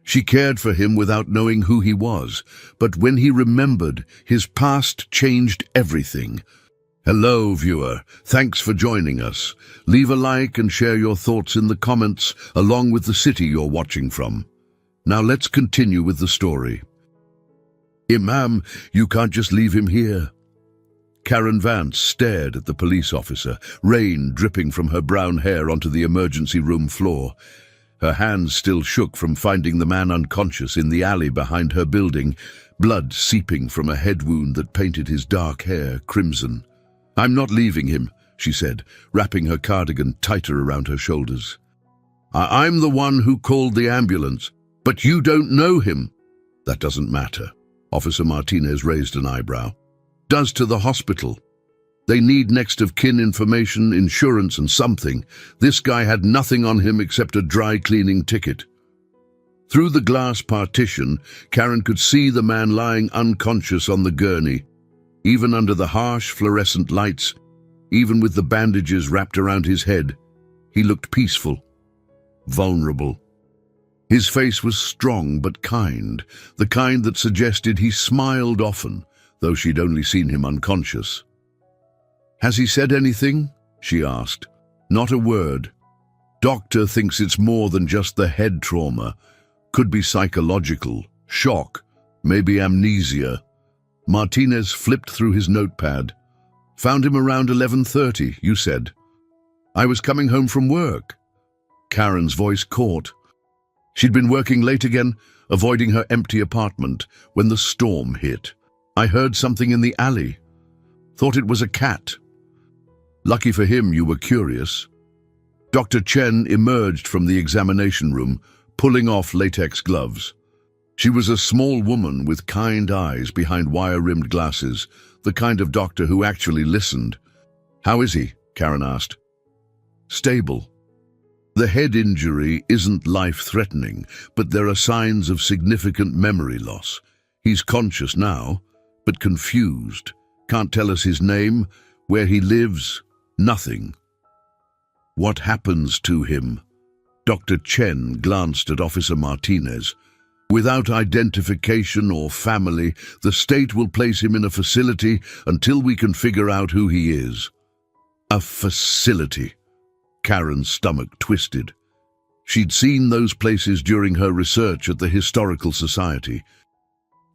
She cared for him without knowing who he was, but when he remembered, his past changed everything. Hello, viewer. Thanks for joining us. Leave a like and share your thoughts in the comments, along with the city you're watching from. Now let's continue with the story. Imam, you can't just leave him here. Karen Vance stared at the police officer, rain dripping from her brown hair onto the emergency room floor. Her hands still shook from finding the man unconscious in the alley behind her building, blood seeping from a head wound that painted his dark hair crimson. I'm not leaving him, she said, wrapping her cardigan tighter around her shoulders. I'm the one who called the ambulance, but you don't know him. That doesn't matter. Officer Martinez raised an eyebrow. Does to the hospital. They need next of kin information, insurance and something. This guy had nothing on him except a dry cleaning ticket. Through the glass partition, Karen could see the man lying unconscious on the gurney. Even under the harsh fluorescent lights, even with the bandages wrapped around his head, he looked peaceful, vulnerable. His face was strong but kind, the kind that suggested he smiled often, though she'd only seen him unconscious. Has he said anything? She asked. Not a word. Doctor thinks it's more than just the head trauma. Could be psychological, shock, maybe amnesia. Martinez flipped through his notepad. Found him around 11:30, you said. I was coming home from work. Karen's voice caught. She'd been working late again, avoiding her empty apartment, when the storm hit. I heard something in the alley. Thought it was a cat. Lucky for him you were curious. Dr. Chen emerged from the examination room, pulling off latex gloves. She was a small woman with kind eyes behind wire-rimmed glasses, the kind of doctor who actually listened. How is he? Karen asked. Stable. The head injury isn't life-threatening, but there are signs of significant memory loss. He's conscious now, but confused. Can't tell us his name, where he lives, nothing. What happens to him? Dr. Chen glanced at Officer Martinez. Without identification or family, the state will place him in a facility until we can figure out who he is. A facility. Karen's stomach twisted. She'd seen those places during her research at the Historical Society.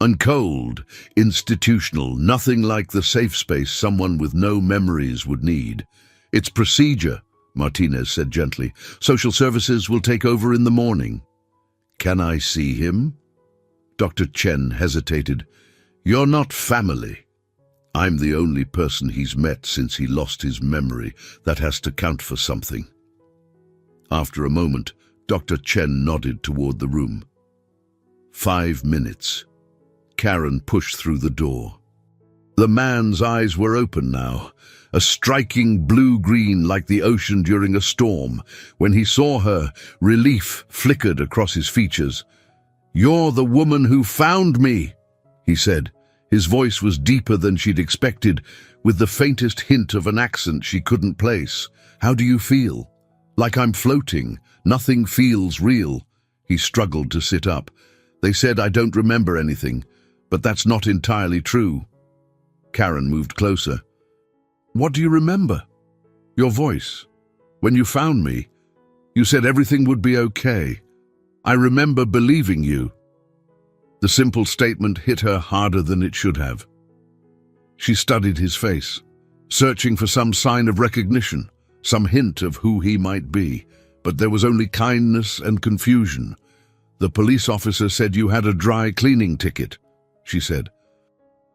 And cold, institutional, nothing like the safe space someone with no memories would need. It's procedure, Martinez said gently. Social services will take over in the morning. Can I see him? Dr. Chen hesitated. You're not family. I'm the only person he's met since he lost his memory. That has to count for something. After a moment, Dr. Chen nodded toward the room. 5 minutes. Karen pushed through the door. The man's eyes were open now, a striking blue-green like the ocean during a storm. When he saw her, relief flickered across his features. You're the woman who found me, he said. His voice was deeper than she'd expected, with the faintest hint of an accent she couldn't place. How do you feel? Like I'm floating. Nothing feels real. He struggled to sit up. They said I don't remember anything, but that's not entirely true. Karen moved closer. What do you remember? Your voice. When you found me, you said everything would be okay. I remember believing you. The simple statement hit her harder than it should have. She studied his face, searching for some sign of recognition, some hint of who he might be, but there was only kindness and confusion. The police officer said you had a dry cleaning ticket, she said.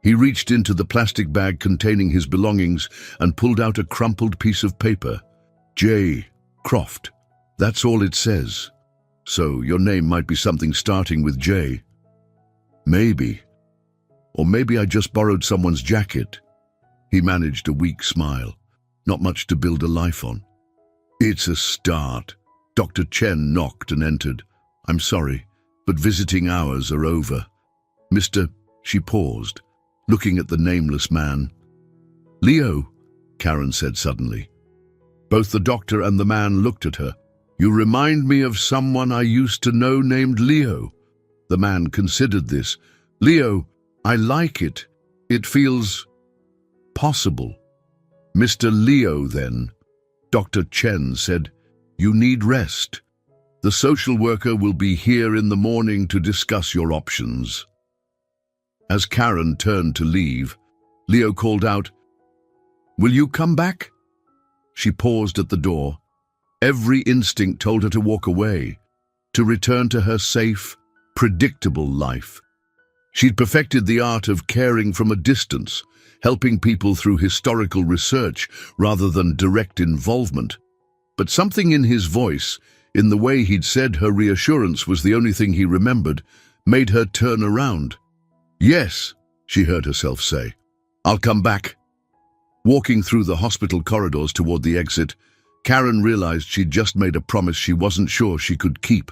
He reached into the plastic bag containing his belongings and pulled out a crumpled piece of paper. J. Croft. That's all it says. So your name might be something starting with J. Maybe. Or maybe I just borrowed someone's jacket. He managed a weak smile. Not much to build a life on. It's a start. Dr. Chen knocked and entered. I'm sorry, but visiting hours are over. Mr. She paused, looking at the nameless man. Leo, Karen said suddenly. Both the doctor and the man looked at her. You remind me of someone I used to know named Leo. The man considered this. "Leo, I like it. It feels possible." "Mr. Leo, then," Dr. Chen said, "you need rest. The social worker will be here in the morning to discuss your options." As Karen turned to leave, Leo called out, "Will you come back?" She paused at the door. Every instinct told her to walk away, to return to her safe, predictable life. She'd perfected the art of caring from a distance, helping people through historical research rather than direct involvement. But something in his voice, in the way he'd said her reassurance was the only thing he remembered, made her turn around. "Yes," she heard herself say, "I'll come back." Walking through the hospital corridors toward the exit, Karen realized she'd just made a promise she wasn't sure she could keep.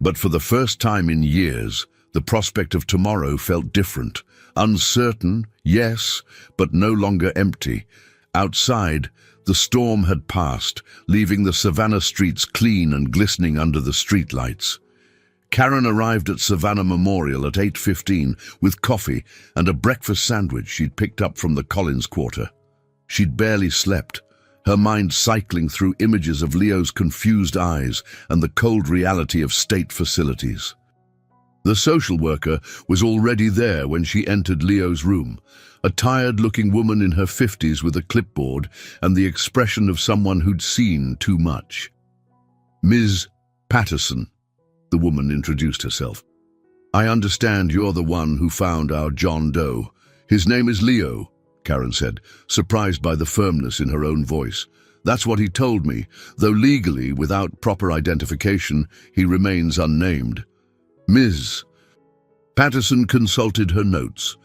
But for the first time in years, the prospect of tomorrow felt different. Uncertain, yes, but no longer empty. Outside, the storm had passed, leaving the Savannah streets clean and glistening under the streetlights. Karen arrived at Savannah Memorial at 8:15 with coffee and a breakfast sandwich she'd picked up from the Collins Quarter. She'd barely slept, her mind cycling through images of Leo's confused eyes and the cold reality of state facilities. The social worker was already there when she entered Leo's room, a tired-looking woman in her 50s with a clipboard and the expression of someone who'd seen too much. "Ms. Patterson," the woman introduced herself. "I understand you're the one who found our John Doe. His name is Leo," Karen said, surprised by the firmness in her own voice. "That's what he told me, though legally, without proper identification, he remains unnamed." "Ms. Patterson consulted her notes.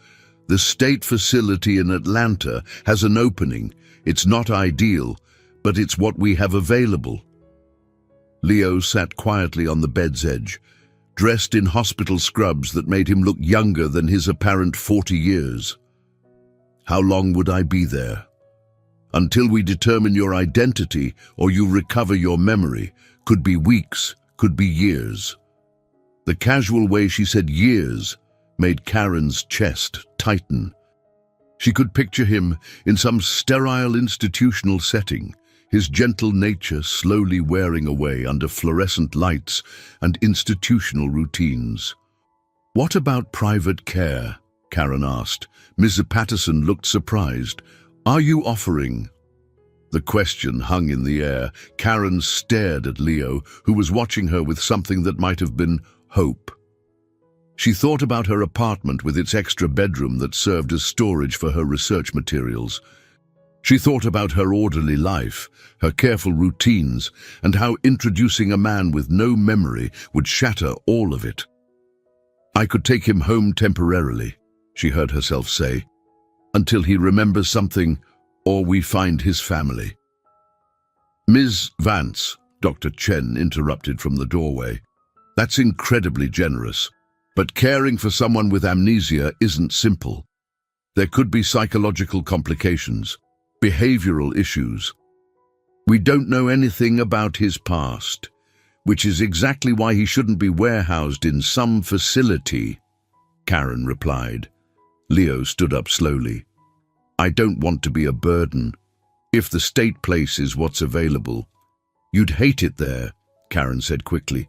"The state facility in Atlanta has an opening. It's not ideal, but it's what we have available." Leo sat quietly on the bed's edge, dressed in hospital scrubs that made him look younger than his apparent 40 years. "How long would I be there?" "Until we determine your identity or you recover your memory. Could be weeks, could be years." The casual way she said years made Karen's chest tighten. She could picture him in some sterile institutional setting, his gentle nature slowly wearing away under fluorescent lights and institutional routines. "What about private care?" Karen asked. Ms. Patterson looked surprised. "Are you offering?" The question hung in the air. Karen stared at Leo, who was watching her with something that might have been hope. She thought about her apartment with its extra bedroom that served as storage for her research materials. She thought about her orderly life, her careful routines, and how introducing a man with no memory would shatter all of it. "I could take him home temporarily," she heard herself say, "until he remembers something or we find his family." "Ms. Vance," Dr. Chen interrupted from the doorway, "that's incredibly generous, but caring for someone with amnesia isn't simple. There could be psychological complications, behavioral issues. We don't know anything about his past, which is exactly why he shouldn't be warehoused in some facility," Karen replied. Leo stood up slowly. "I don't want to be a burden. If the state place is what's available." "You'd hate it there," Karen said quickly.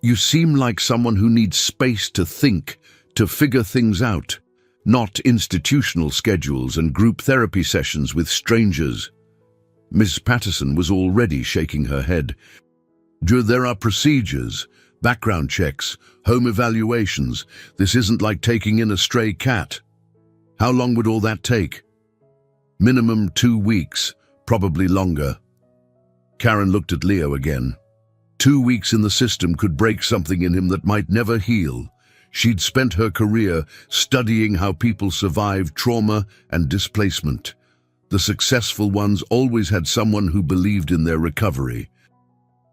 You seem like someone who needs space to think, to figure things out, not institutional schedules and group therapy sessions with strangers." Ms. Patterson was already shaking her head. "There are procedures, background checks, home evaluations. This isn't like taking in a stray cat." "How long would all that take?" "Minimum 2 weeks, probably longer." Karen looked at Leo again. 2 weeks in the system could break something in him that might never heal. She'd spent her career studying how people survive trauma and displacement. The successful ones always had someone who believed in their recovery.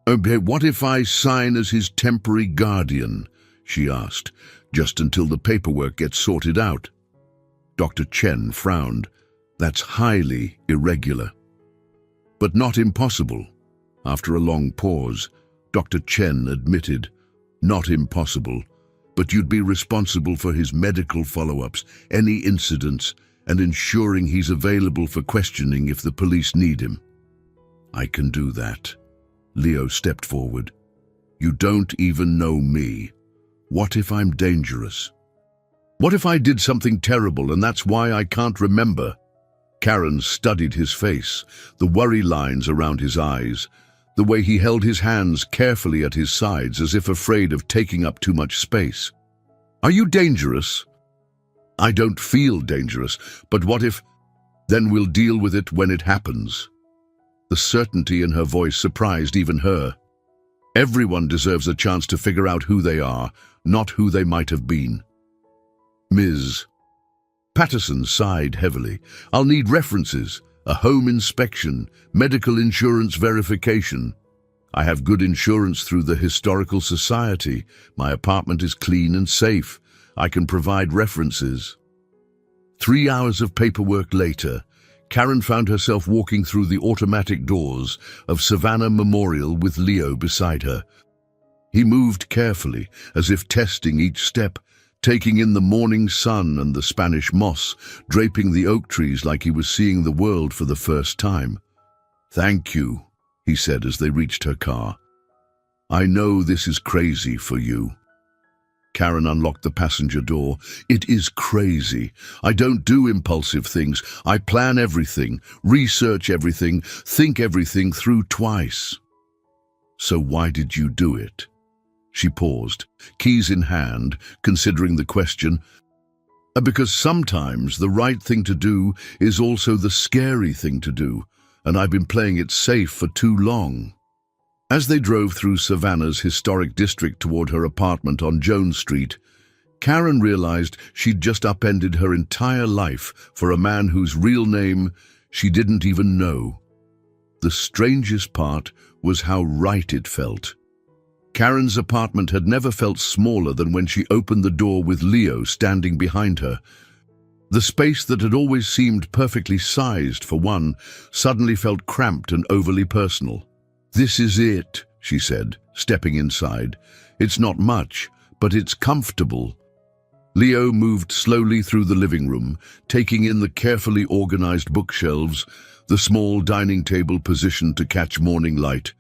"Okay, what if I sign as his temporary guardian?" she asked, "just until the paperwork gets sorted out." Dr. Chen frowned. "That's highly irregular." "But not impossible." After a long pause, Dr. Chen admitted, "Not impossible. but you'd be responsible for his medical follow-ups, any incidents, and ensuring he's available for questioning if the police need him." "I can do that." Leo stepped forward. "You don't even know me. What if I'm dangerous? What if I did something terrible and that's why I can't remember?" Karen studied his face, the worry lines around his eyes, the way he held his hands carefully at his sides as if afraid of taking up too much space. "Are you dangerous?" "I don't feel dangerous, but what if? Then we'll deal with it when it happens." The certainty in her voice surprised even her. Everyone deserves a chance to figure out who they are, not who they might have been. "Ms. Patterson sighed heavily. "I'll need references, a home inspection, medical insurance verification. I have good insurance through the Historical Society. My apartment is clean and safe. I can provide references." 3 hours of paperwork later, Karen found herself walking through the automatic doors of Savannah Memorial with Leo beside her. He moved carefully, as if testing each step, taking in the morning sun and the Spanish moss, draping the oak trees like he was seeing the world for the first time. "Thank you," he said as they reached her car. "I know this is crazy for you." Karen unlocked the passenger door. "It is crazy. I don't do impulsive things. I plan everything, research everything, think everything through twice." "So why did you do it?" She paused, keys in hand, considering the question. "Because sometimes the right thing to do is also the scary thing to do, and I've been playing it safe for too long." As they drove through Savannah's historic district toward her apartment on Jones Street, Karen realized she'd just upended her entire life for a man whose real name she didn't even know. The strangest part was how right it felt. Karen's apartment had never felt smaller than when she opened the door with Leo standing behind her. The space that had always seemed perfectly sized for one suddenly felt cramped and overly personal. "This is it," she said, stepping inside. "It's not much, but it's comfortable." Leo moved slowly through the living room, taking in the carefully organized bookshelves, the small dining table positioned to catch morning light,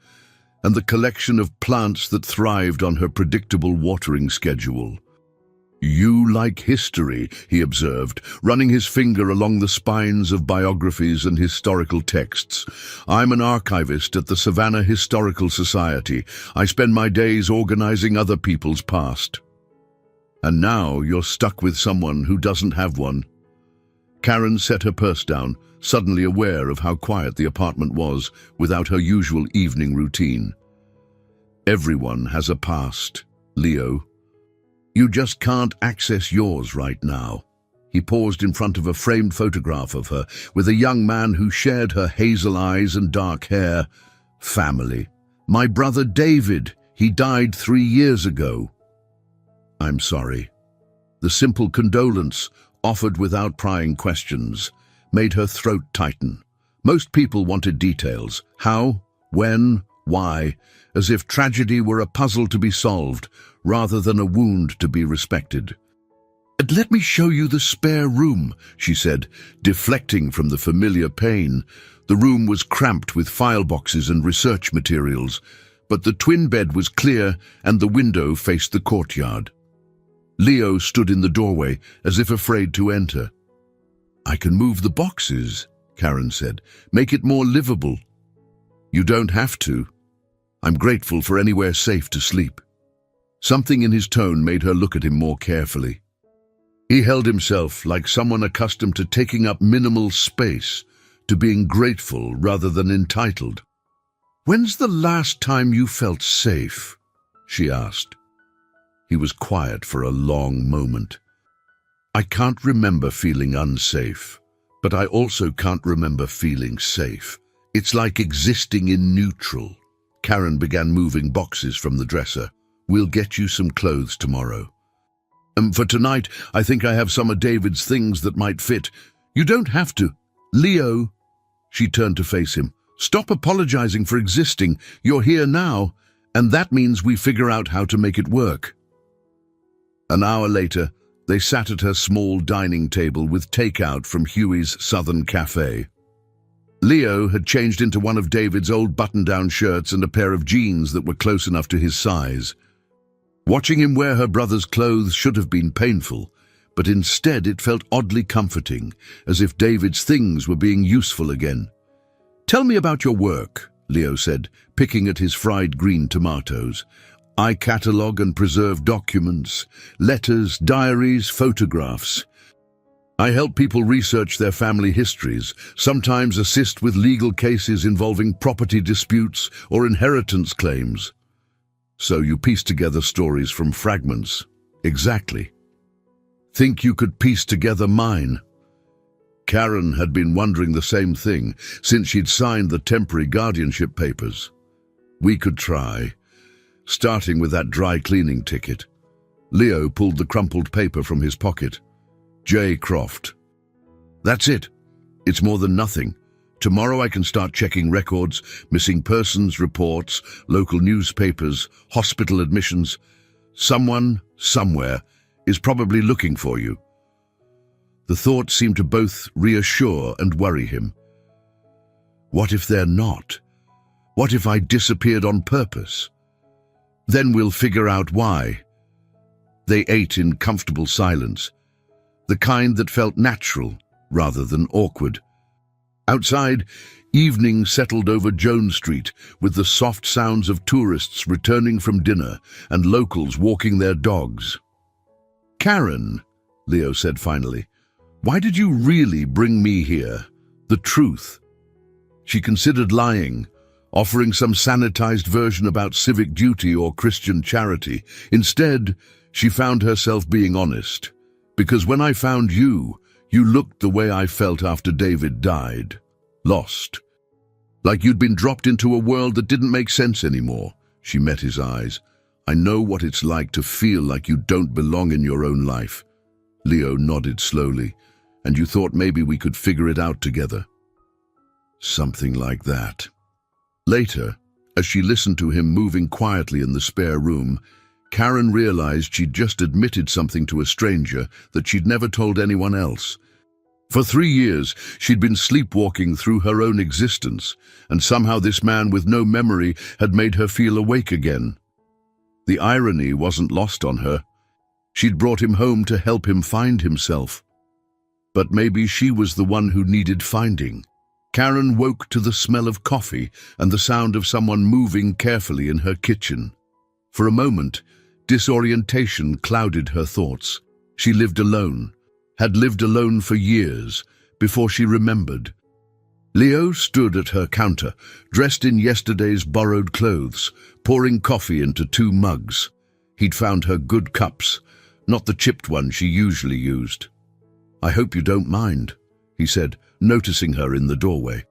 and the collection of plants that thrived on her predictable watering schedule. "You like history," he observed, running his finger along the spines of biographies and historical texts. "I'm an archivist at the Savannah Historical Society. I spend my days organizing other people's past." "And now you're stuck with someone who doesn't have one." Karen set her purse down, suddenly aware of how quiet the apartment was without her usual evening routine. "Everyone has a past, Leo. You just can't access yours right now." He paused in front of a framed photograph of her, with a young man who shared her hazel eyes and dark hair. "Family. My brother David. He died 3 years ago." "I'm sorry." The simple condolence, offered without prying questions, made her throat tighten. Most people wanted details. How, when, why, as if tragedy were a puzzle to be solved, rather than a wound to be respected. "And let me show you the spare room," she said, deflecting from the familiar pain. The room was cramped with file boxes and research materials, but the twin bed was clear and the window faced the courtyard. Leo stood in the doorway, as if afraid to enter. "I can move the boxes," Karen said. "Make it more livable." "You don't have to. I'm grateful for anywhere safe to sleep." Something in his tone made her look at him more carefully. He held himself like someone accustomed to taking up minimal space, to being grateful rather than entitled. "When's the last time you felt safe?" she asked. He was quiet for a long moment. "I can't remember feeling unsafe, but I also can't remember feeling safe. It's like existing in neutral." Karen began moving boxes from the dresser. "We'll get you some clothes tomorrow. For tonight, I think I have some of David's things that might fit." "You don't have to." "Leo," she turned to face him, "stop apologizing for existing. You're here now, and that means we figure out how to make it work." An hour later, they sat at her small dining table with takeout from Huey's Southern Cafe. Leo had changed into one of David's old button-down shirts and a pair of jeans that were close enough to his size. Watching him wear her brother's clothes should have been painful, but instead it felt oddly comforting, as if David's things were being useful again. "Tell me about your work," Leo said, picking at his fried green tomatoes. "I catalogue and preserve documents, letters, diaries, photographs. I help people research their family histories, sometimes assist with legal cases involving property disputes or inheritance claims." "So you piece together stories from fragments." "Exactly. Think you could piece together mine?" Karen had been wondering the same thing since she'd signed the temporary guardianship papers. "We could try, starting with that dry cleaning ticket." Leo pulled the crumpled paper from his pocket. "J. Croft. That's it. It's more than nothing. Tomorrow I can start checking records, missing persons reports, local newspapers, hospital admissions. Someone, somewhere, is probably looking for you." The thought seemed to both reassure and worry him. What if they're not? What if I disappeared on purpose? Then we'll figure out why. They ate in comfortable silence, the kind that felt natural rather than awkward. Outside, evening settled over Jones Street with the soft sounds of tourists returning from dinner and locals walking their dogs. "Karen," Leo said finally, "why did you really bring me here? The truth." She considered lying, offering some sanitized version about civic duty or Christian charity. Instead, she found herself being honest. "Because when I found you, you looked the way I felt after David died. Lost. Like you'd been dropped into a world that didn't make sense anymore." She met his eyes. "I know what it's like to feel like you don't belong in your own life." Leo nodded slowly. "And you thought maybe we could figure it out together." Something like that. Later, as she listened to him moving quietly in the spare room, Karen realized she'd just admitted something to a stranger that she'd never told anyone else. For 3 years, she'd been sleepwalking through her own existence, and somehow this man with no memory had made her feel awake again. The irony wasn't lost on her. She'd brought him home to help him find himself. But maybe she was the one who needed finding. Karen woke to the smell of coffee and the sound of someone moving carefully in her kitchen. For a moment, disorientation clouded her thoughts. She lived alone, had lived alone for years, before she remembered. Leo stood at her counter, dressed in yesterday's borrowed clothes, pouring coffee into 2 mugs. He'd found her good cups, not the chipped ones she usually used. "I hope you don't mind," he said, noticing her in the doorway.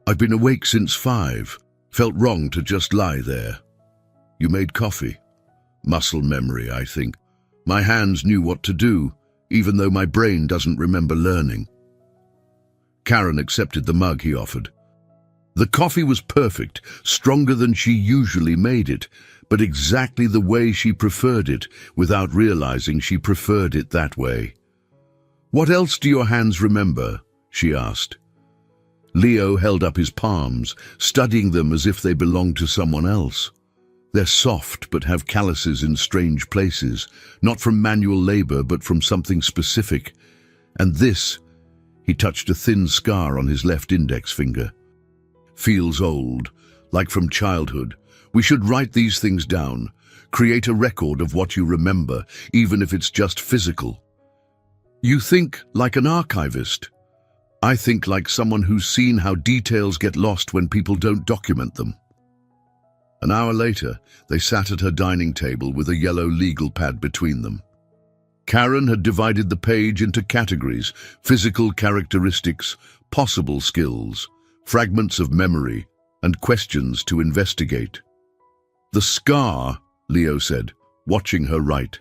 "I've been awake since 5. Felt wrong to just lie there." "You made coffee?" "Muscle memory, I think. My hands knew what to do, even though my brain doesn't remember learning." Karen accepted the mug he offered. The coffee was perfect, stronger than she usually made it, but exactly the way she preferred it, without realizing she preferred it that way. "What else do your hands remember?" she asked. Leo held up his palms, studying them as if they belonged to someone else. "They're soft but have calluses in strange places, not from manual labor but from something specific. And this," he touched a thin scar on his left index finger, "feels old, like from childhood. We should write these things down, create a record of what you remember, even if it's just physical." "You think like an archivist." "I think like someone who's seen how details get lost when people don't document them." An hour later, they sat at her dining table with a yellow legal pad between them. Karen had divided the page into categories: physical characteristics, possible skills, fragments of memory, and questions to investigate. "The scar," Leo said, watching her write.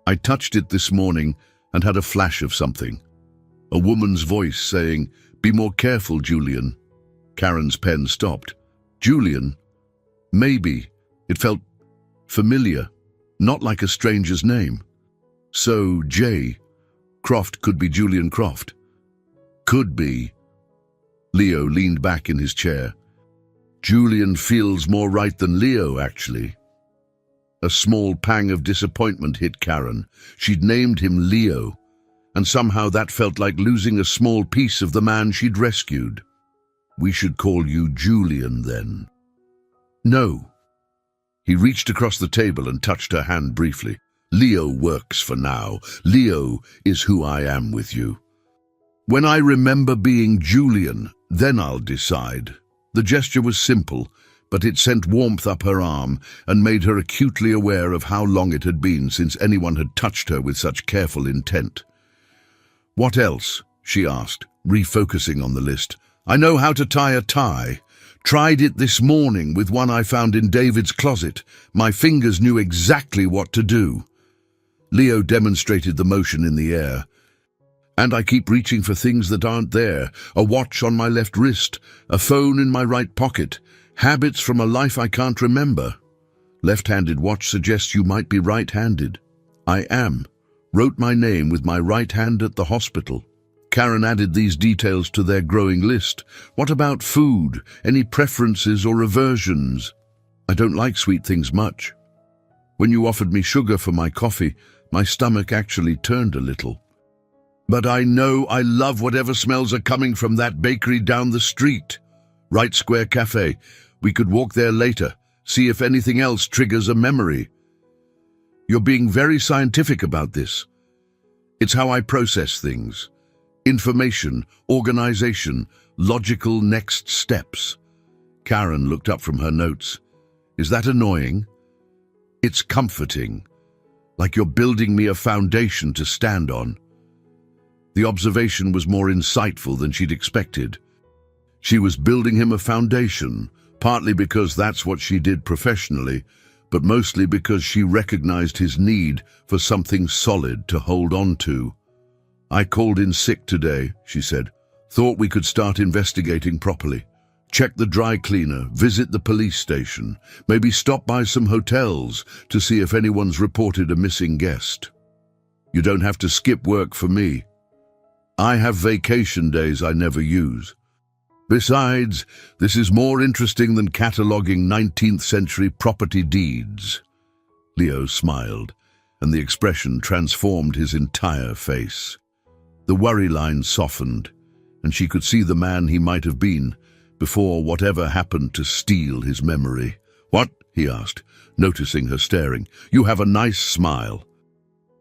"I touched it this morning and had a flash of something. A woman's voice saying, 'Be more careful, Julian.'" Karen's pen stopped. "Julian? Maybe." It felt familiar, not like a stranger's name. So, Jay Croft could be Julian Croft. Could be. Leo leaned back in his chair. Julian feels more right than Leo, actually. A small pang of disappointment hit Karen. She'd named him Leo, and somehow that felt like losing a small piece of the man she'd rescued. We should call you Julian, then. No. He reached across the table and touched her hand briefly. Leo works for now. Leo is who I am with you. When I remember being Julian, then I'll decide. The gesture was simple, but it sent warmth up her arm and made her acutely aware of how long it had been since anyone had touched her with such careful intent. What else? She asked, refocusing on the list. I know how to tie a tie. Tried it this morning with one I found in David's closet. My fingers knew exactly what to do. Leo demonstrated the motion in the air. And I keep reaching for things that aren't there. A watch on my left wrist, a phone in my right pocket, habits from a life I can't remember. Left-handed watch suggests you might be right-handed. I am. Wrote my name with my right hand at the hospital. Karen added these details to their growing list. What about food? Any preferences or aversions? I don't like sweet things much. When you offered me sugar for my coffee, my stomach actually turned a little. But I know I love whatever smells are coming from that bakery down the street. Right Square Cafe. We could walk there later, see if anything else triggers a memory. You're being very scientific about this. It's how I process things. Information, organization, logical next steps. Karen looked up from her notes. Is that annoying? It's comforting. Like you're building me a foundation to stand on. The observation was more insightful than she'd expected. She was building him a foundation, partly because that's what she did professionally, but mostly because she recognized his need for something solid to hold on to. I called in sick today, she said. Thought we could start investigating properly. Check the dry cleaner, visit the police station, maybe stop by some hotels to see if anyone's reported a missing guest. You don't have to skip work for me. I have vacation days I never use. Besides, this is more interesting than cataloguing 19th century property deeds. Leo smiled, and the expression transformed his entire face. The worry line softened, and she could see the man he might have been before whatever happened to steal his memory. What? He asked, noticing her staring. You have a nice smile.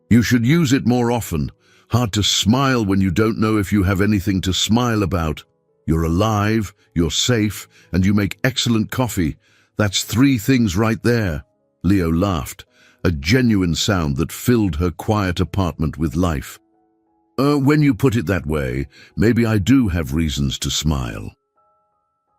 You should use it more often. Hard to smile when you don't know if you have anything to smile about. You're alive, you're safe, and you make excellent coffee. That's 3 things right there. Leo laughed, a genuine sound that filled her quiet apartment with life. When you put it that way, maybe I do have reasons to smile.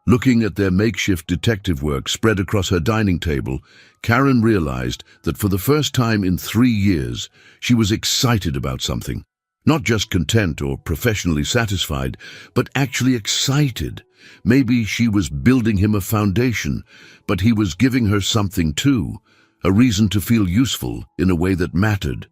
Looking at their makeshift detective work spread across her dining table, Karen realized that for the first time in 3 years, she was excited about something. Not just content or professionally satisfied, but actually excited. Maybe she was building him a foundation, but he was giving her something too, a reason to feel useful in a way that mattered.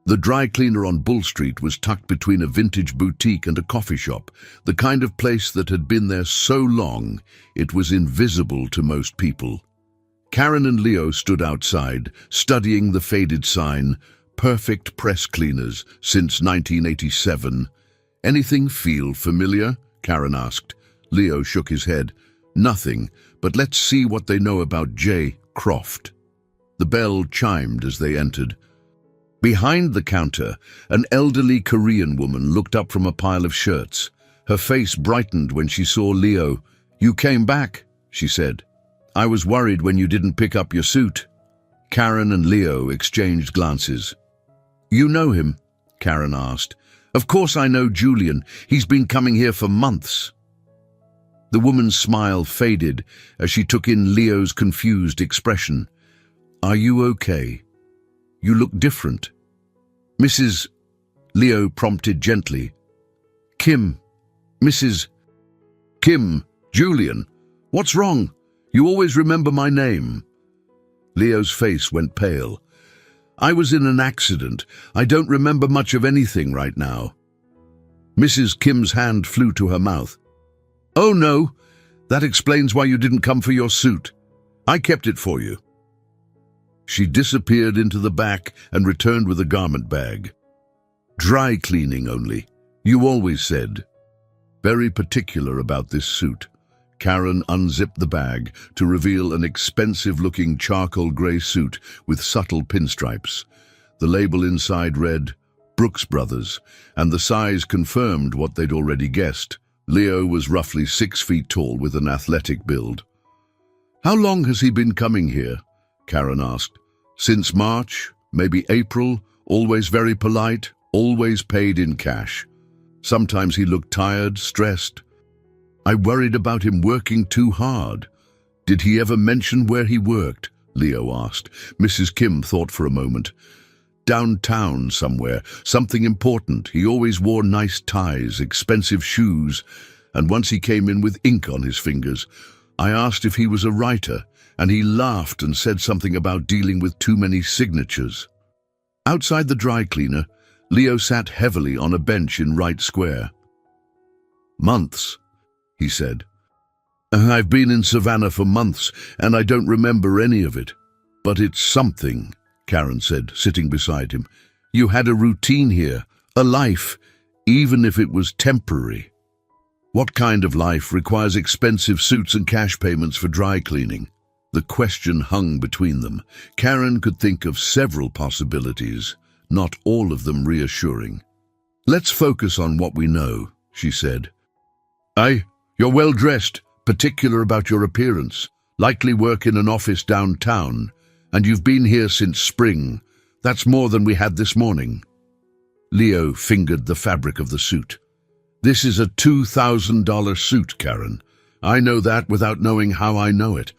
The dry cleaner on Bull Street was tucked between a vintage boutique and a coffee shop, the kind of place that had been there so long it was invisible to most people. Karen and Leo stood outside, studying the faded sign, Perfect Press Cleaners since 1987. Anything feel familiar? Karen asked. Leo shook his head. Nothing, but let's see what they know about J. Croft. The bell chimed as they entered. Behind the counter, an elderly Korean woman looked up from a pile of shirts. Her face brightened when she saw Leo. You came back, she said. I was worried when you didn't pick up your suit. Karen and Leo exchanged glances. You know him? Karen asked. Of course I know Julian. He's been coming here for months. The woman's smile faded as she took in Leo's confused expression. Are you okay? You look different. Mrs. Leo prompted gently. Kim. Mrs. Kim. Julian. What's wrong? You always remember my name. Leo's face went pale. I was in an accident. I don't remember much of anything right now. Mrs. Kim's hand flew to her mouth. Oh no, that explains why you didn't come for your suit. I kept it for you. She disappeared into the back and returned with a garment bag. Dry cleaning only, you always said. Very particular about this suit. Karen unzipped the bag to reveal an expensive-looking charcoal grey suit with subtle pinstripes. The label inside read, Brooks Brothers, and the size confirmed what they'd already guessed. Leo was roughly 6 feet tall with an athletic build. How long has he been coming here? Karen asked. Since March, maybe April, always very polite, always paid in cash. Sometimes he looked tired, stressed. I worried about him working too hard. Did he ever mention where he worked? Leo asked. Mrs. Kim thought for a moment. Downtown somewhere, something important. He always wore nice ties, expensive shoes, and once he came in with ink on his fingers. I asked if he was a writer, and he laughed and said something about dealing with too many signatures. Outside the dry cleaner, Leo sat heavily on a bench in Wright Square. Months, he said. I've been in Savannah for months, and I don't remember any of it. But it's something, Karen said, sitting beside him. You had a routine here, a life, even if it was temporary. What kind of life requires expensive suits and cash payments for dry cleaning? The question hung between them. Karen could think of several possibilities, not all of them reassuring. Let's focus on what we know, she said. You're well dressed, particular about your appearance, likely work in an office downtown, and you've been here since spring. That's more than we had this morning. Leo fingered the fabric of the suit. This is a $2,000 suit, Karen. I know that without knowing how I know it.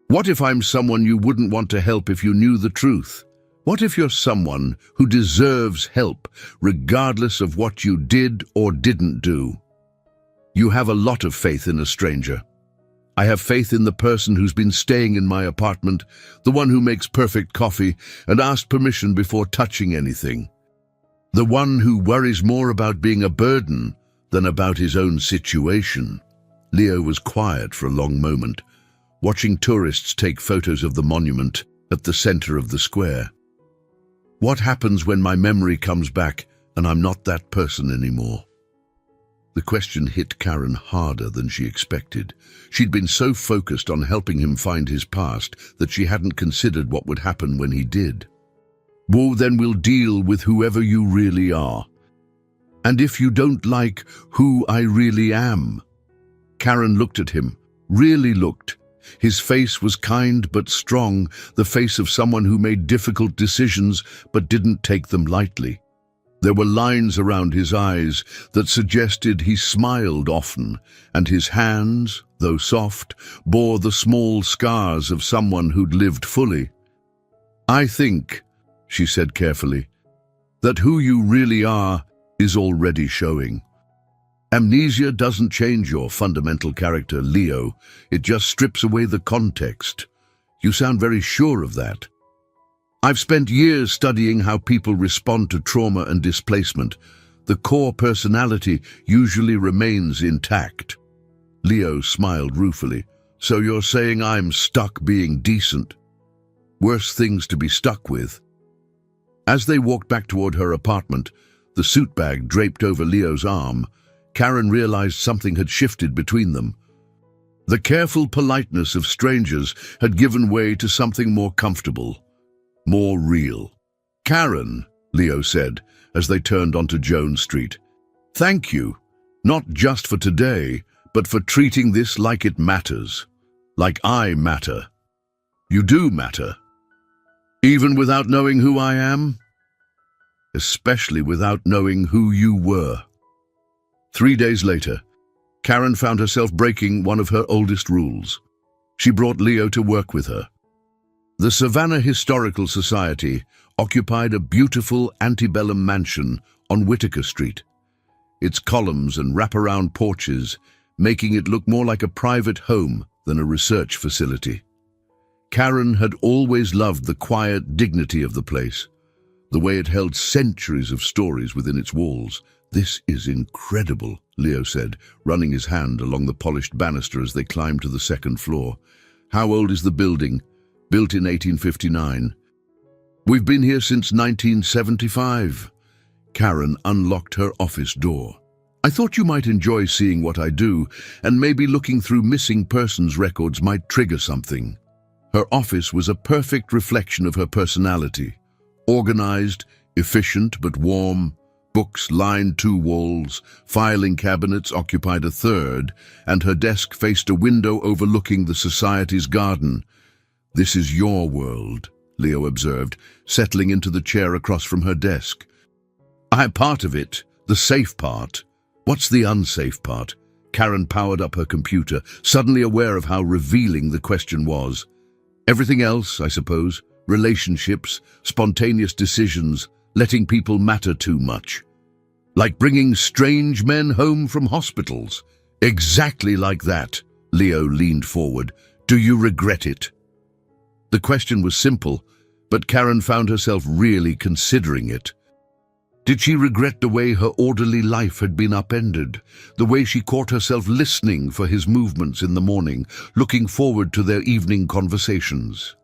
What if I'm someone you wouldn't want to help if you knew the truth? What if you're someone who deserves help, regardless of what you did or didn't do? You have a lot of faith in a stranger. I have faith in the person who's been staying in my apartment, the one who makes perfect coffee and asked permission before touching anything. The one who worries more about being a burden than about his own situation. Leo was quiet for a long moment, watching tourists take photos of the monument at the center of the square. What happens when my memory comes back and I'm not that person anymore? The question hit Karen harder than she expected. She'd been so focused on helping him find his past that she hadn't considered what would happen when he did. Well, then we'll deal with whoever you really are. And if you don't like who I really am? Karen looked at him, really looked. His face was kind but strong, the face of someone who made difficult decisions but didn't take them lightly. There were lines around his eyes that suggested he smiled often, and his hands, though soft, bore the small scars of someone who'd lived fully. I think, she said carefully, that who you really are is already showing. Amnesia doesn't change your fundamental character, Leo. It just strips away the context. You sound very sure of that. I've spent years studying how people respond to trauma and displacement. The core personality usually remains intact. Leo smiled ruefully. So you're saying I'm stuck being decent? Worse things to be stuck with. As they walked back toward her apartment, the suit bag draped over Leo's arm, Karen realized something had shifted between them. The careful politeness of strangers had given way to something more comfortable, more real. Karen, Leo said, as they turned onto Jones Street. Thank you, not just for today, but for treating this like it matters. Like I matter. You do matter. Even without knowing who I am? Especially without knowing who you were. 3 days later, Karen found herself breaking one of her oldest rules. She brought Leo to work with her. The Savannah Historical Society occupied a beautiful antebellum mansion on Whitaker Street, its columns and wraparound porches making it look more like a private home than a research facility. Karen had always loved the quiet dignity of the place, the way it held centuries of stories within its walls. "This is incredible," Leo said, running his hand along the polished banister as they climbed to the second floor. "How old is the building?" "Built in 1859. "We've been here since 1975. Karen unlocked her office door. "I thought you might enjoy seeing what I do, and maybe looking through missing persons records might trigger something." Her office was a perfect reflection of her personality. Organized, efficient but warm, books lined two walls, filing cabinets occupied a third, and her desk faced a window overlooking the society's garden. "This is your world," Leo observed, settling into the chair across from her desk. "I'm part of it, the safe part." "What's the unsafe part?" Karen powered up her computer, suddenly aware of how revealing the question was. "Everything else, I suppose. Relationships, spontaneous decisions, letting people matter too much. Like bringing strange men home from hospitals." "Exactly like that." Leo leaned forward. "Do you regret it?" The question was simple, but Karen found herself really considering it. Did she regret the way her orderly life had been upended, the way she caught herself listening for his movements in the morning, looking forward to their evening conversations?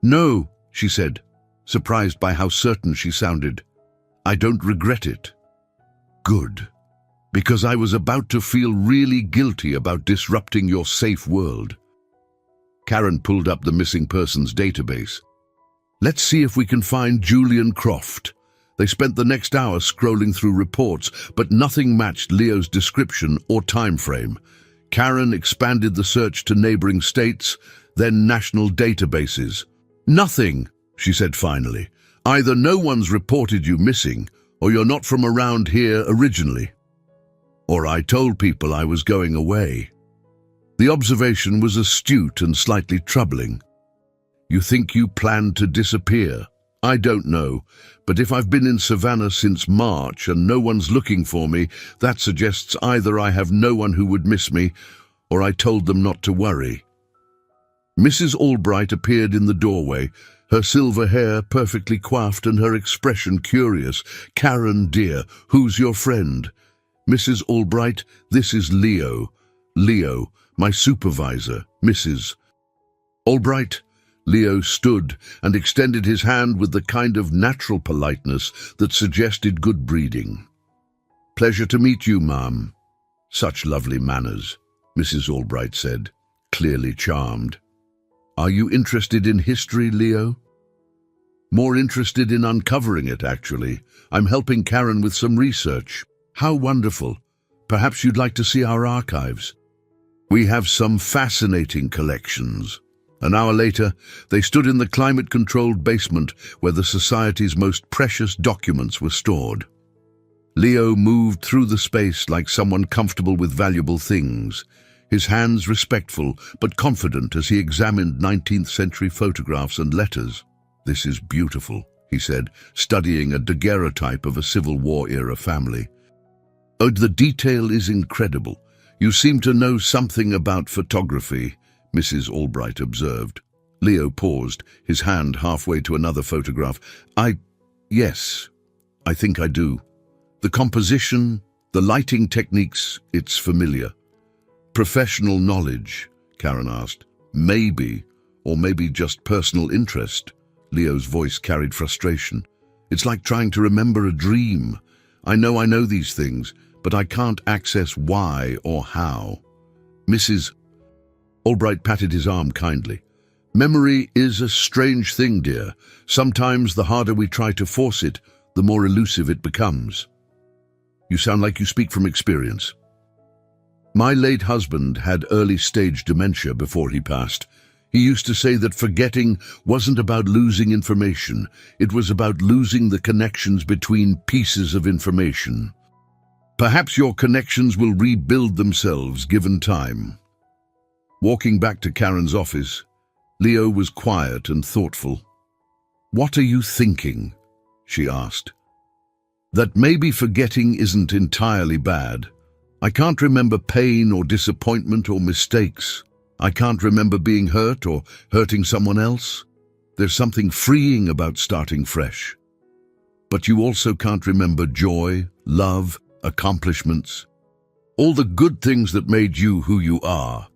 "No," she said, surprised by how certain she sounded. "I don't regret it." "Good, because I was about to feel really guilty about disrupting your safe world." Karen pulled up the missing persons database. "Let's see if we can find Julian Croft." They spent the next hour scrolling through reports, but nothing matched Leo's description or time frame. Karen expanded the search to neighboring states, then national databases. "Nothing," she said finally. "Either no one's reported you missing, or you're not from around here originally. Or I told people I was going away." The observation was astute and slightly troubling. "You think you planned to disappear?" "I don't know, but if I've been in Savannah since March and no one's looking for me, that suggests either I have no one who would miss me, or I told them not to worry." Mrs. Albright appeared in the doorway, her silver hair perfectly coiffed and her expression curious. "Karen, dear, who's your friend?" "Mrs. Albright, this is Leo." "Leo, my supervisor, Mrs. Albright." Leo stood and extended his hand with the kind of natural politeness that suggested good breeding. "Pleasure to meet you, ma'am." "Such lovely manners," Mrs. Albright said, clearly charmed. "Are you interested in history, Leo?" "More interested in uncovering it, actually. I'm helping Karen with some research." "How wonderful. Perhaps you'd like to see our archives." "We have some fascinating collections." An hour later, they stood in the climate-controlled basement where the society's most precious documents were stored. Leo moved through the space like someone comfortable with valuable things, his hands respectful but confident as he examined 19th century photographs and letters. "This is beautiful," he said, studying a daguerreotype of a Civil War-era family. "Oh, the detail is incredible. You seem to know something about photography," Mrs. Albright observed. Leo paused, his hand halfway to another photograph. Yes, I think I do. The composition, the lighting techniques, it's familiar." "Professional knowledge?" Karen asked. "Maybe, or maybe just personal interest." Leo's voice carried frustration. "It's like trying to remember a dream. I know these things, but I can't access why or how." Mrs. Albright patted his arm kindly. "Memory is a strange thing, dear. Sometimes the harder we try to force it, the more elusive it becomes." "You sound like you speak from experience." "My late husband had early-stage dementia before he passed. He used to say that forgetting wasn't about losing information. It was about losing the connections between pieces of information. Perhaps your connections will rebuild themselves given time." Walking back to Karen's office, Leo was quiet and thoughtful. "What are you thinking?" she asked. "That maybe forgetting isn't entirely bad. I can't remember pain or disappointment or mistakes. I can't remember being hurt or hurting someone else. There's something freeing about starting fresh. But you also can't remember joy, love, accomplishments, all the good things that made you who you are.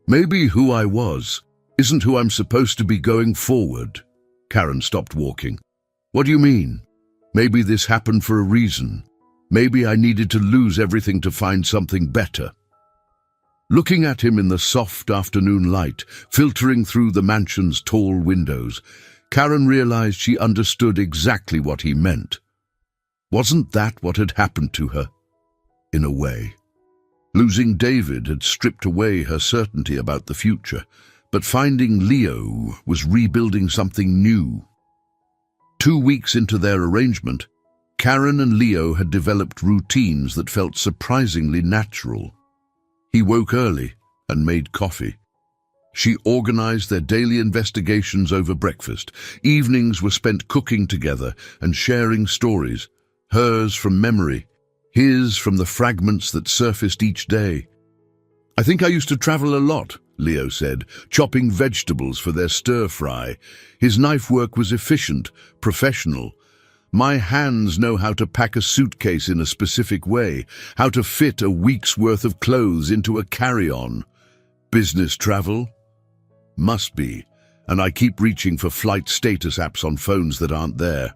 Maybe who I was isn't who I'm supposed to be going forward. Karen stopped walking. What do you mean? Maybe this happened for a reason. Maybe I needed to lose everything to find something better. Looking at him in the soft afternoon light, filtering through the mansion's tall windows, Karen realized she understood exactly what he meant. Wasn't that what had happened to her? In a way. Losing David had stripped away her certainty about the future, but finding Leo was rebuilding something new. 2 weeks into their arrangement, Karen and Leo had developed routines that felt surprisingly natural. He woke early and made coffee. She organized their daily investigations over breakfast. Evenings were spent cooking together and sharing stories, hers from memory, his from the fragments that surfaced each day. I think I used to travel a lot, Leo said, chopping vegetables for their stir-fry. His knife work was efficient, professional. My hands know how to pack a suitcase in a specific way, how to fit a week's worth of clothes into a carry-on. Business travel? Must be, and I keep reaching for flight status apps on phones that aren't there.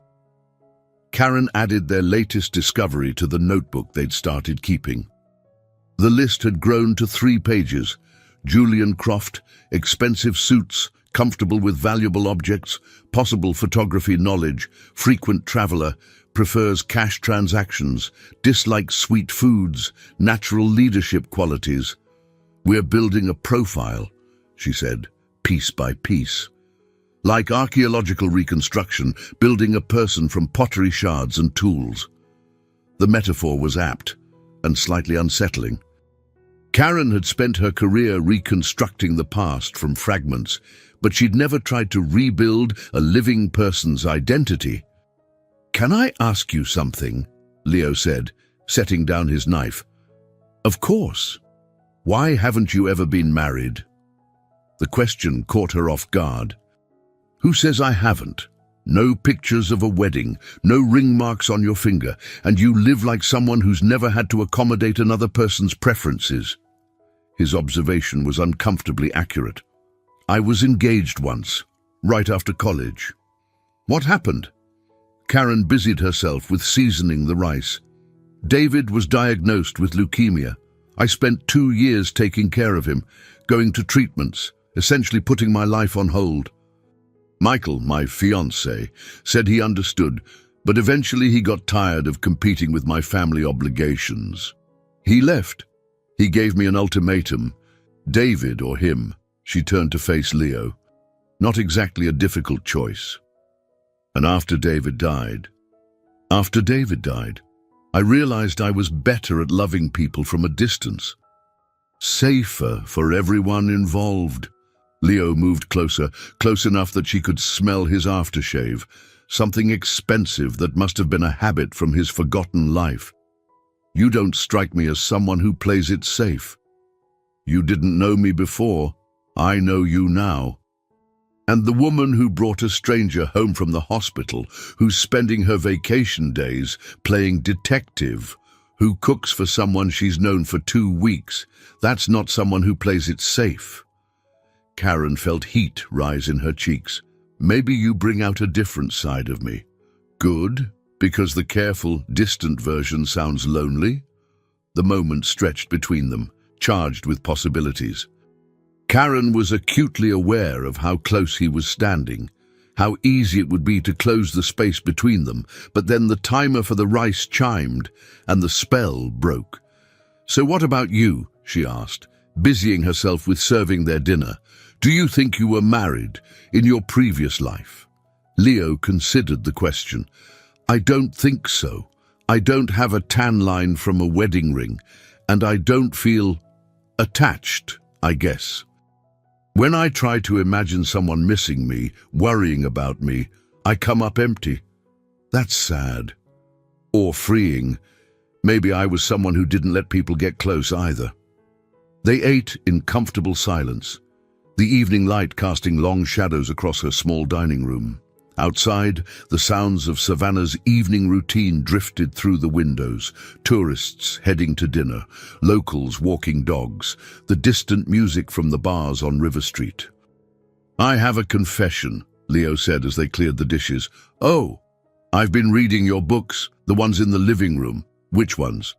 Karen added their latest discovery to the notebook they'd started keeping. The list had grown to 3 pages. Julian Croft, expensive suits, comfortable with valuable objects, possible photography knowledge, frequent traveler, prefers cash transactions, dislikes sweet foods, natural leadership qualities. We're building a profile, she said, piece by piece. Like archaeological reconstruction, building a person from pottery shards and tools. The metaphor was apt and slightly unsettling. Karen had spent her career reconstructing the past from fragments, but she'd never tried to rebuild a living person's identity. Can I ask you something? Leo said, setting down his knife. Of course. Why haven't you ever been married? The question caught her off guard. Who says I haven't? No pictures of a wedding, no ring marks on your finger, and you live like someone who's never had to accommodate another person's preferences. His observation was uncomfortably accurate. I was engaged once, right after college. What happened? Karen busied herself with seasoning the rice. David was diagnosed with leukemia. I spent 2 years taking care of him, going to treatments, essentially putting my life on hold. Michael, my fiancé, said he understood, but eventually he got tired of competing with my family obligations. He left. He gave me an ultimatum. David or him. She turned to face Leo. Not exactly a difficult choice. And after David died, I realized I was better at loving people from a distance. Safer for everyone involved. Leo moved closer, close enough that she could smell his aftershave, something expensive that must have been a habit from his forgotten life. You don't strike me as someone who plays it safe. You didn't know me before. I know you now. And the woman who brought a stranger home from the hospital, who's spending her vacation days playing detective, who cooks for someone she's known for 2 weeks, that's not someone who plays it safe. Karen felt heat rise in her cheeks. Maybe you bring out a different side of me. Good, because the careful, distant version sounds lonely? The moment stretched between them, charged with possibilities. Karen was acutely aware of how close he was standing, how easy it would be to close the space between them, but then the timer for the rice chimed, and the spell broke. So what about you? She asked, busying herself with serving their dinner. Do you think you were married in your previous life? Leo considered the question. I don't think so. I don't have a tan line from a wedding ring, and I don't feel attached, I guess. When I try to imagine someone missing me, worrying about me, I come up empty. That's sad. Or freeing. Maybe I was someone who didn't let people get close either. They ate in comfortable silence. the evening light casting long shadows across her small dining room. Outside, the sounds of Savannah's evening routine drifted through the windows, tourists heading to dinner, locals walking dogs, the distant music from the bars on River Street. "I have a confession," Leo said as they cleared the dishes. "Oh, I've been reading your books, the ones in the living room." "Which ones?"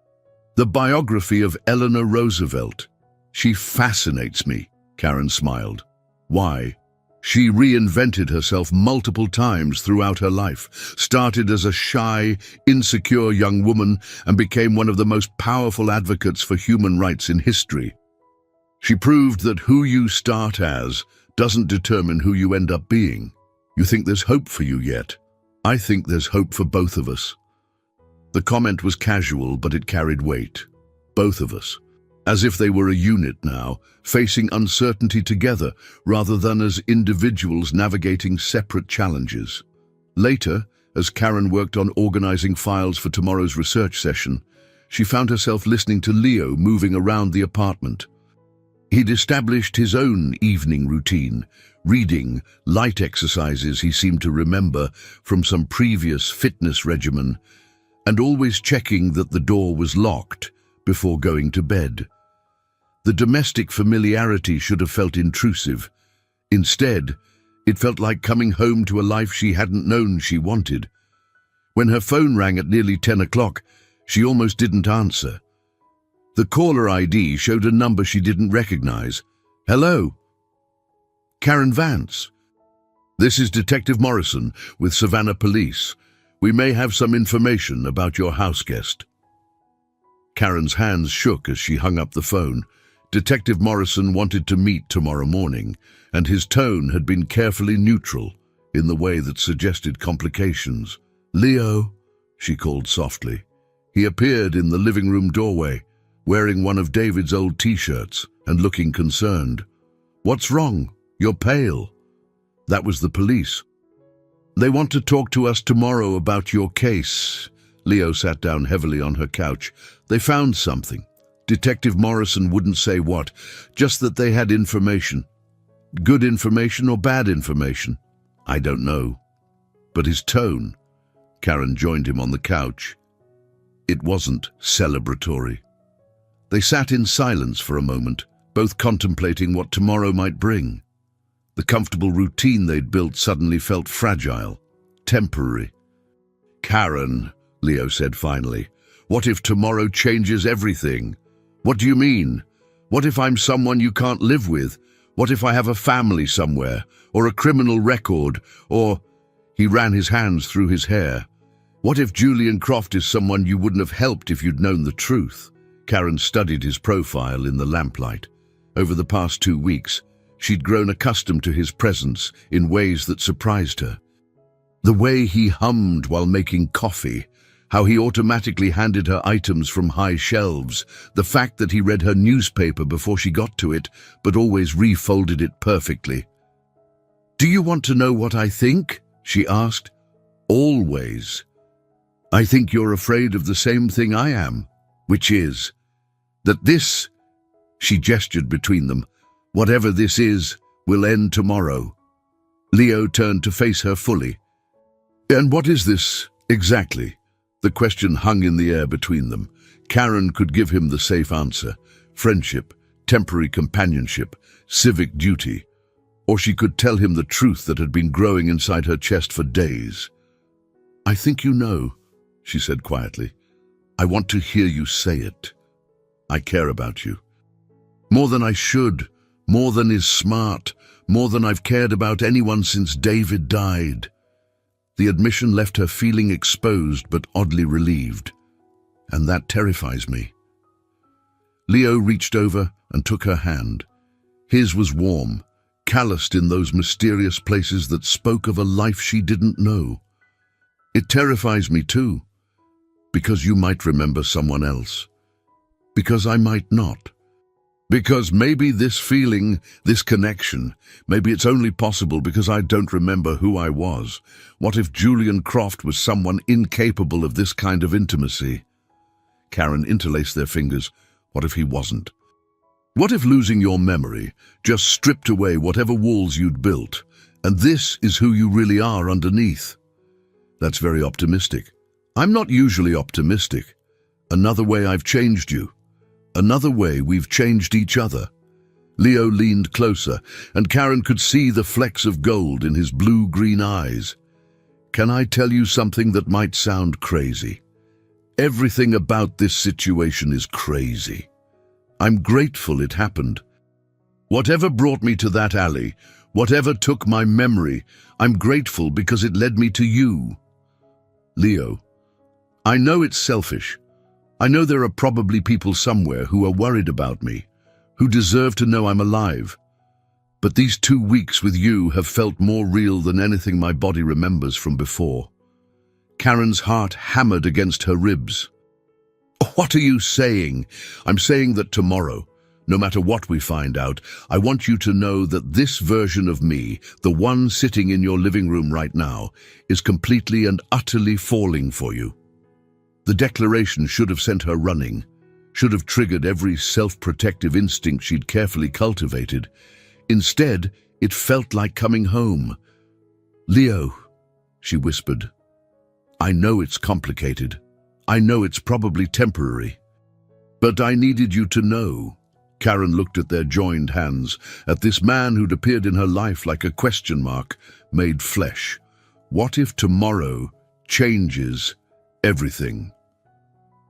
"The biography of Eleanor Roosevelt. She fascinates me," Karen smiled. "Why?" "She reinvented herself multiple times throughout her life, started as a shy, insecure young woman and became one of the most powerful advocates for human rights in history. She proved that who you start as doesn't determine who you end up being. You think there's hope for you yet? I think there's hope for both of us." The comment was casual, but it carried weight. Both of us. As if they were a unit now, facing uncertainty together rather than as individuals navigating separate challenges. Later, as Karen worked on organizing files for tomorrow's research session, she found herself listening to Leo moving around the apartment. He'd established his own evening routine, reading, light exercises he seemed to remember from some previous fitness regimen, and always checking that the door was locked before going to bed. The domestic familiarity should have felt intrusive. Instead, it felt like coming home to a life she hadn't known she wanted. When her phone rang at nearly 10 o'clock, she almost didn't answer. The caller ID showed a number she didn't recognize. "Hello?" "Karen Vance. This is Detective Morrison with Savannah Police. We may have some information about your house guest." Karen's hands shook as she hung up the phone. Detective Morrison wanted to meet tomorrow morning, and his tone had been carefully neutral in the way that suggested complications. "Leo," she called softly. He appeared in the living room doorway, wearing one of David's old t-shirts and looking concerned. "What's wrong? You're pale." "That was the police. They want to talk to us tomorrow about your case." Leo sat down heavily on her couch. "They found something. Detective Morrison wouldn't say what, just that they had information. Good information or bad information? I don't know." But his tone, Karen joined him on the couch. It wasn't celebratory. They sat in silence for a moment, both contemplating what tomorrow might bring. The comfortable routine they'd built suddenly felt fragile, temporary. "Karen," Leo said finally, "what if tomorrow changes everything? What do you mean? What if I'm someone you can't live with? What if I have a family somewhere, or a criminal record, or—" He ran his hands through his hair. "What if Julian Croft is someone you wouldn't have helped if you'd known the truth?" Karen studied his profile in the lamplight. Over the past 2 weeks, she'd grown accustomed to his presence in ways that surprised her. The way he hummed while making coffee, how he automatically handed her items from high shelves, the fact that he read her newspaper before she got to it, but always refolded it perfectly. "Do you want to know what I think?" she asked. "Always. I think you're afraid of the same thing I am, which is that this," she gestured between them, "whatever this is, will end tomorrow." Leo turned to face her fully. "And what is this, exactly?" The question hung in the air between them. Karen could give him the safe answer: friendship, temporary companionship, civic duty. Or she could tell him the truth that had been growing inside her chest for days. "I think you know," she said quietly. "I want to hear you say it. I care about you. More than I should, more than is smart, more than I've cared about anyone since David died." The admission left her feeling exposed but oddly relieved. "And that terrifies me." Leo reached over and took her hand. His was warm, calloused in those mysterious places that spoke of a life she didn't know. "It terrifies me too, because you might remember someone else. Because I might not. Because maybe this feeling, this connection, maybe it's only possible because I don't remember who I was. What if Julian Croft was someone incapable of this kind of intimacy?" Karen interlaced their fingers. "What if he wasn't? What if losing your memory just stripped away whatever walls you'd built, and this is who you really are underneath? That's very optimistic. I'm not usually optimistic. Another way I've changed you. Another way we've changed each other. Leo leaned closer, and Karen could see the flecks of gold in his blue-green eyes. Can I tell you something that might sound crazy? Everything about this situation is crazy. I'm grateful it happened. Whatever brought me to that alley, whatever took my memory, I'm grateful because it led me to you. Leo, I know it's selfish. I know there are probably people somewhere who are worried about me, who deserve to know I'm alive. But these 2 weeks with you have felt more real than anything my body remembers from before. Karen's heart hammered against her ribs. What are you saying? I'm saying that tomorrow, no matter what we find out, I want you to know that this version of me, the one sitting in your living room right now, is completely and utterly falling for you. The declaration should have sent her running, should have triggered every self-protective instinct she'd carefully cultivated. Instead, it felt like coming home. Leo, she whispered, I know it's complicated. I know it's probably temporary. But I needed you to know. Karen looked at their joined hands, at this man who'd appeared in her life like a question mark, made flesh. What if tomorrow changes everything?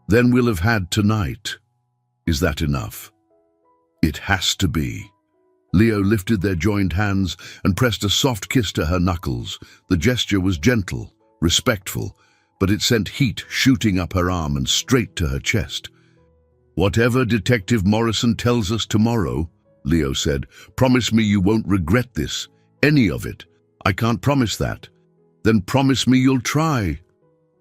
Then we'll have had tonight. Is that enough? It has to be. Leo lifted their joined hands and pressed a soft kiss to her knuckles. The gesture was gentle, respectful, but it sent heat shooting up her arm and straight to her chest. Whatever Detective Morrison tells us tomorrow, Leo said, promise me you won't regret this, any of it. I can't promise that. Then promise me you'll try.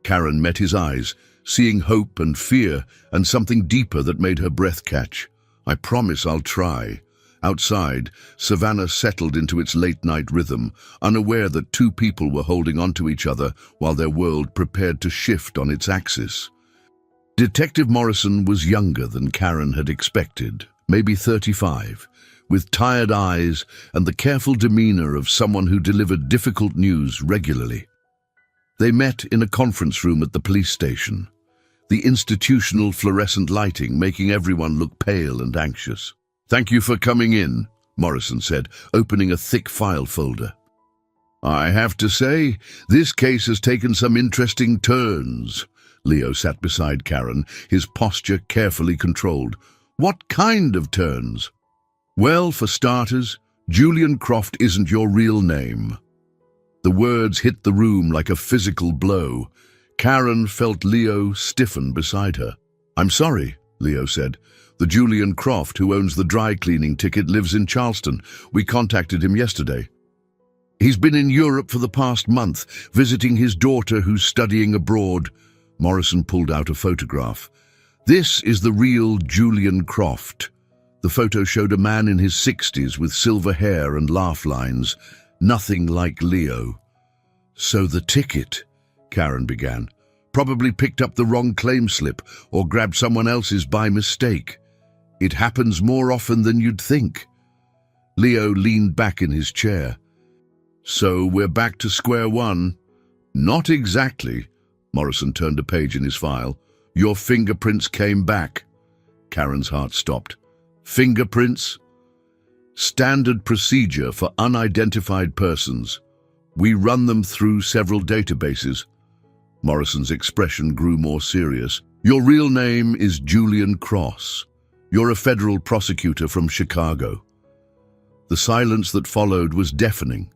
Karen met his eyes, seeing hope and fear and something deeper that made her breath catch. I promise I'll try. Outside, Savannah settled into its late-night rhythm, unaware that 2 people were holding onto each other while their world prepared to shift on its axis. Detective Morrison was younger than Karen had expected, maybe 35, with tired eyes and the careful demeanor of someone who delivered difficult news regularly. They met in a conference room at the police station, the institutional fluorescent lighting making everyone look pale and anxious. Thank you for coming in, Morrison said, opening a thick file folder. I have to say, this case has taken some interesting turns. Leo sat beside Karen, his posture carefully controlled. What kind of turns? Well, for starters, Julian Croft isn't your real name. The words hit the room like a physical blow. Karen felt Leo stiffen beside her. I'm sorry, Leo said. The Julian Croft who owns the dry cleaning ticket lives in Charleston. We contacted him yesterday. He's been in Europe for the past month, visiting his daughter who's studying abroad. Morrison pulled out a photograph. This is the real Julian Croft. The photo showed a man in his 60s with silver hair and laugh lines. Nothing like Leo. So the ticket, Karen began. Probably picked up the wrong claim slip or grabbed someone else's by mistake. It happens more often than you'd think. Leo leaned back in his chair. So we're back to square one? Not exactly. Morrison turned a page in his file. Your fingerprints came back. Karen's heart stopped. Fingerprints? Standard procedure for unidentified persons. We run them through several databases. Morrison's expression grew more serious. Your real name is Julian Cross. You're a federal prosecutor from Chicago. The silence that followed was deafening.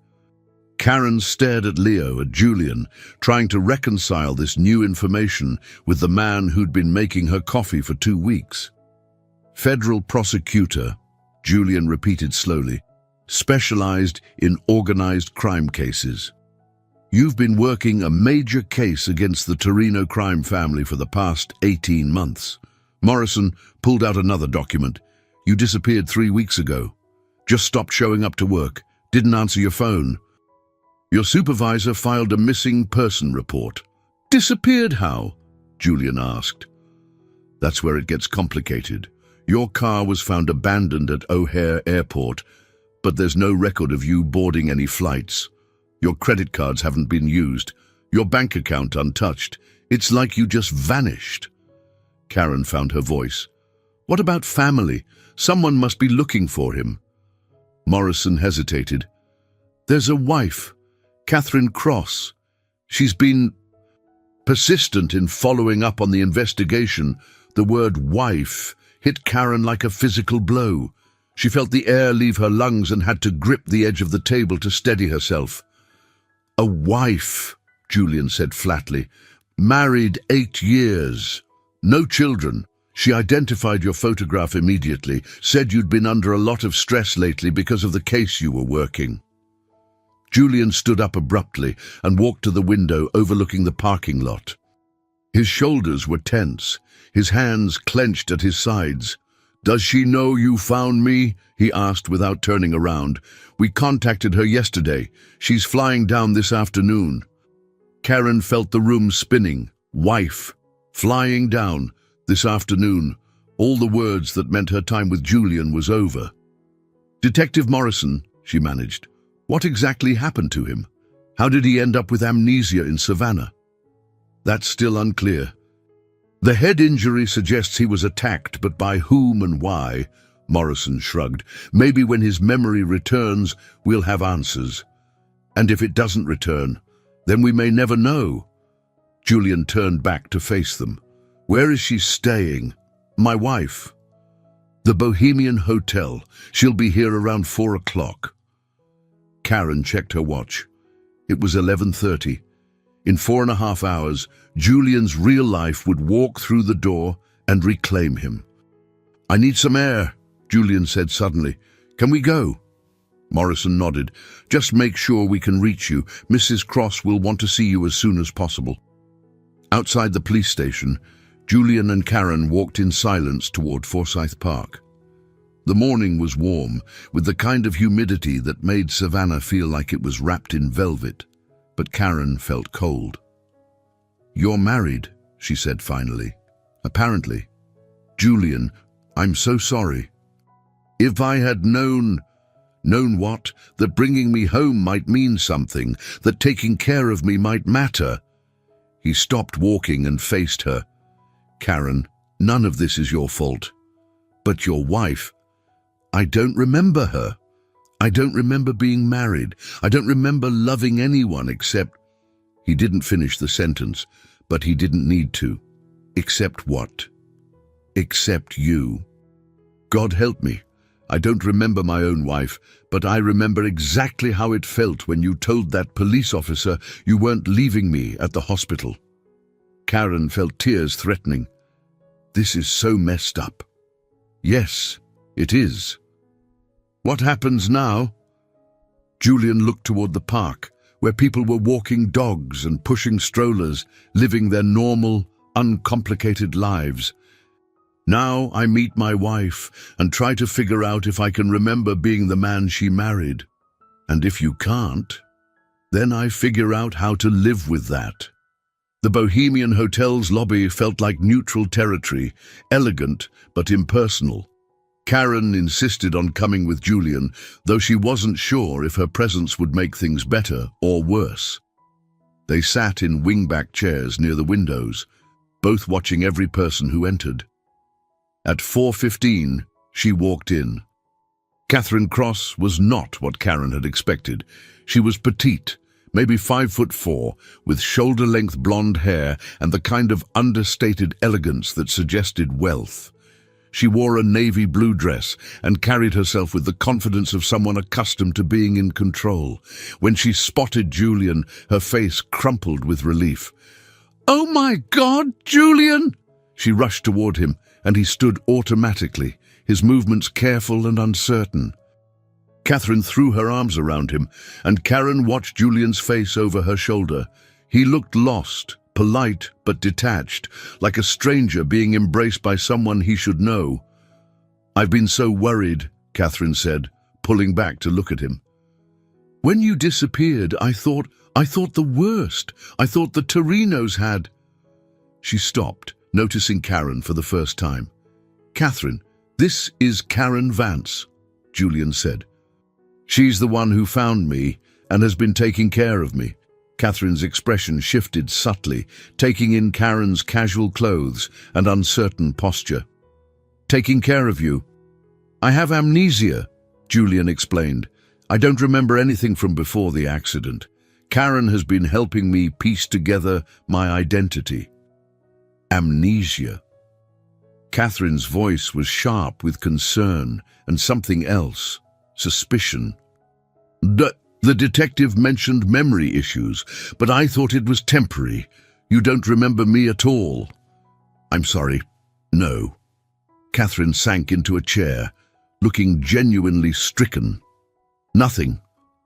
Karen stared at Leo, at Julian, trying to reconcile this new information with the man who'd been making her coffee for 2 weeks. Federal prosecutor, Julian repeated slowly, specialized in organized crime cases. You've been working a major case against the Torino crime family for the past 18 months. Morrison pulled out another document. You disappeared 3 weeks ago. Just stopped showing up to work. Didn't answer your phone. Your supervisor filed a missing person report. Disappeared how? Julian asked. That's where it gets complicated. Your car was found abandoned at O'Hare Airport, but there's no record of you boarding any flights. Your credit cards haven't been used. Your bank account untouched. It's like you just vanished." Karen found her voice. "What about family? Someone must be looking for him." Morrison hesitated. "There's a wife, Catherine Cross. She's been persistent in following up on the investigation." The word wife hit Karen like a physical blow. She felt the air leave her lungs and had to grip the edge of the table to steady herself. "A wife," Julian said flatly. "Married 8 years. No children. She identified your photograph immediately, said you'd been under a lot of stress lately because of the case you were working." Julian stood up abruptly and walked to the window overlooking the parking lot. His shoulders were tense, his hands clenched at his sides. "Does she know you found me?" he asked without turning around. "We contacted her yesterday. She's flying down this afternoon." Karen felt the room spinning. Wife. Flying down. This afternoon. All the words that meant her time with Julian was over. "Detective Morrison," she managed. "What exactly happened to him? How did he end up with amnesia in Savannah?" "That's still unclear. The head injury suggests he was attacked, but by whom and why?" Morrison shrugged. "Maybe when his memory returns, we'll have answers. And if it doesn't return, then we may never know." Julian turned back to face them. "Where is she staying?" "My wife." "The Bohemian Hotel. She'll be here around 4 o'clock." Karen checked her watch. It was 11:30. In 4.5 hours, Julian's real life would walk through the door and reclaim him. "I need some air," Julian said suddenly. "Can we go?" Morrison nodded. "Just make sure we can reach you. Mrs. Cross will want to see you as soon as possible." Outside the police station, Julian and Karen walked in silence toward Forsyth Park. The morning was warm, with the kind of humidity that made Savannah feel like it was wrapped in velvet, but Karen felt cold. "You're married," she said finally. "Apparently." "Julian, I'm so sorry." "If I had known..." "Known what? That bringing me home might mean something, that taking care of me might matter." He stopped walking and faced her. "Karen, none of this is your fault. But your wife, I don't remember her. I don't remember being married. I don't remember loving anyone except..." He didn't finish the sentence, but he didn't need to. "Except what?" "Except you." "God help me. I don't remember my own wife, but I remember exactly how it felt when you told that police officer you weren't leaving me at the hospital." Karen felt tears threatening. "This is so messed up." "Yes, it is." "What happens now?" Julian looked toward the park, where people were walking dogs and pushing strollers, living their normal, uncomplicated lives. "Now I meet my wife and try to figure out if I can remember being the man she married. And if you can't, then I figure out how to live with that." The Bohemian Hotel's lobby felt like neutral territory, elegant but impersonal. Karen insisted on coming with Julian, though she wasn't sure if her presence would make things better or worse. They sat in wingback chairs near the windows, both watching every person who entered. At 4:15, she walked in. Catherine Cross was not what Karen had expected. She was petite, maybe 5'4", with shoulder-length blonde hair and the kind of understated elegance that suggested wealth. She wore a navy blue dress and carried herself with the confidence of someone accustomed to being in control. When she spotted Julian, her face crumpled with relief. "Oh my God, Julian!" She rushed toward him, and he stood automatically, his movements careful and uncertain. Catherine threw her arms around him, and Karen watched Julian's face over her shoulder. He looked lost, polite but detached, like a stranger being embraced by someone he should know. "I've been so worried," Catherine said, pulling back to look at him. "When you disappeared, I thought the worst. I thought the Torinos had..." She stopped, noticing Karen for the first time. "Catherine, "This is Karen Vance," Julian said. "She's the one who found me and has been taking care of me." Catherine's expression shifted subtly, taking in Karen's casual clothes and uncertain posture. "Taking care of you? I have amnesia," Julian explained. "I don't remember anything from before the accident. Karen has been helping me piece together my identity." Amnesia. Catherine's voice was sharp with concern and something else, suspicion. The detective mentioned memory issues, but I thought it was temporary. You don't remember me at all. I'm sorry. No. Catherine sank into a chair, looking genuinely stricken. Nothing.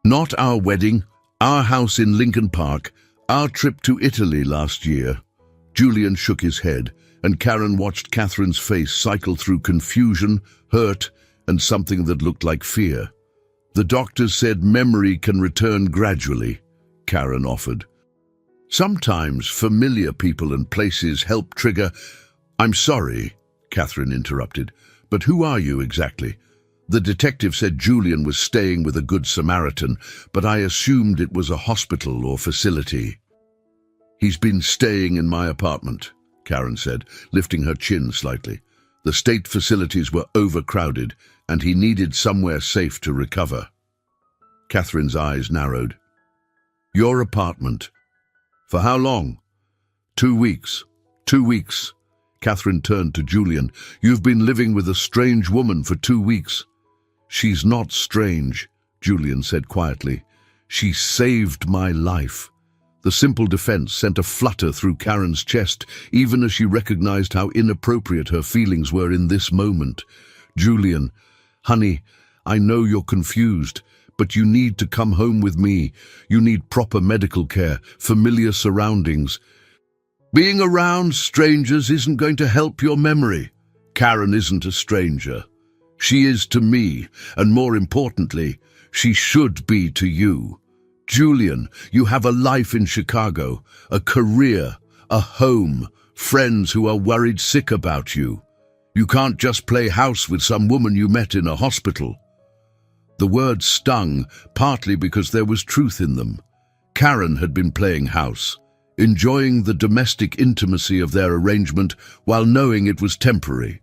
Not our wedding, our house in Lincoln Park, our trip to Italy last year. Julian shook his head, and Karen watched Catherine's face cycle through confusion, hurt, and something that looked like fear. "The doctors said memory can return gradually," Karen offered. "Sometimes familiar people and places help trigger—" "I'm sorry," Catherine interrupted, "but who are you exactly? The detective said Julian was staying with a Good Samaritan, but I assumed it was a hospital or facility." "He's been staying in my apartment," Karen said, lifting her chin slightly. "The state facilities were overcrowded, and he needed somewhere safe to recover." Catherine's eyes narrowed. "Your apartment? For how long?" 2 weeks. 2 weeks." Catherine turned to Julian. "You've been living with a strange woman for 2 weeks." "She's not strange," Julian said quietly. "She saved my life." The simple defense sent a flutter through Karen's chest, even as she recognized how inappropriate her feelings were in this moment. "Julian, honey, I know you're confused, but you need to come home with me. You need proper medical care, familiar surroundings. Being around strangers isn't going to help your memory. Karen isn't a stranger. She is to me, and more importantly, she should be to you. Julian, you have a life in Chicago, a career, a home, friends who are worried sick about you. You can't just play house with some woman you met in a hospital." The words stung, partly because there was truth in them. Karen had been playing house, enjoying the domestic intimacy of their arrangement while knowing it was temporary.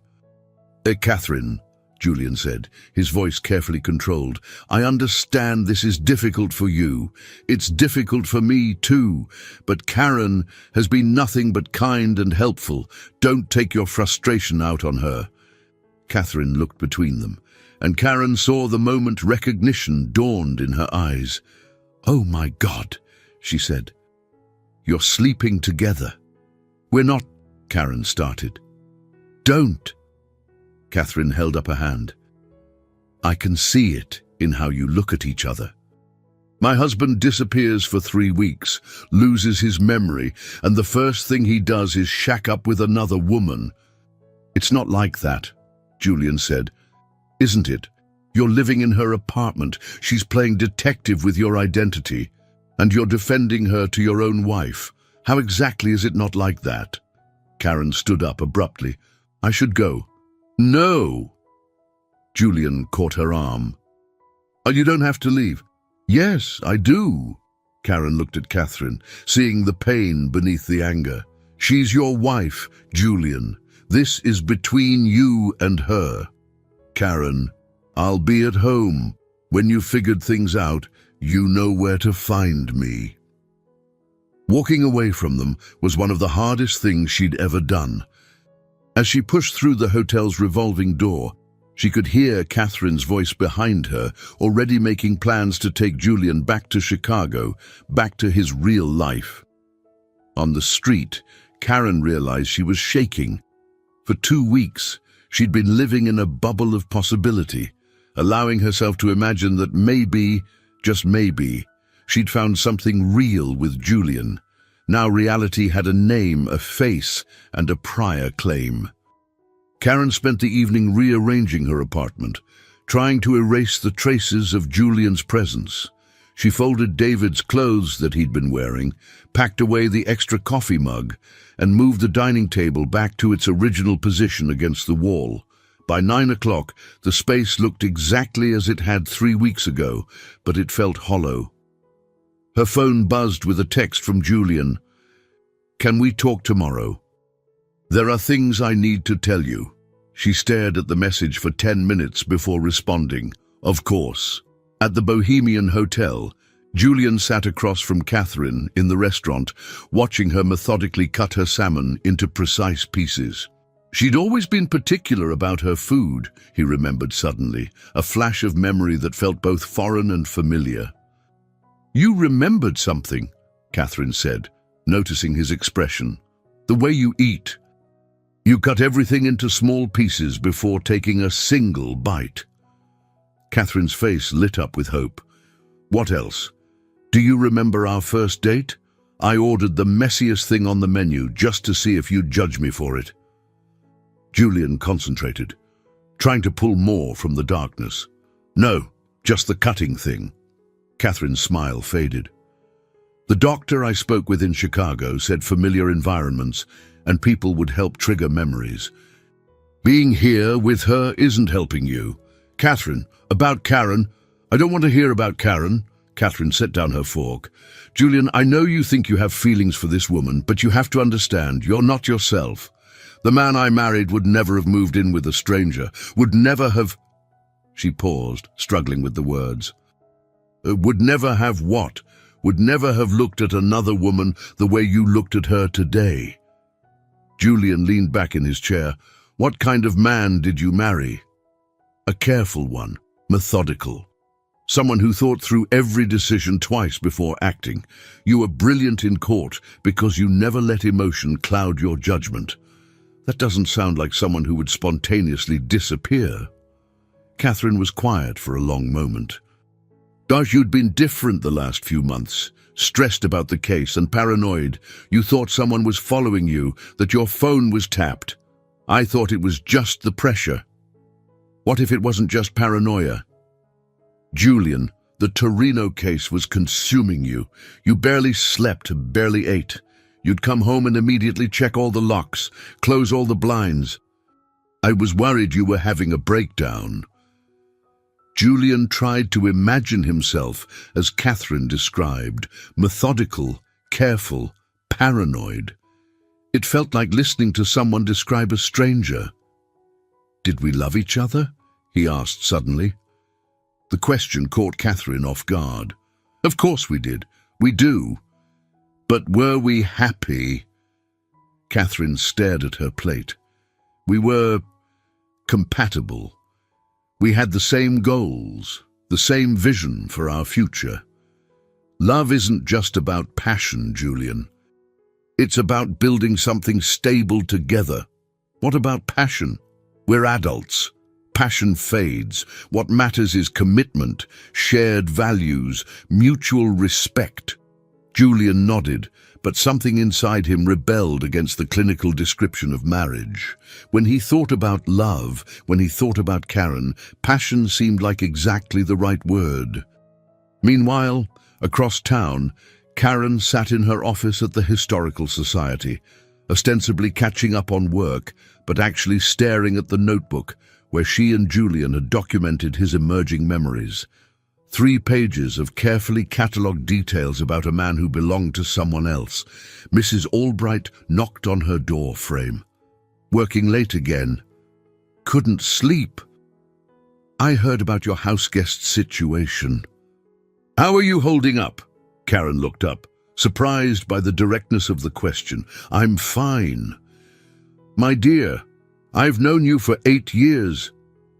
Catherine," Julian said, his voice carefully controlled, "I understand this is difficult for you. It's difficult for me too. But Karen has been nothing but kind and helpful. Don't take your frustration out on her." Catherine looked between them, and Karen saw the moment recognition dawned in her eyes. "Oh my God," she said. "You're sleeping together." "We're not," Karen started. "Don't." Catherine held up a hand. "I can see it in how you look at each other. My husband disappears for 3 weeks, loses his memory, and the first thing he does is shack up with another woman." "It's not like that," Julian said. "Isn't it? You're living in her apartment, she's playing detective with your identity, and you're defending her to your own wife. How exactly is it not like that?" Karen stood up abruptly. "I should go." "No!" Julian caught her arm. "Oh, you don't have to leave." "Yes, I do." Karen looked at Catherine, seeing the pain beneath the anger. "She's your wife, Julian. This is between you and her. Karen, I'll be at home. When you've figured things out, you know where to find me." Walking away from them was one of the hardest things she'd ever done. As she pushed through the hotel's revolving door, she could hear Catherine's voice behind her, already making plans to take Julian back to Chicago, back to his real life. On the street, Karen realized she was shaking. For 2 weeks, she'd been living in a bubble of possibility, allowing herself to imagine that maybe, just maybe, she'd found something real with Julian. Now reality had a name, a face, and a prior claim. Karen spent the evening rearranging her apartment, trying to erase the traces of Julian's presence. She folded David's clothes that he'd been wearing, packed away the extra coffee mug, and moved the dining table back to its original position against the wall. By 9 o'clock, the space looked exactly as it had 3 weeks ago, but it felt hollow. Her phone buzzed with a text from Julian. "Can we talk tomorrow? There are things I need to tell you." She stared at the message for 10 minutes before responding. "Of course." At the Bohemian Hotel, Julian sat across from Catherine in the restaurant, watching her methodically cut her salmon into precise pieces. She'd always been particular about her food, he remembered suddenly, a flash of memory that felt both foreign and familiar. "You remembered something," Catherine said, noticing his expression. "The way you eat. You cut everything into small pieces before taking a single bite." Catherine's face lit up with hope. "What else? Do you remember our first date? I ordered the messiest thing on the menu just to see if you'd judge me for it." Julian concentrated, trying to pull more from the darkness. "No, just the cutting thing." Catherine's smile faded. "The doctor I spoke with in Chicago said familiar environments and people would help trigger memories. Being here with her isn't helping you." "Catherine, about Karen. I don't want to hear about Karen." Catherine set down her fork. "Julian, I know you think you have feelings for this woman, but you have to understand, you're not yourself. The man I married would never have moved in with a stranger, would never have—" She paused, struggling with the words. "Would never have what? Would never have looked at another woman the way you looked at her today." Julian leaned back in his chair. "What kind of man did you marry?" "A careful one, methodical. Someone who thought through every decision twice before acting. You were brilliant in court because you never let emotion cloud your judgment. That doesn't sound like someone who would spontaneously disappear." Catherine was quiet for a long moment. "Gosh, you'd been different the last few months. Stressed about the case and paranoid. You thought someone was following you, that your phone was tapped. I thought it was just the pressure. What if it wasn't just paranoia? Julian, the Torino case was consuming you. You barely slept, barely ate. You'd come home and immediately check all the locks, close all the blinds. I was worried you were having a breakdown." Julian tried to imagine himself as Catherine described, methodical, careful, paranoid. It felt like listening to someone describe a stranger. "Did we love each other?" he asked suddenly. The question caught Catherine off guard. "Of course we did. We do. But were we happy?" Catherine stared at her plate. "We were compatible. We had the same goals, the same vision for our future. Love isn't just about passion, Julian. It's about building something stable together. What about passion? We're adults. Passion fades. What matters is commitment, shared values, mutual respect." Julian nodded, but something inside him rebelled against the clinical description of marriage. When he thought about love, when he thought about Karen, passion seemed like exactly the right word. Meanwhile, across town, Karen sat in her office at the Historical Society, ostensibly catching up on work, but actually staring at the notebook where she and Julian had documented his emerging memories. 3 pages of carefully catalogued details about a man who belonged to someone else. Mrs. Albright knocked on her door frame. "Working late again. Couldn't sleep. I heard about your houseguest situation." "How are you holding up?" Karen looked up, surprised by the directness of the question. "I'm fine." "My dear, I've known you for 8 years.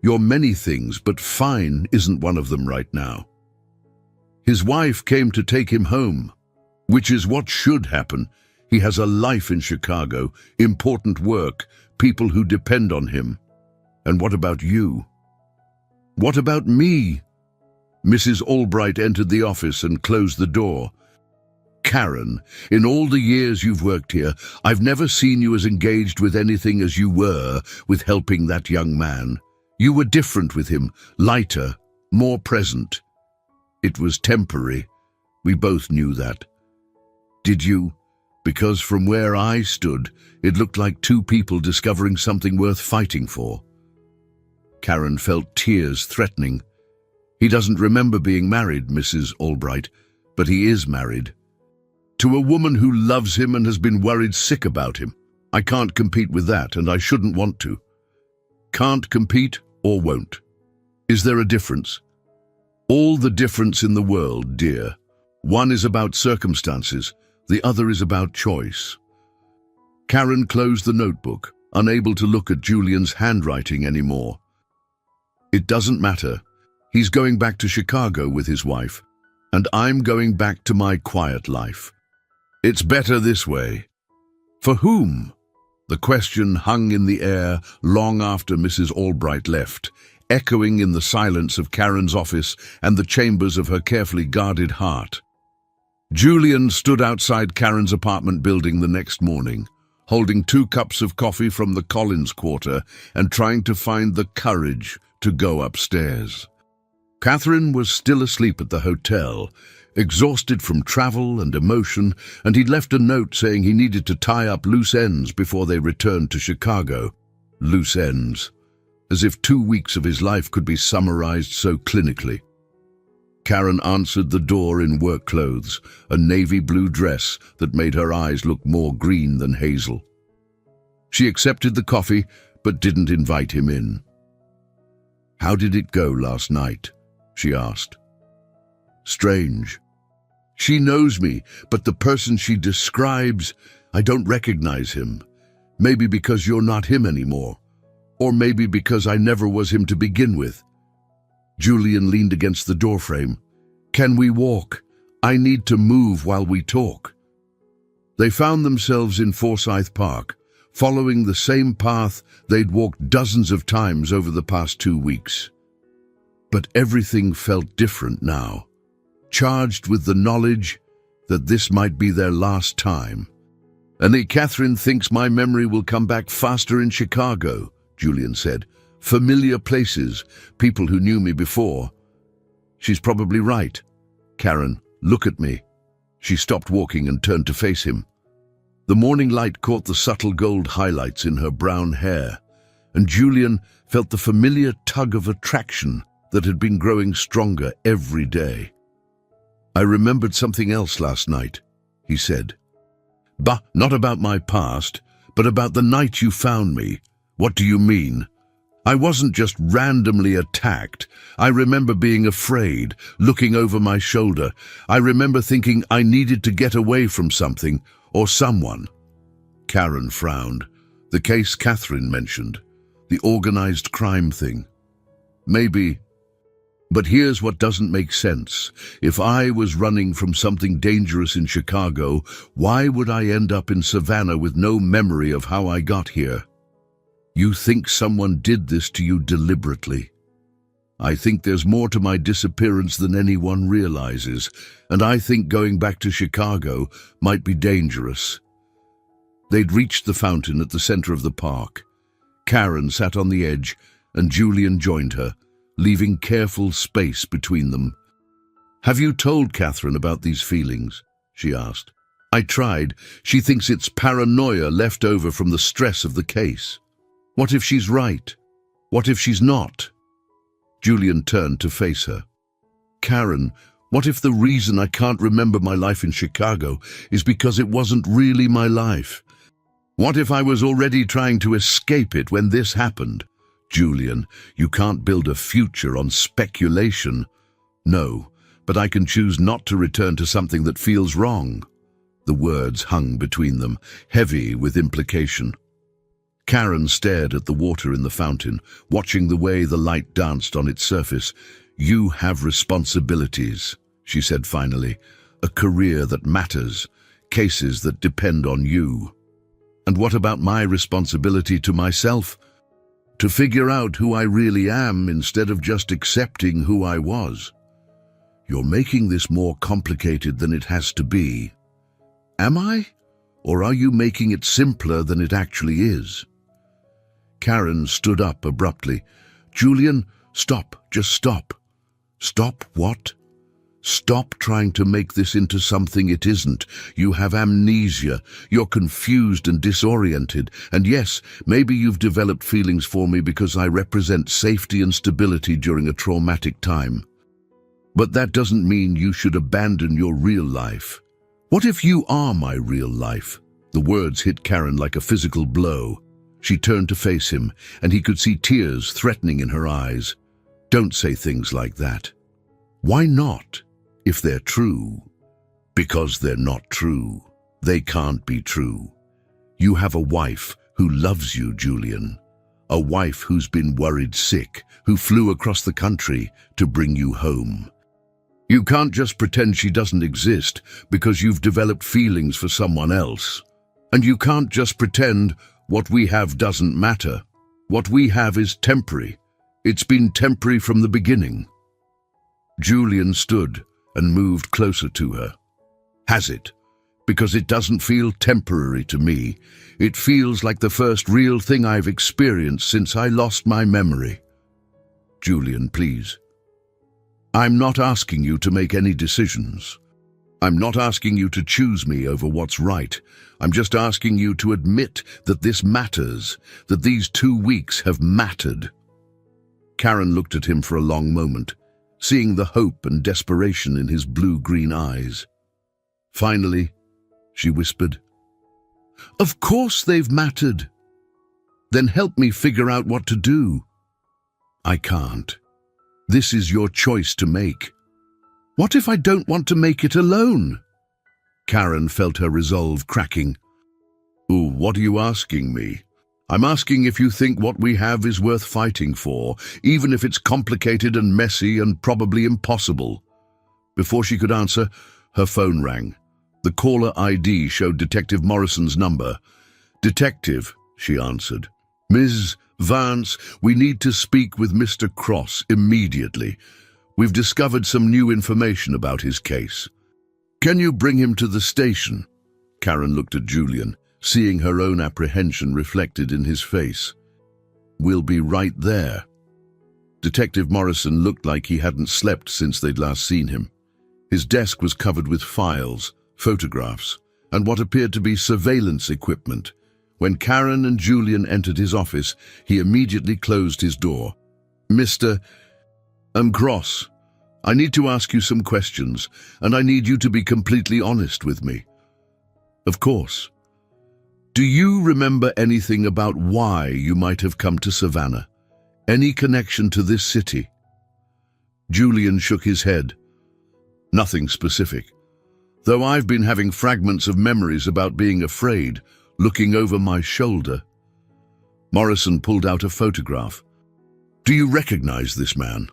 You're many things, but fine isn't one of them right now." His wife came to take him home, which is what should happen. He has a life in Chicago, important work, people who depend on him. And what about you? What about me? Mrs. Albright entered the office and closed the door. "Karen, in all the years you've worked here, I've never seen you as engaged with anything as you were with helping that young man. You were different with him, lighter, more present. It was temporary. We both knew that. Did you? Because from where I stood, it looked like 2 people discovering something worth fighting for." Karen felt tears threatening. He doesn't remember being married, Mrs. Albright, but he is married. To a woman who loves him and has been worried sick about him. I can't compete with that, and I shouldn't want to. Can't compete or won't. Is there a difference? All the difference in the world, dear. One is about circumstances, the other is about choice. Karen closed the notebook, unable to look at Julian's handwriting anymore. It doesn't matter. He's going back to Chicago with his wife, and I'm going back to my quiet life. It's better this way. For whom? The question hung in the air long after Mrs. Albright left, echoing in the silence of Karen's office and the chambers of her carefully guarded heart. Julian stood outside Karen's apartment building the next morning, holding 2 cups of coffee from the Collins Quarter and trying to find the courage to go upstairs. Catherine was still asleep at the hotel, exhausted from travel and emotion, and he'd left a note saying he needed to tie up loose ends before they returned to Chicago. Loose ends. As if 2 weeks of his life could be summarized so clinically. Karen answered the door in work clothes, a navy blue dress that made her eyes look more green than hazel. She accepted the coffee, but didn't invite him in. "How did it go last night?" she asked. "Strange. She knows me, but the person she describes, I don't recognize him. Maybe because you're not him anymore. Or maybe because I never was him to begin with." Julian leaned against the doorframe. "Can we walk? I need to move while we talk." They found themselves in Forsyth Park, following the same path they'd walked dozens of times over the past 2 weeks. But everything felt different now, charged with the knowledge that this might be their last time. "And Catherine thinks my memory will come back faster in Chicago," Julian said. "Familiar places, people who knew me before." "She's probably right. Karen, look at me." She stopped walking and turned to face him. The morning light caught the subtle gold highlights in her brown hair, and Julian felt the familiar tug of attraction that had been growing stronger every day. "I remembered something else last night," he said. "Bah, not about my past, but about the night you found me." "What do you mean?" "I wasn't just randomly attacked. I remember being afraid, looking over my shoulder. I remember thinking I needed to get away from something or someone." Karen frowned. "The case Catherine mentioned, the organized crime thing. Maybe. But here's what doesn't make sense. If I was running from something dangerous in Chicago, why would I end up in Savannah with no memory of how I got here? You think someone did this to you deliberately. I think there's more to my disappearance than anyone realizes, and I think going back to Chicago might be dangerous." They'd reached the fountain at the center of the park. Karen sat on the edge, and Julian joined her, leaving careful space between them. "Have you told Catherine about these feelings?" she asked. "I tried. She thinks it's paranoia left over from the stress of the case. What if she's right? What if she's not?" Julian turned to face her. "Karen, what if the reason I can't remember my life in Chicago is because it wasn't really my life? What if I was already trying to escape it when this happened? Julian, you can't build a future on speculation." "No, but I can choose not to return to something that feels wrong." The words hung between them, heavy with implication. Karen stared at the water in the fountain, watching the way the light danced on its surface. "You have responsibilities," she said finally. "A career that matters, cases that depend on you." "And what about my responsibility to myself? To figure out who I really am instead of just accepting who I was." "You're making this more complicated than it has to be." "Am I? Or are you making it simpler than it actually is?" Karen stood up abruptly. "Julian, stop, just stop." "Stop what?" Stop trying to make this into something it isn't. You have amnesia. You're confused and disoriented. And yes, maybe you've developed feelings for me because I represent safety and stability during a traumatic time. But that doesn't mean you should abandon your real life. What if you are my real life? The words hit Karen like a physical blow. She turned to face him, and he could see tears threatening in her eyes. Don't say things like that. Why not? If they're true. Because they're not true. They can't be true. You have a wife who loves you, Julian. A wife who's been worried sick, who flew across the country to bring you home. You can't just pretend she doesn't exist because you've developed feelings for someone else. And you can't just pretend what we have doesn't matter. What we have is temporary. It's been temporary from the beginning. Julian stood and moved closer to her. Has it? Because it doesn't feel temporary to me. It feels like the first real thing I've experienced since I lost my memory. Julian, please. I'm not asking you to make any decisions. I'm not asking you to choose me over what's right. I'm just asking you to admit that this matters, that these 2 weeks have mattered. Karen looked at him for a long moment, seeing the hope and desperation in his blue-green eyes. Finally, she whispered, "Of course they've mattered. Then help me figure out what to do." "I can't. This is your choice to make." "What if I don't want to make it alone?" Karen felt her resolve cracking. "Ooh, what are you asking me? I'm asking if you think what we have is worth fighting for, even if it's complicated and messy and probably impossible." Before she could answer, her phone rang. The caller ID showed Detective Morrison's number. "Detective," she answered. "Ms. Vance, we need to speak with Mr. Cross immediately. We've discovered some new information about his case." "Can you bring him to the station?" Karen looked at Julian, seeing her own apprehension reflected in his face. "We'll be right there." Detective Morrison looked like he hadn't slept since they'd last seen him. His desk was covered with files, photographs, and what appeared to be surveillance equipment. When Karen and Julian entered his office, he immediately closed his door. "Mr. Cross, I need to ask you some questions, and I need you to be completely honest with me." "Of course." "Do you remember anything about why you might have come to Savannah? Any connection to this city?" Julian shook his head. "Nothing specific. Though I've been having fragments of memories about being afraid, looking over my shoulder." Morrison pulled out a photograph. "Do you recognize this man?"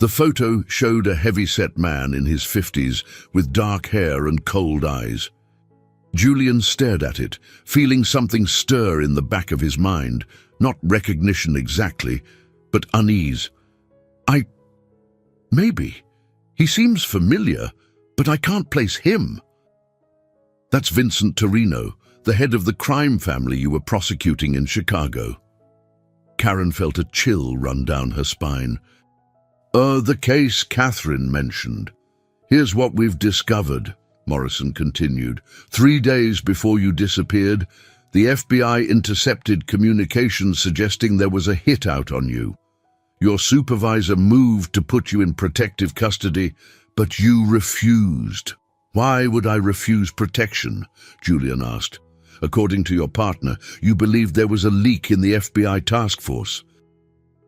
The photo showed a heavy-set man in his 50s with dark hair and cold eyes. Julian stared at it, feeling something stir in the back of his mind, not recognition exactly, but unease. Maybe. He seems familiar, but I can't place him." "That's Vincent Torino, the head of the crime family you were prosecuting in Chicago." Karen felt a chill run down her spine. The case Catherine mentioned. Here's what we've discovered," Morrison continued. 3 days before you disappeared, the FBI intercepted communications suggesting there was a hit out on you. Your supervisor moved to put you in protective custody, but you refused. "Why would I refuse protection?" Julian asked. "According to your partner, you believed there was a leak in the FBI task force.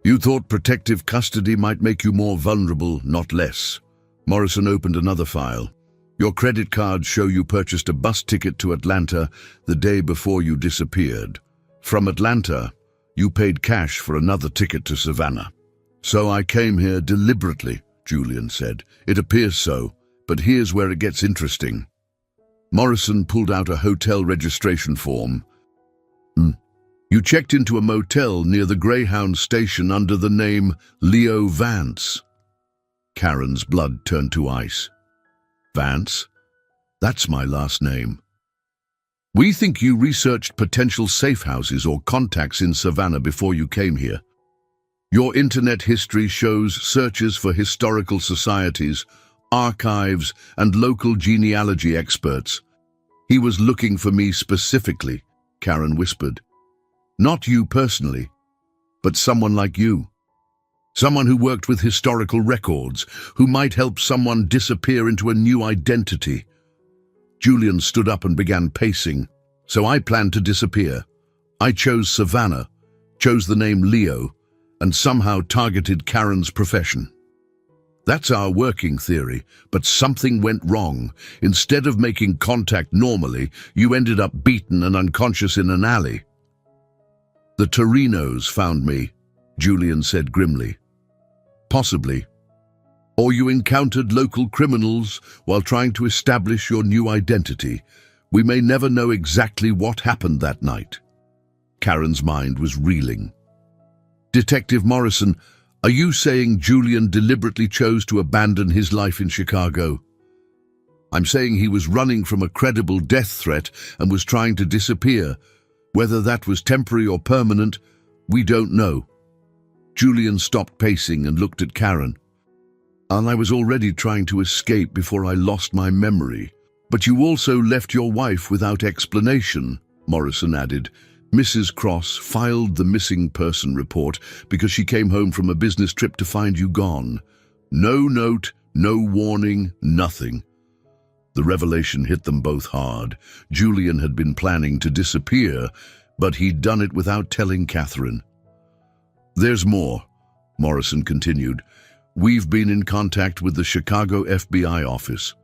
You thought protective custody might make you more vulnerable, not less." Morrison opened another file. "Your credit cards show you purchased a bus ticket to Atlanta the day before you disappeared. From Atlanta, you paid cash for another ticket to Savannah." "So I came here deliberately," Julian said. "It appears so, but here's where it gets interesting." Morrison pulled out a hotel registration form. "You checked into a motel near the Greyhound station under the name Leo Vance." Karen's blood turned to ice. "Vance? That's my last name." "We think you researched potential safe houses or contacts in Savannah before you came here. Your internet history shows searches for historical societies, archives, and local genealogy experts. He was looking for me specifically, Karen whispered. Not you personally, but someone like you. Someone who worked with historical records, who might help someone disappear into a new identity. Julian stood up and began pacing. So I planned to disappear. I chose Savannah, chose the name Leo, and somehow targeted Karen's profession. That's our working theory, but something went wrong. Instead of making contact normally, you ended up beaten and unconscious in an alley. The Torinos found me, Julian said grimly. Possibly. Or you encountered local criminals while trying to establish your new identity. We may never know exactly what happened that night. Karen's mind was reeling. Detective Morrison, are you saying Julian deliberately chose to abandon his life in Chicago? I'm saying he was running from a credible death threat and was trying to disappear. Whether that was temporary or permanent, we don't know. Julian stopped pacing and looked at Karen. And I was already trying to escape before I lost my memory. But you also left your wife without explanation, Morrison added. Mrs. Cross filed the missing person report because she came home from a business trip to find you gone. No note, no warning, nothing. The revelation hit them both hard. Julian had been planning to disappear, but he'd done it without telling Catherine. There's more, Morrison continued. We've been in contact with the Chicago FBI office.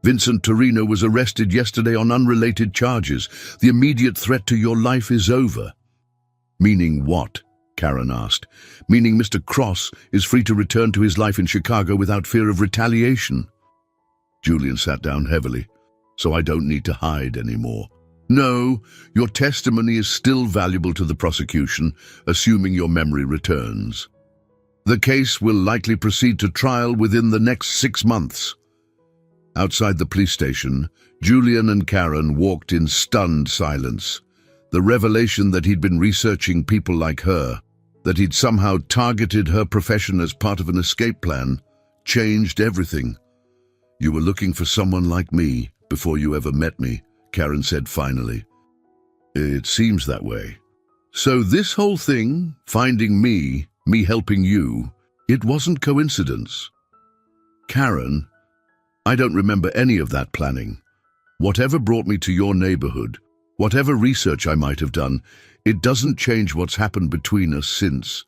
Vincent Torino was arrested yesterday on unrelated charges. The immediate threat to your life is over. Meaning what? Karen asked. Meaning Mr. Cross is free to return to his life in Chicago without fear of retaliation. Julian sat down heavily. So I don't need to hide anymore. No, your testimony is still valuable to the prosecution, assuming your memory returns. The case will likely proceed to trial within the next 6 months. Outside the police station, Julian and Karen walked in stunned silence. The revelation that he'd been researching people like her, that he'd somehow targeted her profession as part of an escape plan, changed everything. You were looking for someone like me before you ever met me, Karen said finally. It seems that way. So this whole thing, finding me helping you, it wasn't coincidence. Karen, I don't remember any of that planning. Whatever brought me to your neighborhood, whatever research I might have done, it doesn't change what's happened between us since,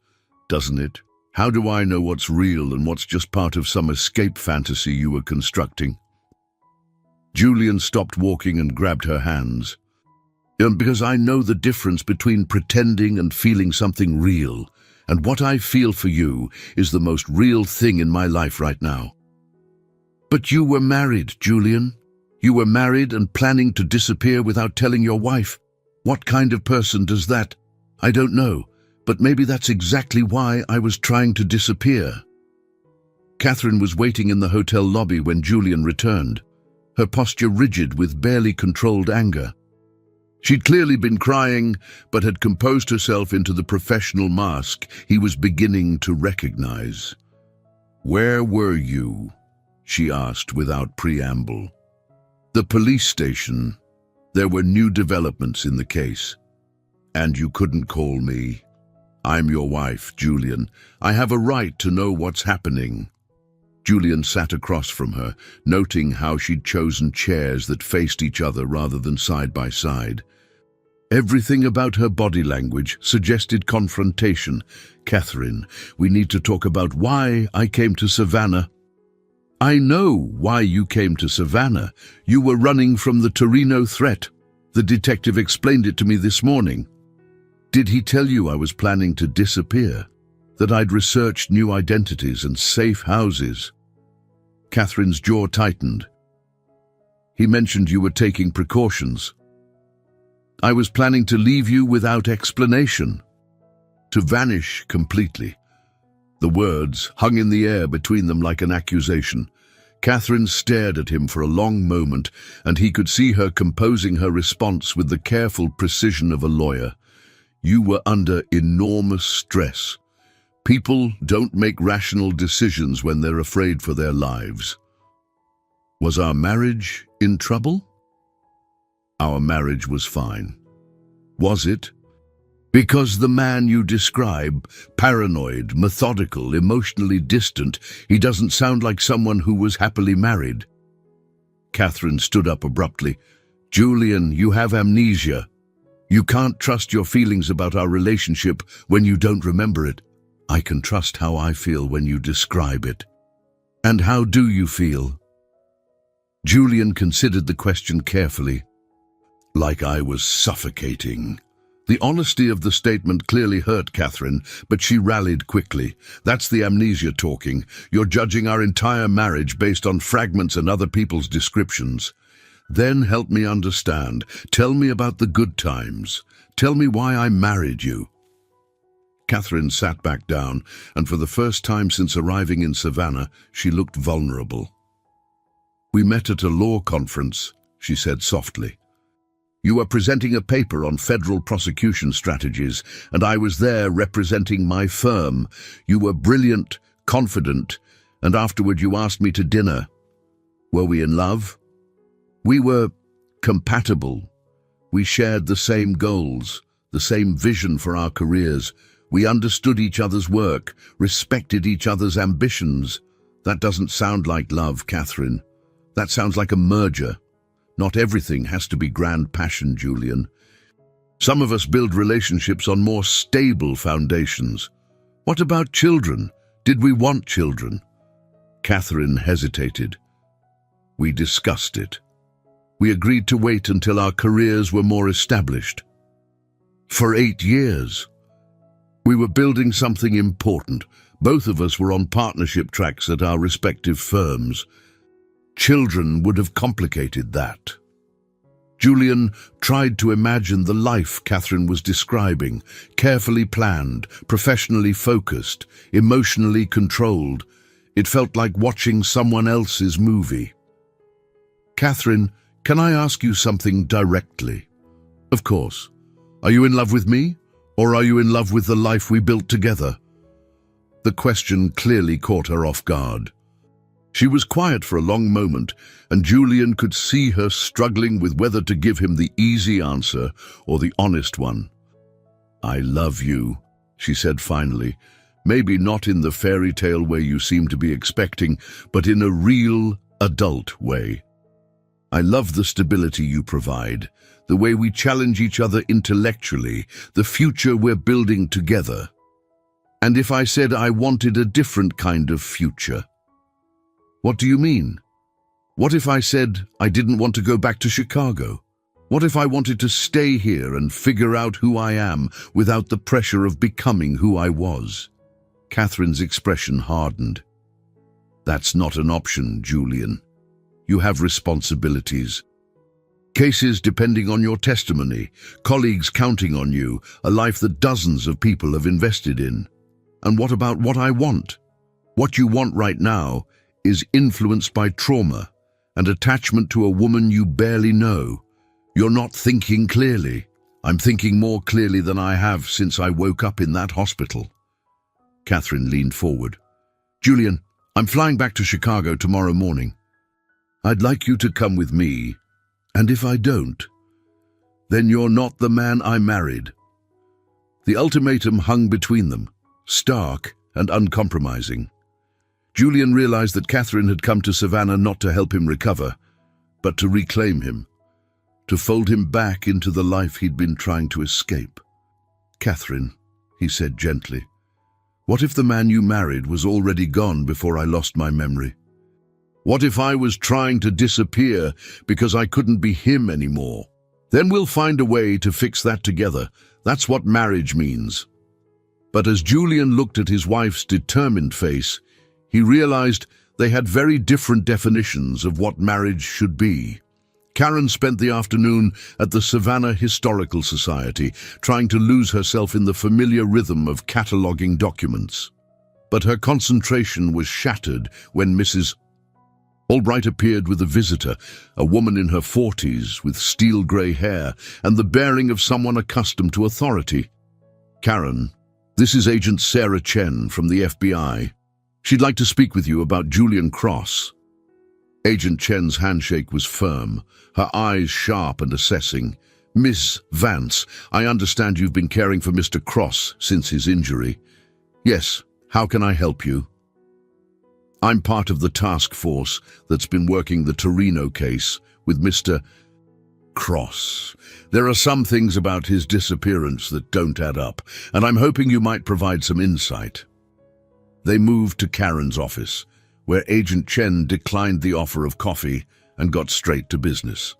doesn't it? How do I know what's real and what's just part of some escape fantasy you were constructing? Julian stopped walking and grabbed her hands. Because I know the difference between pretending and feeling something real, and what I feel for you is the most real thing in my life right now. But you were married, Julian. You were married and planning to disappear without telling your wife. What kind of person does that? I don't know, but maybe that's exactly why I was trying to disappear. Catherine was waiting in the hotel lobby when Julian returned, her posture rigid with barely controlled anger. She'd clearly been crying, but had composed herself into the professional mask he was beginning to recognize. Where were you? She asked without preamble. The police station. There were new developments in the case. And you couldn't call me. I'm your wife, Julian. I have a right to know what's happening. Julian sat across from her, noting how she'd chosen chairs that faced each other rather than side by side. Everything about her body language suggested confrontation. Catherine, we need to talk about why I came to Savannah. I know why you came to Savannah. You were running from the Torino threat. The detective explained it to me this morning. Did he tell you I was planning to disappear? That I'd researched new identities and safe houses? Catherine's jaw tightened. He mentioned you were taking precautions. I was planning to leave you without explanation. To vanish completely. The words hung in the air between them like an accusation. Catherine stared at him for a long moment, and he could see her composing her response with the careful precision of a lawyer. You were under enormous stress. People don't make rational decisions when they're afraid for their lives. Was our marriage in trouble? Our marriage was fine. Was it? Because the man you describe, paranoid, methodical, emotionally distant, he doesn't sound like someone who was happily married. Catherine stood up abruptly. Julian, you have amnesia. You can't trust your feelings about our relationship when you don't remember it. I can trust how I feel when you describe it. And how do you feel? Julian considered the question carefully. Like I was suffocating. The honesty of the statement clearly hurt Catherine, but she rallied quickly. That's the amnesia talking. You're judging our entire marriage based on fragments and other people's descriptions. Then help me understand. Tell me about the good times. Tell me why I married you. Catherine sat back down, and for the first time since arriving in Savannah, she looked vulnerable. We met at a law conference, she said softly. You were presenting a paper on federal prosecution strategies, and I was there representing my firm. You were brilliant, confident, and afterward you asked me to dinner. Were we in love? We were compatible. We shared the same goals, the same vision for our careers. We understood each other's work, respected each other's ambitions. That doesn't sound like love, Catherine. That sounds like a merger. Not everything has to be grand passion, Julian. Some of us build relationships on more stable foundations. What about children? Did we want children? Catherine hesitated. We discussed it. We agreed to wait until our careers were more established. For 8 years. We were building something important. Both of us were on partnership tracks at our respective firms. Children would have complicated that. Julian tried to imagine the life Catherine was describing, carefully planned, professionally focused, emotionally controlled. It felt like watching someone else's movie. Catherine, can I ask you something directly? Of course. Are you in love with me, or are you in love with the life we built together? The question clearly caught her off guard. She was quiet for a long moment, and Julian could see her struggling with whether to give him the easy answer or the honest one. I love you, she said finally, maybe not in the fairy tale way you seem to be expecting, but in a real, adult way. I love the stability you provide, the way we challenge each other intellectually, the future we're building together. And if I said I wanted a different kind of future? What do you mean? What if I said I didn't want to go back to Chicago? What if I wanted to stay here and figure out who I am without the pressure of becoming who I was? Catherine's expression hardened. That's not an option, Julian. You have responsibilities. Cases depending on your testimony, colleagues counting on you, a life that dozens of people have invested in. And what about what I want? What you want right now is influenced by trauma and attachment to a woman you barely know. You're not thinking clearly. I'm thinking more clearly than I have since I woke up in that hospital. Catherine leaned forward. Julian, I'm flying back to Chicago tomorrow morning. I'd like you to come with me, and if I don't, then you're not the man I married. The ultimatum hung between them, stark and uncompromising. Julian realized that Catherine had come to Savannah not to help him recover, but to reclaim him, to fold him back into the life he'd been trying to escape. Catherine, he said gently, what if the man you married was already gone before I lost my memory? What if I was trying to disappear because I couldn't be him anymore? Then we'll find a way to fix that together. That's what marriage means. But as Julian looked at his wife's determined face, he realized they had very different definitions of what marriage should be. Karen spent the afternoon at the Savannah Historical Society, trying to lose herself in the familiar rhythm of cataloging documents. But her concentration was shattered when Mrs. Albright appeared with a visitor, a woman in her 40s with steel-grey hair and the bearing of someone accustomed to authority. Karen, this is Agent Sarah Chen from the FBI. She'd like to speak with you about Julian Cross. Agent Chen's handshake was firm, her eyes sharp and assessing. "Miss Vance, I understand you've been caring for Mr. Cross since his injury." "Yes, how can I help you?" "I'm part of the task force that's been working the Torino case with Mr. Cross. There are some things about his disappearance that don't add up, and I'm hoping you might provide some insight." They moved to Karen's office, where Agent Chen declined the offer of coffee and got straight to business.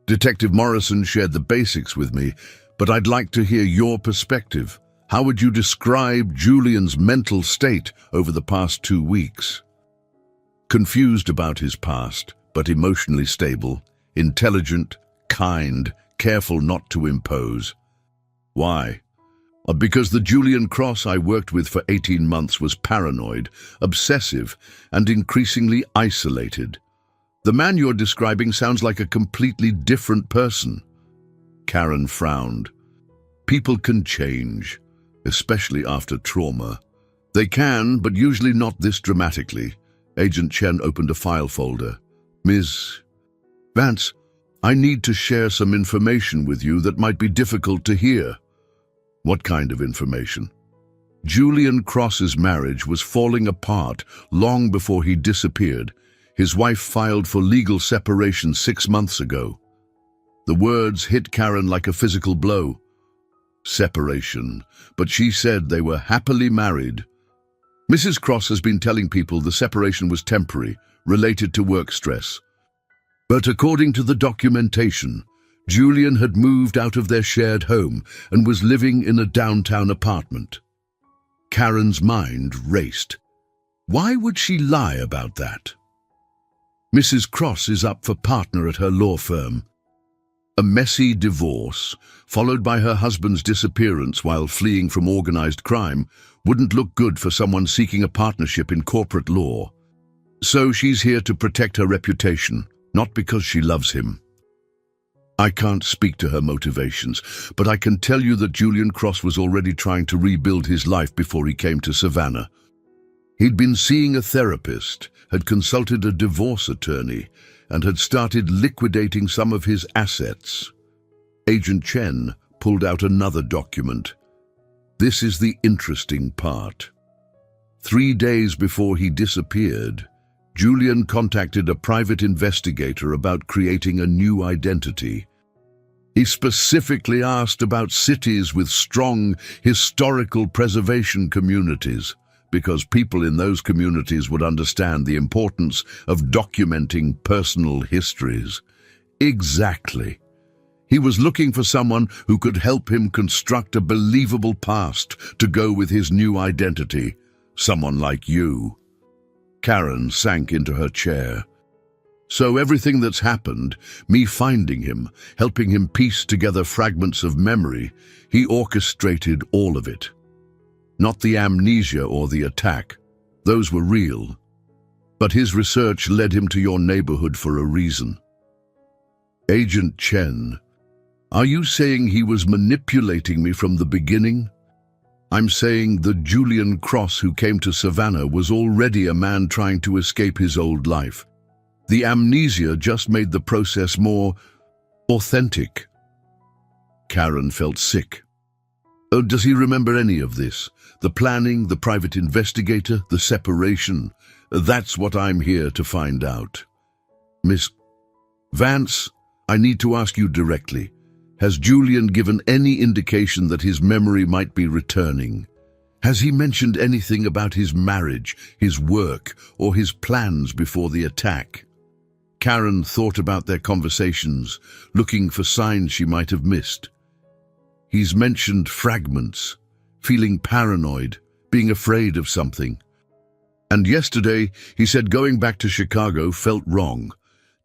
"Detective Morrison shared the basics with me, but I'd like to hear your perspective. How would you describe Julian's mental state over the past 2 weeks?" "Confused about his past, but emotionally stable, intelligent, kind, careful not to impose." "Why?" "Because the Julian Cross I worked with for 18 months was paranoid, obsessive, and increasingly isolated. The man you're describing sounds like a completely different person." Karen frowned. "People can change, especially after trauma." "They can, but usually not this dramatically." Agent Chen opened a file folder. "Ms. Vance, I need to share some information with you that might be difficult to hear." "What kind of information?" "Julian Cross's marriage was falling apart long before he disappeared. His wife filed for legal separation 6 months ago." The words hit Karen like a physical blow. Separation, but she said they were happily married. "Mrs. Cross has been telling people the separation was temporary, related to work stress. But according to the documentation, Julian had moved out of their shared home and was living in a downtown apartment." Karen's mind raced. Why would she lie about that? "Mrs. Cross is up for partner at her law firm. A messy divorce, followed by her husband's disappearance while fleeing from organized crime, wouldn't look good for someone seeking a partnership in corporate law. So she's here to protect her reputation, not because she loves him." "I can't speak to her motivations, but I can tell you that Julian Cross was already trying to rebuild his life before he came to Savannah. He'd been seeing a therapist, had consulted a divorce attorney, and had started liquidating some of his assets." Agent Chen pulled out another document. "This is the interesting part. 3 days before he disappeared, Julian contacted a private investigator about creating a new identity. He specifically asked about cities with strong historical preservation communities, because people in those communities would understand the importance of documenting personal histories." Exactly. He was looking for someone who could help him construct a believable past to go with his new identity. Someone like you. Karen sank into her chair. "So everything that's happened, me finding him, helping him piece together fragments of memory, he orchestrated all of it. Not the amnesia or the attack. Those were real. But his research led him to your neighborhood for a reason." "Agent Chen, are you saying he was manipulating me from the beginning?" "I'm saying the Julian Cross who came to Savannah was already a man trying to escape his old life. The amnesia just made the process more authentic." Karen felt sick. "Oh, does he remember any of this? The planning, the private investigator, the separation? That's what I'm here to find out." "Miss Vance, I need to ask you directly. Has Julian given any indication that his memory might be returning? Has he mentioned anything about his marriage, his work, or his plans before the attack?" Karen thought about their conversations, looking for signs she might have missed. "He's mentioned fragments, feeling paranoid, being afraid of something. And yesterday, he said going back to Chicago felt wrong.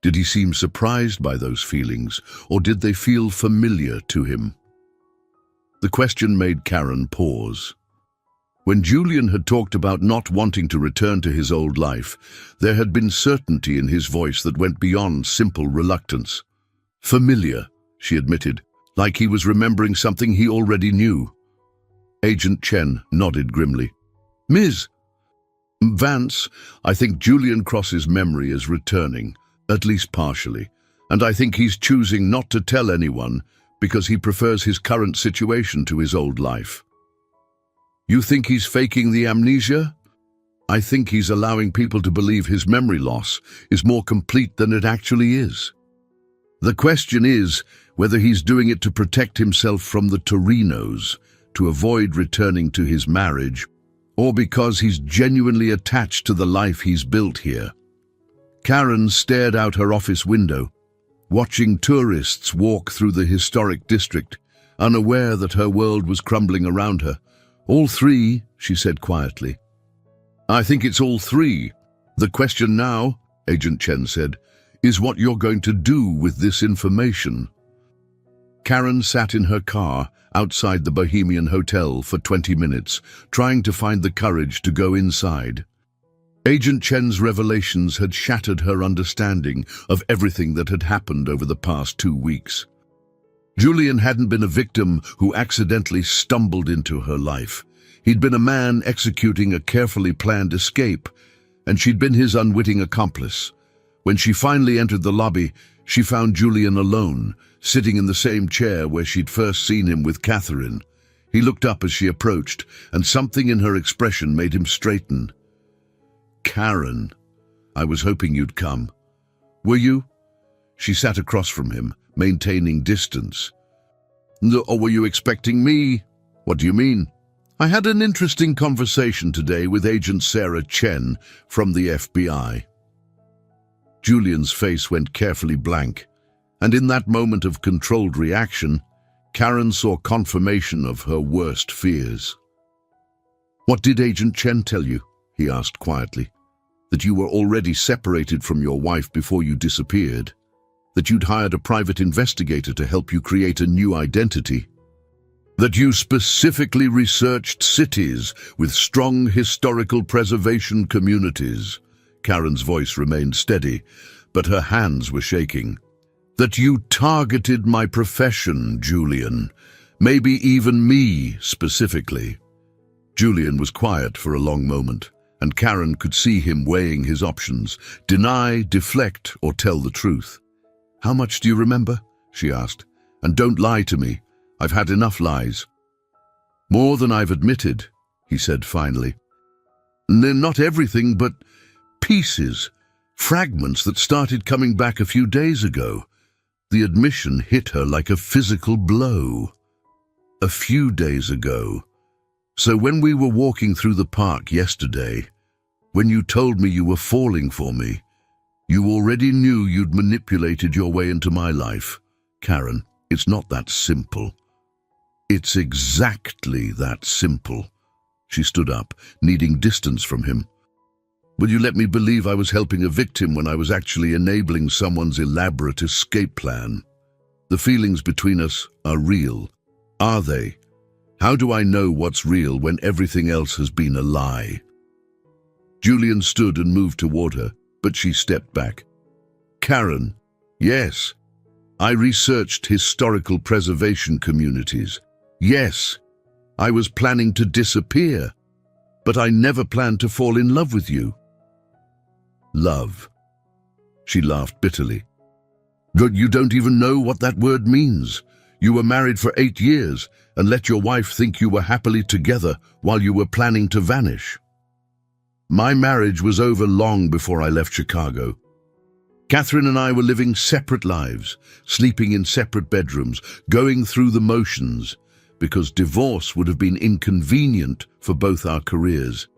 Did he seem surprised by those feelings, or did they feel familiar to him?" The question made Karen pause. When Julian had talked about not wanting to return to his old life, there had been certainty in his voice that went beyond simple reluctance. "Familiar," she admitted, like he was remembering something he already knew. Agent Chen nodded grimly. "Ms. Vance, I think Julian Cross's memory is returning, at least partially, and I think he's choosing not to tell anyone because he prefers his current situation to his old life. You think he's faking the amnesia? I think he's allowing people to believe his memory loss is more complete than it actually is. The question is whether he's doing it to protect himself from the Torinos, to avoid returning to his marriage, or because he's genuinely attached to the life he's built here. Karen stared out her office window, watching tourists walk through the historic district, unaware that her world was crumbling around her. All three, she said quietly. I think it's all three. The question now, Agent Chen said, is what you're going to do with this information. Karen sat in her car outside the Bohemian Hotel for 20 minutes, trying to find the courage to go inside. Agent Chen's revelations had shattered her understanding of everything that had happened over the past 2 weeks. Julian hadn't been a victim who accidentally stumbled into her life. He'd been a man executing a carefully planned escape, and she'd been his unwitting accomplice. When she finally entered the lobby, she found Julian alone, sitting in the same chair where she'd first seen him with Catherine. He looked up as she approached, and something in her expression made him straighten. Karen, I was hoping you'd come. Were you? She sat across from him, maintaining distance. Or were you expecting me? What do you mean? I had an interesting conversation today with Agent Sarah Chen from the FBI. Julian's face went carefully blank, and in that moment of controlled reaction, Karen saw confirmation of her worst fears. What did Agent Chen tell you? He asked quietly. That you were already separated from your wife before you disappeared? That you'd hired a private investigator to help you create a new identity? That you specifically researched cities with strong historical preservation communities? Karen's voice remained steady, but her hands were shaking. That you targeted my profession, Julian, maybe even me specifically. Julian was quiet for a long moment, and Karen could see him weighing his options, deny, deflect, or tell the truth. How much do you remember? She asked. And don't lie to me. I've had enough lies. More than I've admitted, he said finally. Not everything, but pieces, fragments that started coming back a few days ago. The admission hit her like a physical blow. A few days ago. So when we were walking through the park yesterday, when you told me you were falling for me, you already knew you'd manipulated your way into my life. Karen, it's not that simple. It's exactly that simple. She stood up, needing distance from him. Will you let me believe I was helping a victim when I was actually enabling someone's elaborate escape plan? The feelings between us are real. Are they? How do I know what's real when everything else has been a lie? Julian stood and moved toward her, but she stepped back. Karen, yes. I researched historical preservation communities. Yes, I was planning to disappear, but I never planned to fall in love with you. Love. She laughed bitterly. But you don't even know what that word means. You were married for 8 years and let your wife think you were happily together while you were planning to vanish. My marriage was over long before I left Chicago. Catherine and I were living separate lives, sleeping in separate bedrooms, going through the motions, because divorce would have been inconvenient for both our careers.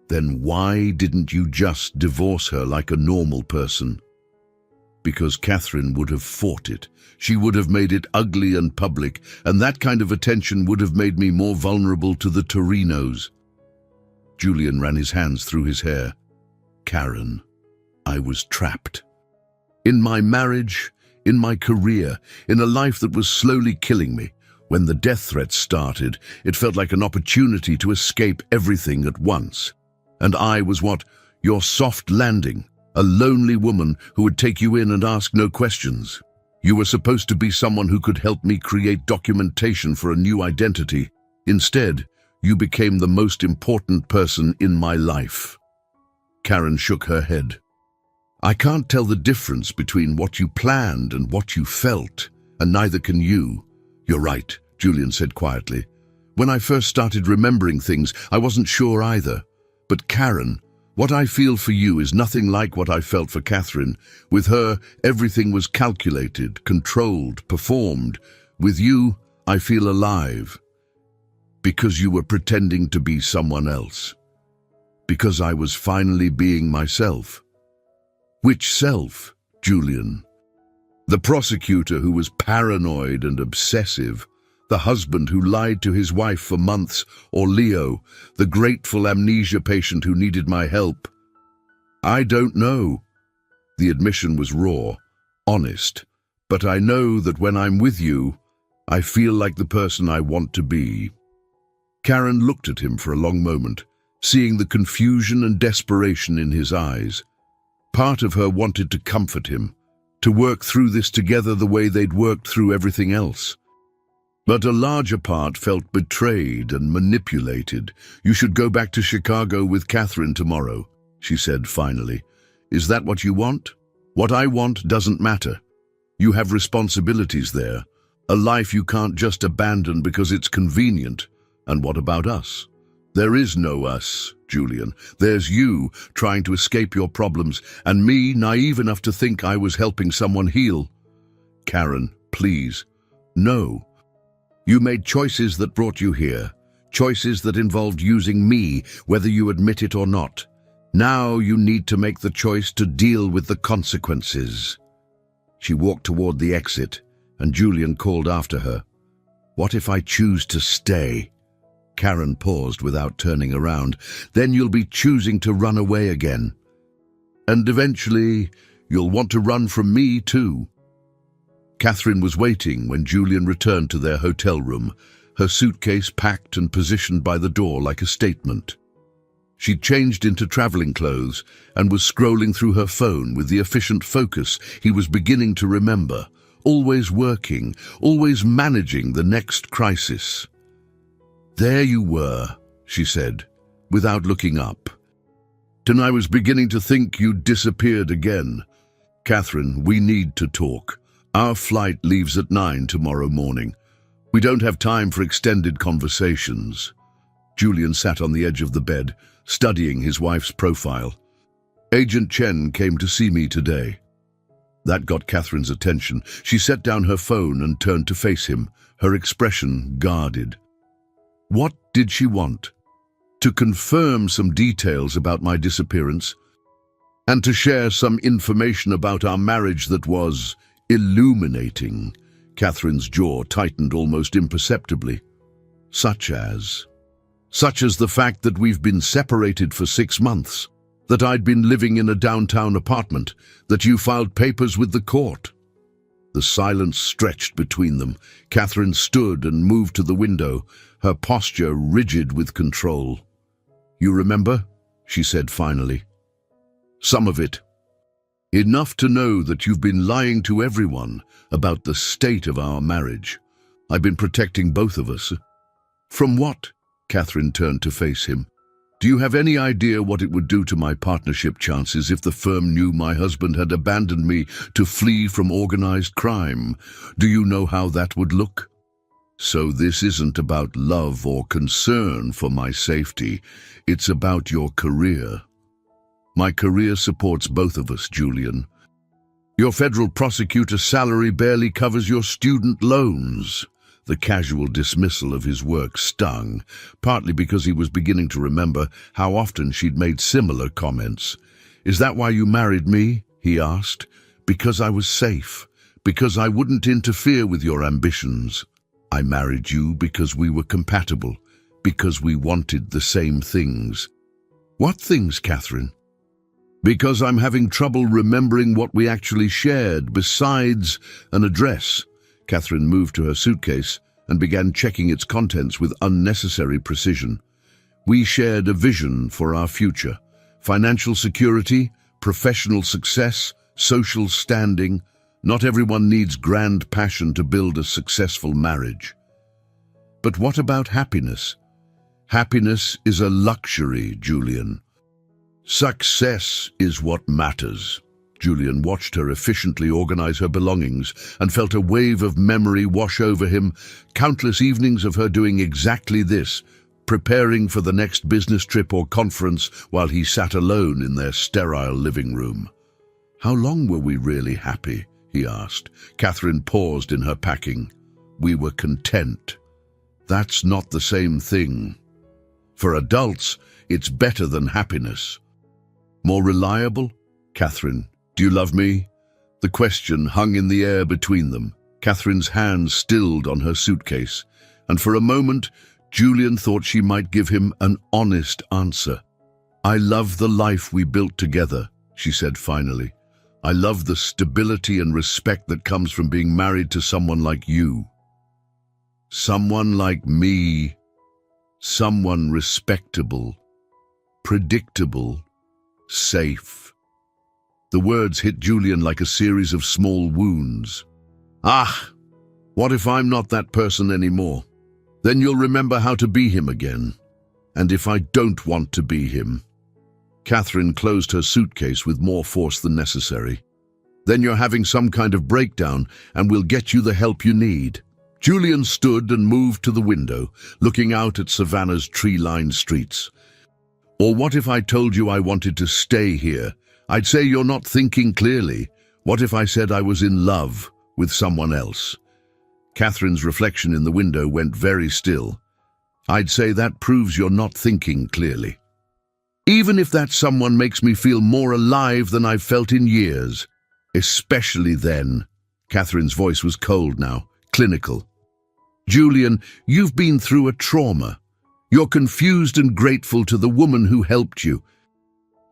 Then why didn't you just divorce her like a normal person? Because Catherine would have fought it. She would have made it ugly and public, and that kind of attention would have made me more vulnerable to the Torinos. Julian ran his hands through his hair. Karen, I was trapped. In my marriage, in my career, in a life that was slowly killing me. When the death threats started, it felt like an opportunity to escape everything at once. And I was what? Your soft landing. A lonely woman who would take you in and ask no questions. You were supposed to be someone who could help me create documentation for a new identity. Instead, you became the most important person in my life. Karen shook her head. I can't tell the difference between what you planned and what you felt, and neither can you. You're right, Julian said quietly. When I first started remembering things, I wasn't sure either. But Karen, what I feel for you is nothing like what I felt for Catherine. With her, everything was calculated, controlled, performed. With you, I feel alive. Because you were pretending to be someone else. Because I was finally being myself. Which self, Julian? The prosecutor who was paranoid and obsessive, the husband who lied to his wife for months, or Leo, the grateful amnesia patient who needed my help? I don't know. The admission was raw, honest, but I know that when I'm with you, I feel like the person I want to be. Karen looked at him for a long moment, seeing the confusion and desperation in his eyes. Part of her wanted to comfort him, to work through this together the way they'd worked through everything else. But a larger part felt betrayed and manipulated. You should go back to Chicago with Catherine tomorrow, she said finally. Is that what you want? What I want doesn't matter. You have responsibilities there, a life you can't just abandon because it's convenient. And what about us? There is no us, Julian. There's you trying to escape your problems, and me naive enough to think I was helping someone heal. Karen, please. No. You made choices that brought you here, choices that involved using me, whether you admit it or not. Now you need to make the choice to deal with the consequences. She walked toward the exit, and Julian called after her. What if I choose to stay? Karen paused without turning around. Then you'll be choosing to run away again. And eventually, you'll want to run from me too. Catherine was waiting when Julian returned to their hotel room, her suitcase packed and positioned by the door like a statement. She'd changed into traveling clothes and was scrolling through her phone with the efficient focus he was beginning to remember, always working, always managing the next crisis. There you were, she said, without looking up. And I was beginning to think you'd disappeared again. Catherine, we need to talk. Our flight leaves at 9 tomorrow morning. We don't have time for extended conversations. Julian sat on the edge of the bed, studying his wife's profile. Agent Chen came to see me today. That got Catherine's attention. She set down her phone and turned to face him, her expression guarded. What did she want? To confirm some details about my disappearance, and to share some information about our marriage that was illuminating. Catherine's jaw tightened almost imperceptibly. Such as the fact that we've been separated for 6 months, that I'd been living in a downtown apartment, that you filed papers with the court. The silence stretched between them. Catherine stood and moved to the window, her posture rigid with control. You remember? She said finally. Some of it. Enough to know that you've been lying to everyone about the state of our marriage. I've been protecting both of us. From what? Catherine turned to face him. Do you have any idea what it would do to my partnership chances if the firm knew my husband had abandoned me to flee from organized crime? Do you know how that would look? So this isn't about love or concern for my safety. It's about your career. My career supports both of us, Julian. Your federal prosecutor's salary barely covers your student loans. The casual dismissal of his work stung, partly because he was beginning to remember how often she'd made similar comments. Is that why you married me? He asked. Because I was safe. Because I wouldn't interfere with your ambitions. I married you because we were compatible. Because we wanted the same things. What things, Catherine? Because I'm having trouble remembering what we actually shared besides an address. Catherine moved to her suitcase and began checking its contents with unnecessary precision. We shared a vision for our future. Financial security, professional success, social standing. Not everyone needs grand passion to build a successful marriage. But what about happiness? Happiness is a luxury, Julian. Success is what matters. Julian watched her efficiently organize her belongings and felt a wave of memory wash over him, countless evenings of her doing exactly this, preparing for the next business trip or conference while he sat alone in their sterile living room. "How long were we really happy?" he asked. Catherine paused in her packing. "We were content." That's not the same thing. For adults, it's better than happiness. More reliable? "Catherine, do you love me?" The question hung in the air between them. Catherine's hands stilled on her suitcase, and for a moment, Julian thought she might give him an honest answer. "I love the life we built together," she said finally. "I love the stability and respect that comes from being married to someone like you. Someone like me. Someone respectable, predictable, safe." The words hit Julian like a series of small wounds. What if I'm not that person anymore? Then you'll remember how to be him again. And if I don't want to be him? Catherine closed her suitcase with more force than necessary. "Then you're having some kind of breakdown, and we'll get you the help you need." Julian stood and moved to the window, looking out at Savannah's tree-lined streets. "Or what if I told you I wanted to stay here? I'd say you're not thinking clearly. What if I said I was in love with someone else?" Catherine's reflection in the window went very still. "I'd say that proves you're not thinking clearly. Even if that someone makes me feel more alive than I've felt in years. Especially then." Catherine's voice was cold now, clinical. "Julian, you've been through a trauma. You're confused and grateful to the woman who helped you.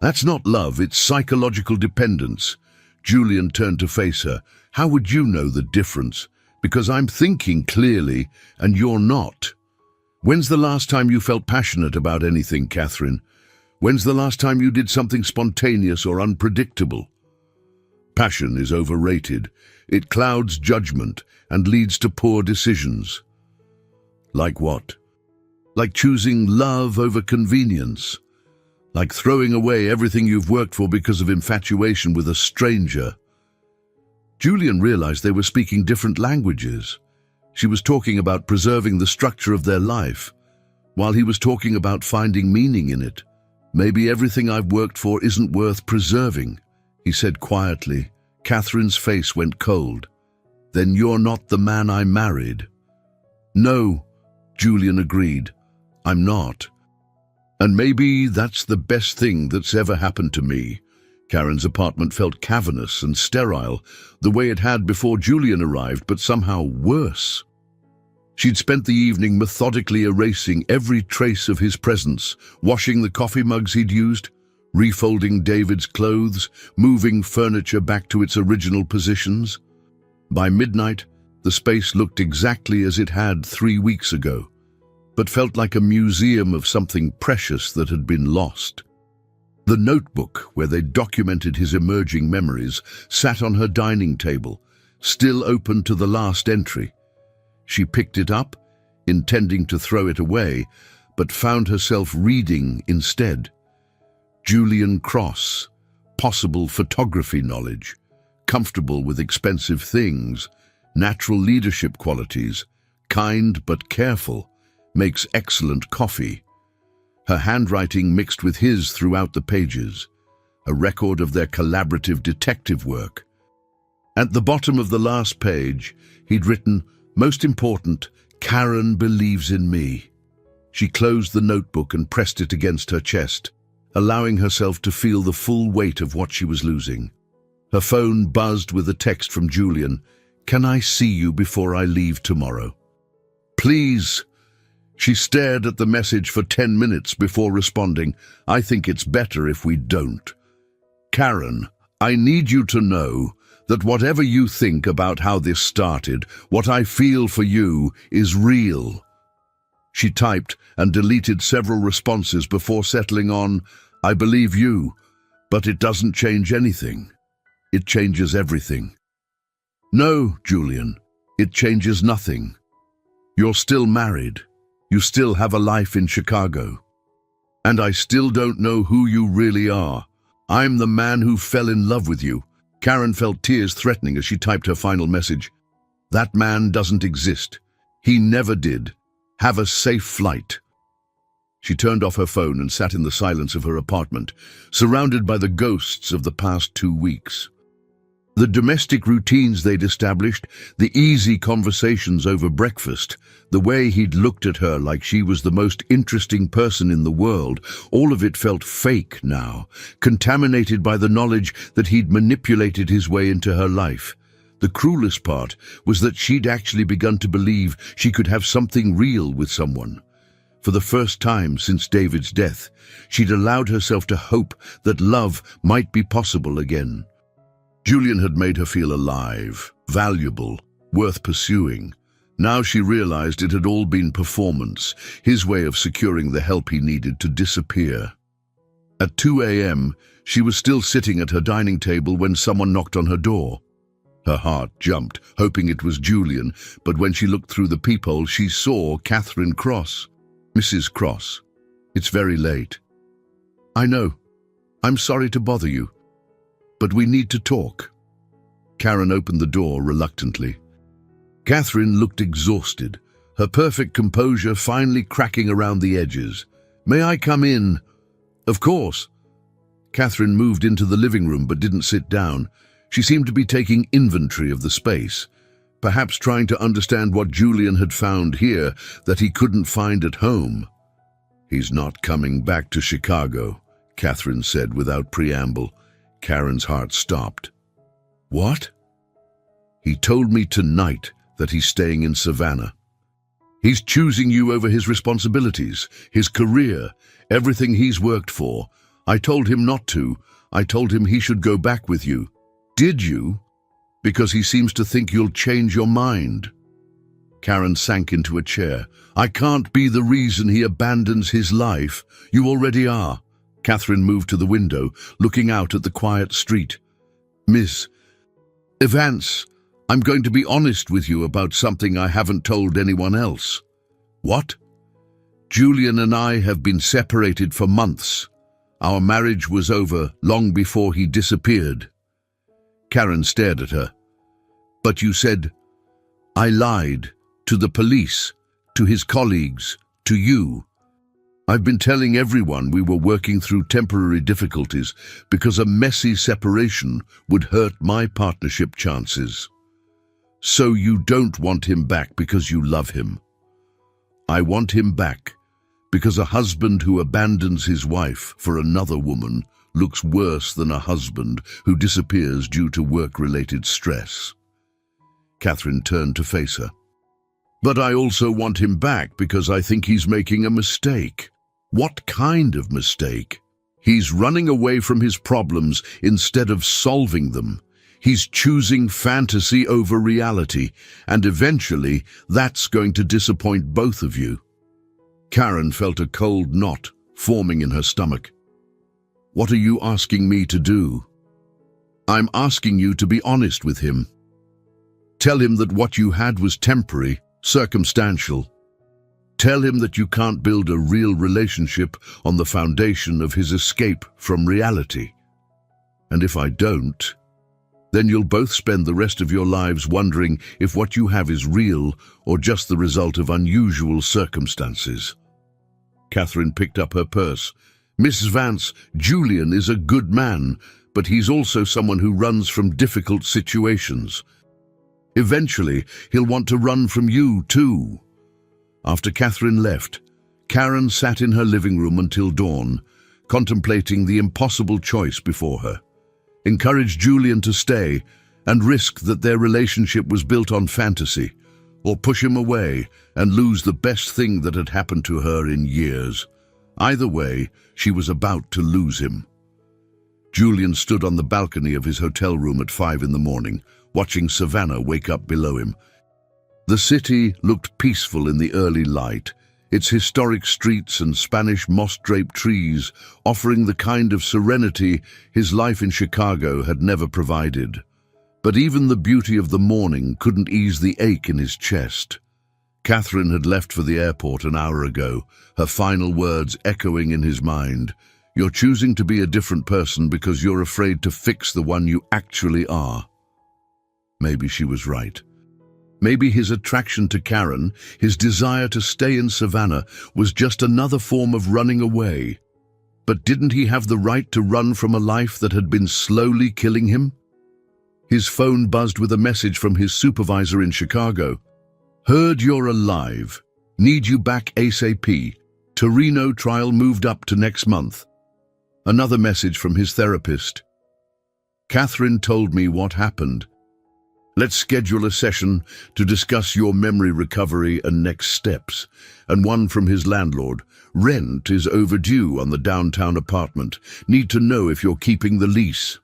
That's not love, it's psychological dependence." Julian turned to face her. "How would you know the difference? Because I'm thinking clearly, and you're not." "When's the last time you felt passionate about anything, Catherine? When's the last time you did something spontaneous or unpredictable?" Passion is overrated. It clouds judgment and leads to poor decisions. Like what? Like choosing love over convenience. Like throwing away everything you've worked for because of infatuation with a stranger. Julian realized they were speaking different languages. She was talking about preserving the structure of their life, while he was talking about finding meaning in it. "Maybe everything I've worked for isn't worth preserving," he said quietly. Catherine's face went cold. "Then you're not the man I married." "No," Julian agreed. "I'm not. And maybe that's the best thing that's ever happened to me." Karen's apartment felt cavernous and sterile, the way it had before Julian arrived, but somehow worse. She'd spent the evening methodically erasing every trace of his presence, washing the coffee mugs he'd used, refolding David's clothes, moving furniture back to its original positions. By midnight, the space looked exactly as it had 3 weeks ago, but felt like a museum of something precious that had been lost. The notebook, where they documented his emerging memories, sat on her dining table, still open to the last entry. She picked it up, intending to throw it away, but found herself reading instead. Julian Cross, possible photography knowledge, comfortable with expensive things, natural leadership qualities, kind but careful, makes excellent coffee. Her handwriting mixed with his throughout the pages, a record of their collaborative detective work. At the bottom of the last page, he'd written, "Most important, Karen believes in me." She closed the notebook and pressed it against her chest, allowing herself to feel the full weight of what she was losing. Her phone buzzed with a text from Julian. "Can I see you before I leave tomorrow?" "Please." She stared at the message for 10 minutes before responding, "I think it's better if we don't. Karen, I need you to know that whatever you think about how this started, what I feel for you is real." She typed and deleted several responses before settling on, "I believe you, but it doesn't change anything. It changes everything." "No, Julian, it changes nothing. You're still married. You still have a life in Chicago." And I still don't know who you really are. I'm the man who fell in love with you. Karen felt tears threatening as she typed her final message. That man doesn't exist. He never did. Have a safe flight. She turned off her phone and sat in the silence of her apartment, surrounded by the ghosts of the past 2 weeks. The domestic routines they'd established, the easy conversations over breakfast, the way he'd looked at her like she was the most interesting person in the world, all of it felt fake now, contaminated by the knowledge that he'd manipulated his way into her life. The cruelest part was that she'd actually begun to believe she could have something real with someone. For the first time since David's death, she'd allowed herself to hope that love might be possible again. Julian had made her feel alive, valuable, worth pursuing. Now she realized it had all been performance, his way of securing the help he needed to disappear. At 2 a.m., she was still sitting at her dining table when someone knocked on her door. Her heart jumped, hoping it was Julian, but when she looked through the peephole, she saw Catherine Cross. Mrs. Cross, it's very late. I know. I'm sorry to bother you, but we need to talk. Karen opened the door reluctantly. Catherine looked exhausted, her perfect composure finally cracking around the edges. May I come in? Of course. Catherine moved into the living room but didn't sit down. She seemed to be taking inventory of the space, perhaps trying to understand what Julian had found here that he couldn't find at home. He's not coming back to Chicago, Catherine said without preamble. Karen's heart stopped. What? He told me tonight that he's staying in Savannah. He's choosing you over his responsibilities, his career, everything he's worked for. I told him not to. I told him he should go back with you. Did you? Because he seems to think you'll change your mind. Karen sank into a chair. I can't be the reason he abandons his life. You already are. Catherine moved to the window, looking out at the quiet street. Miss Evans, I'm going to be honest with you about something I haven't told anyone else. What? Julian and I have been separated for months. Our marriage was over long before he disappeared. Karen stared at her. But you said, I lied to the police, to his colleagues, to you. I've been telling everyone we were working through temporary difficulties because a messy separation would hurt my partnership chances. So you don't want him back because you love him. I want him back because a husband who abandons his wife for another woman looks worse than a husband who disappears due to work-related stress. Catherine turned to face her. But I also want him back because I think he's making a mistake. What kind of mistake? He's running away from his problems instead of solving them. He's choosing fantasy over reality, and eventually that's going to disappoint both of you. Karen felt a cold knot forming in her stomach. What are you asking me to do? I'm asking you to be honest with him. Tell him that what you had was temporary, circumstantial. Tell him that you can't build a real relationship on the foundation of his escape from reality. And if I don't, then you'll both spend the rest of your lives wondering if what you have is real or just the result of unusual circumstances. Catherine picked up her purse. Mrs. Vance, Julian is a good man, but he's also someone who runs from difficult situations. Eventually, he'll want to run from you too. After Catherine left, Karen sat in her living room until dawn, contemplating the impossible choice before her. Encourage Julian to stay and risk that their relationship was built on fantasy, or push him away and lose the best thing that had happened to her in years. Either way, she was about to lose him. Julian stood on the balcony of his hotel room at 5 in the morning, watching Savannah wake up below him. The city looked peaceful in the early light, its historic streets and Spanish moss-draped trees offering the kind of serenity his life in Chicago had never provided. But even the beauty of the morning couldn't ease the ache in his chest. Catherine had left for the airport an hour ago, her final words echoing in his mind. You're choosing to be a different person because you're afraid to fix the one you actually are. Maybe she was right. Maybe his attraction to Karen, his desire to stay in Savannah, was just another form of running away. But didn't he have the right to run from a life that had been slowly killing him? His phone buzzed with a message from his supervisor in Chicago. Heard you're alive. Need you back ASAP. Torino trial moved up to next month. Another message from his therapist. Catherine told me what happened. Let's schedule a session to discuss your memory recovery and next steps. And one from his landlord. Rent is overdue on the downtown apartment. Need to know if you're keeping the lease.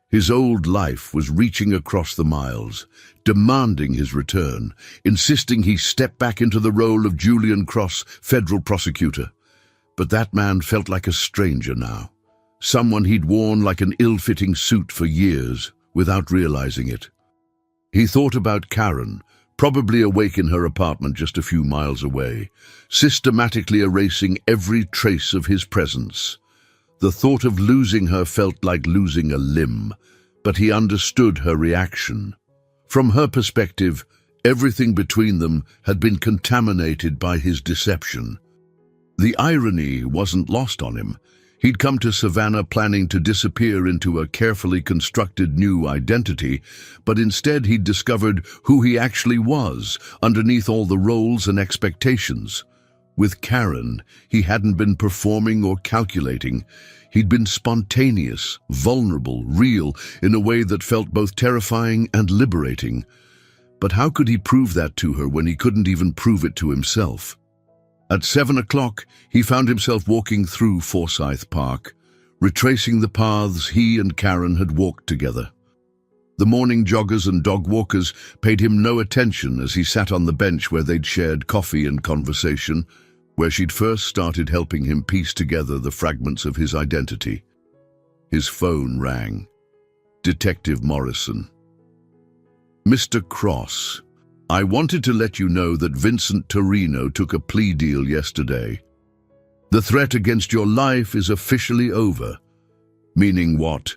His old life was reaching across the miles, demanding his return, insisting he step back into the role of Julian Cross, federal prosecutor. But that man felt like a stranger now. Someone he'd worn like an ill-fitting suit for years, without realizing it. He thought about Karen, probably awake in her apartment just a few miles away, systematically erasing every trace of his presence. The thought of losing her felt like losing a limb, but he understood her reaction. From her perspective, everything between them had been contaminated by his deception. The irony wasn't lost on him. He'd come to Savannah planning to disappear into a carefully constructed new identity, but instead he'd discovered who he actually was underneath all the roles and expectations. With Karen, he hadn't been performing or calculating. He'd been spontaneous, vulnerable, real, in a way that felt both terrifying and liberating. But how could he prove that to her when he couldn't even prove it to himself? At 7 o'clock, he found himself walking through Forsyth Park, retracing the paths he and Karen had walked together. The morning joggers and dog walkers paid him no attention as he sat on the bench where they'd shared coffee and conversation, where she'd first started helping him piece together the fragments of his identity. His phone rang. Detective Morrison. Mr. Cross, I wanted to let you know that Vincent Torino took a plea deal yesterday. The threat against your life is officially over. Meaning what?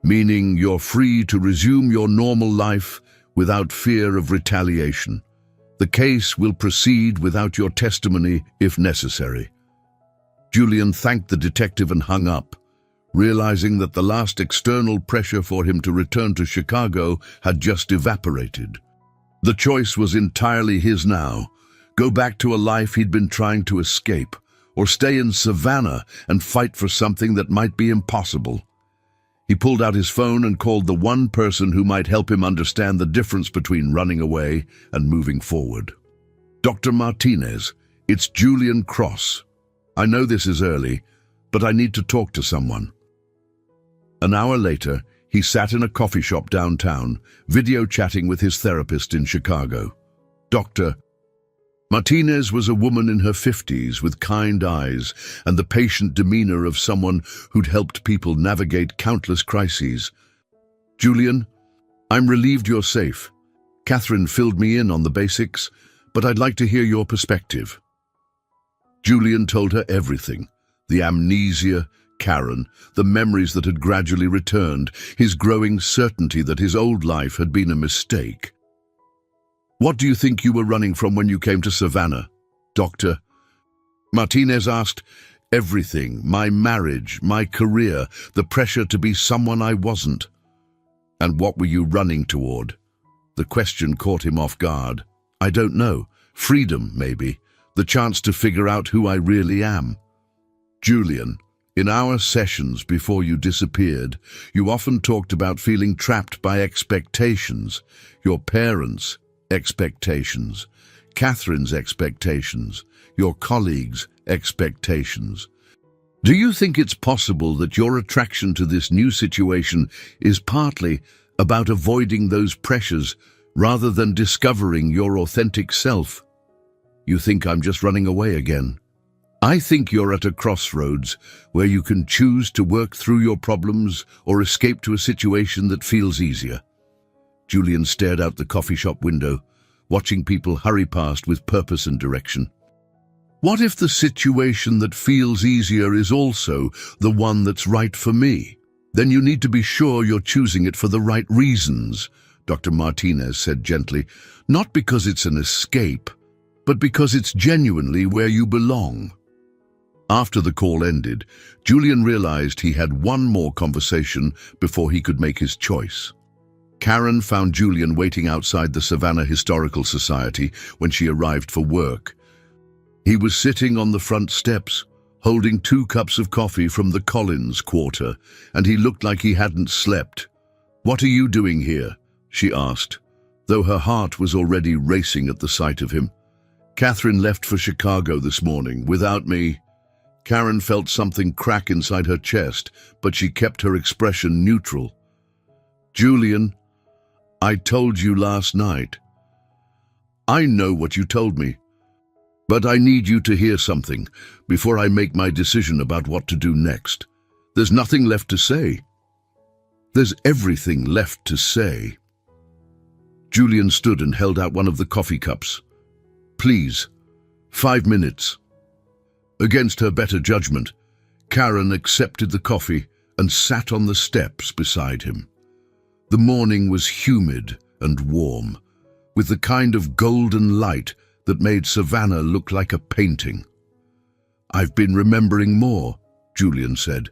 Meaning you're free to resume your normal life without fear of retaliation. The case will proceed without your testimony if necessary. Julian thanked the detective and hung up, realizing that the last external pressure for him to return to Chicago had just evaporated. The choice was entirely his now. Go back to a life he'd been trying to escape, or stay in Savannah and fight for something that might be impossible. He pulled out his phone and called the one person who might help him understand the difference between running away and moving forward. Dr. Martinez, it's Julian Cross. I know this is early, but I need to talk to someone. An hour later, he sat in a coffee shop downtown, video chatting with his therapist in Chicago. Dr. Martinez was a woman in her 50s with kind eyes and the patient demeanor of someone who'd helped people navigate countless crises. Julian, I'm relieved you're safe. Catherine filled me in on the basics, but I'd like to hear your perspective. Julian told her everything. The amnesia, Karen, the memories that had gradually returned, his growing certainty that his old life had been a mistake. What do you think you were running from when you came to Savannah, Doctor? Martinez asked. Everything, my marriage, my career, the pressure to be someone I wasn't. And what were you running toward? The question caught him off guard. I don't know. Freedom, maybe. The chance to figure out who I really am. Julian, in our sessions before you disappeared, you often talked about feeling trapped by expectations, your parents' expectations, Catherine's expectations, your colleagues' expectations. Do you think it's possible that your attraction to this new situation is partly about avoiding those pressures rather than discovering your authentic self? You think I'm just running away again? I think you're at a crossroads where you can choose to work through your problems or escape to a situation that feels easier. Julian stared out the coffee shop window, watching people hurry past with purpose and direction. What if the situation that feels easier is also the one that's right for me? Then you need to be sure you're choosing it for the right reasons, Dr. Martinez said gently, not because it's an escape, but because it's genuinely where you belong. After the call ended, Julian realized he had one more conversation before he could make his choice. Karen found Julian waiting outside the Savannah Historical Society when she arrived for work. He was sitting on the front steps, holding 2 cups of coffee from the Collins Quarter, and he looked like he hadn't slept. "What are you doing here?" she asked, though her heart was already racing at the sight of him. "Catherine left for Chicago this morning, without me." Karen felt something crack inside her chest, but she kept her expression neutral. "Julian, I told you last night." "I know what you told me. But I need you to hear something before I make my decision about what to do next. There's nothing left to say." "There's everything left to say." Julian stood and held out one of the coffee cups. "Please, 5 minutes." Against her better judgment, Karen accepted the coffee and sat on the steps beside him. The morning was humid and warm, with the kind of golden light that made Savannah look like a painting. "I've been remembering more," Julian said.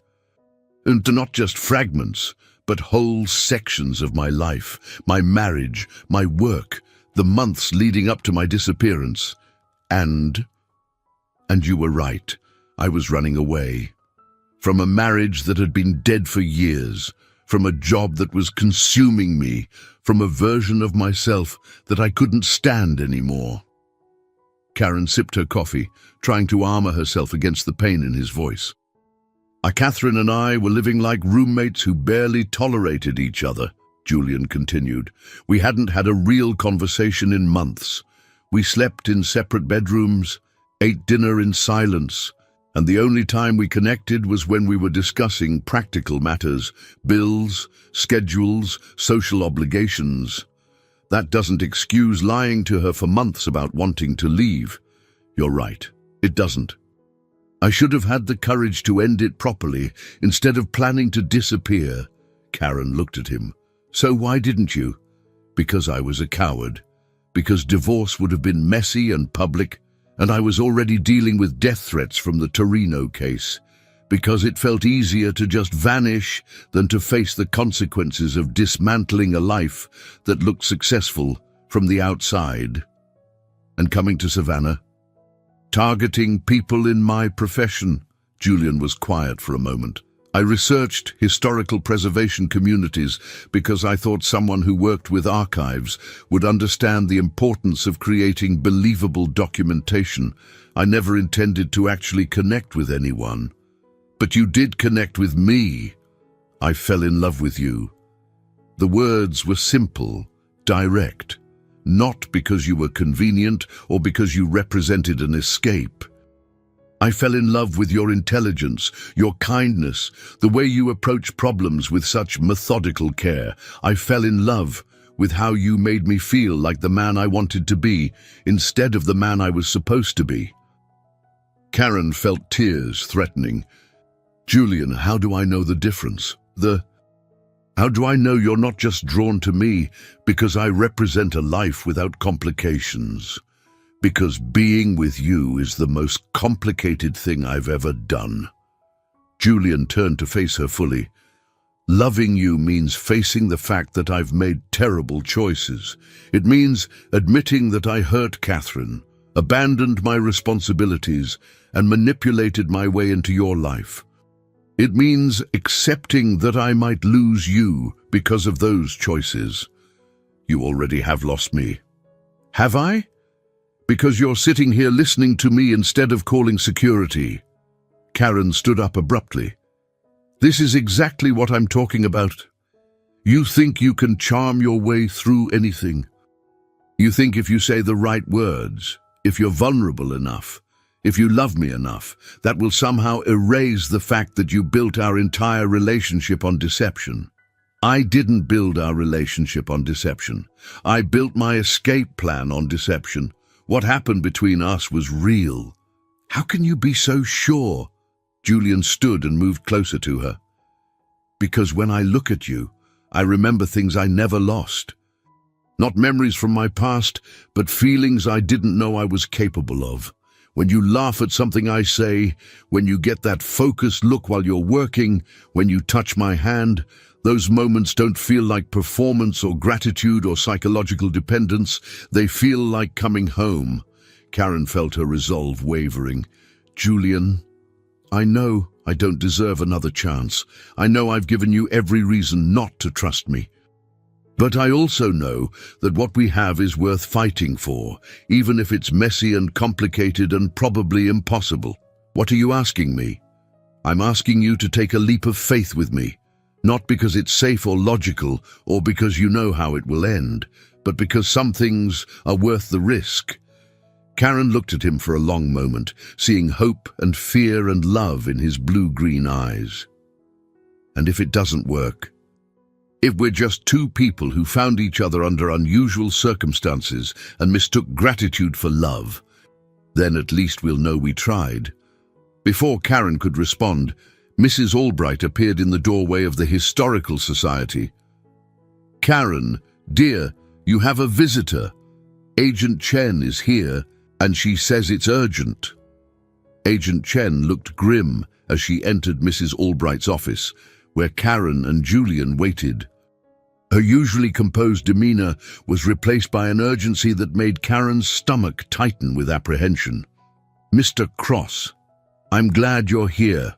"And not just fragments, but whole sections of my life, my marriage, my work, the months leading up to my disappearance. And you were right, I was running away. From a marriage that had been dead for years, from a job that was consuming me, from a version of myself that I couldn't stand anymore." Karen sipped her coffee, trying to armor herself against the pain in his voice. "Catherine and I were living like roommates who barely tolerated each other," Julian continued. "We hadn't had a real conversation in months. We slept in separate bedrooms, ate dinner in silence, and the only time we connected was when we were discussing practical matters, bills, schedules, social obligations. That doesn't excuse lying to her for months about wanting to leave. You're right, it doesn't. I should have had the courage to end it properly instead of planning to disappear." Karen looked at him. "So why didn't you?" "Because I was a coward. Because divorce would have been messy and public, and I was already dealing with death threats from the Torino case. Because it felt easier to just vanish than to face the consequences of dismantling a life that looked successful from the outside. And coming to Savannah, targeting people in my profession." Julian was quiet for a moment. "I researched historical preservation communities because I thought someone who worked with archives would understand the importance of creating believable documentation. I never intended to actually connect with anyone. But you did connect with me. I fell in love with you." The words were simple, direct, not because you were convenient or because you represented an escape. "I fell in love with your intelligence, your kindness, the way you approach problems with such methodical care. I fell in love with how you made me feel like the man I wanted to be instead of the man I was supposed to be." Karen felt tears threatening. "Julian, how do I know the difference? How do I know you're not just drawn to me because I represent a life without complications? Because being with you is the most complicated thing I've ever done." Julian turned to face her fully. "Loving you means facing the fact that I've made terrible choices. It means admitting that I hurt Catherine, abandoned my responsibilities, and manipulated my way into your life. It means accepting that I might lose you because of those choices. You already have lost me." "Have I?" "Because you're sitting here listening to me instead of calling security." Karen stood up abruptly. "This is exactly what I'm talking about. You think you can charm your way through anything. You think if you say the right words, if you're vulnerable enough, if you love me enough, that will somehow erase the fact that you built our entire relationship on deception. I didn't build our relationship on deception. I built my escape plan on deception. What happened between us was real. How can you be so sure? Julian stood and moved closer to her. Because when I look at you, I remember things I never lost. Not memories from my past, but feelings I didn't know I was capable of. When you laugh at something I say, when you get that focused look while you're working, when you touch my hand, those moments don't feel like performance or gratitude or psychological dependence. They feel like coming home. Karen felt her resolve wavering. Julian, I know I don't deserve another chance. I know I've given you every reason not to trust me. But I also know that what we have is worth fighting for, even if it's messy and complicated and probably impossible. What are you asking me? I'm asking you to take a leap of faith with me, not because it's safe or logical or because you know how it will end, but because some things are worth the risk. Karen looked at him for a long moment, seeing hope and fear and love in his blue-green eyes. And if it doesn't work? If we're just two people who found each other under unusual circumstances and mistook gratitude for love, then at least we'll know we tried. Before Karen could respond, Mrs. Albright appeared in the doorway of the Historical Society. Karen, dear, you have a visitor. Agent Chen is here, and she says it's urgent. Agent Chen looked grim as she entered Mrs. Albright's office, where Karen and Julian waited. Her usually composed demeanor was replaced by an urgency that made Karen's stomach tighten with apprehension. Mr. Cross, I'm glad you're here.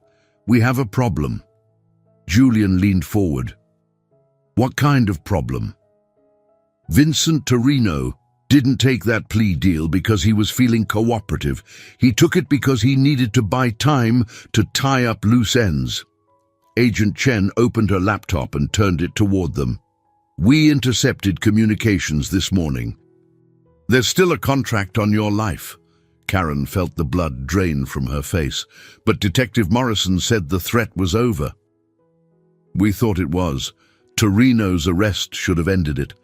We have a problem. Julian leaned forward. What kind of problem? Vincent Torino didn't take that plea deal because he was feeling cooperative. He took it because he needed to buy time to tie up loose ends. Agent Chen opened her laptop and turned it toward them. We intercepted communications this morning. There's still a contract on your life. Karen felt the blood drain from her face, but Detective Morrison said the threat was over. We thought it was. Torino's arrest should have ended it.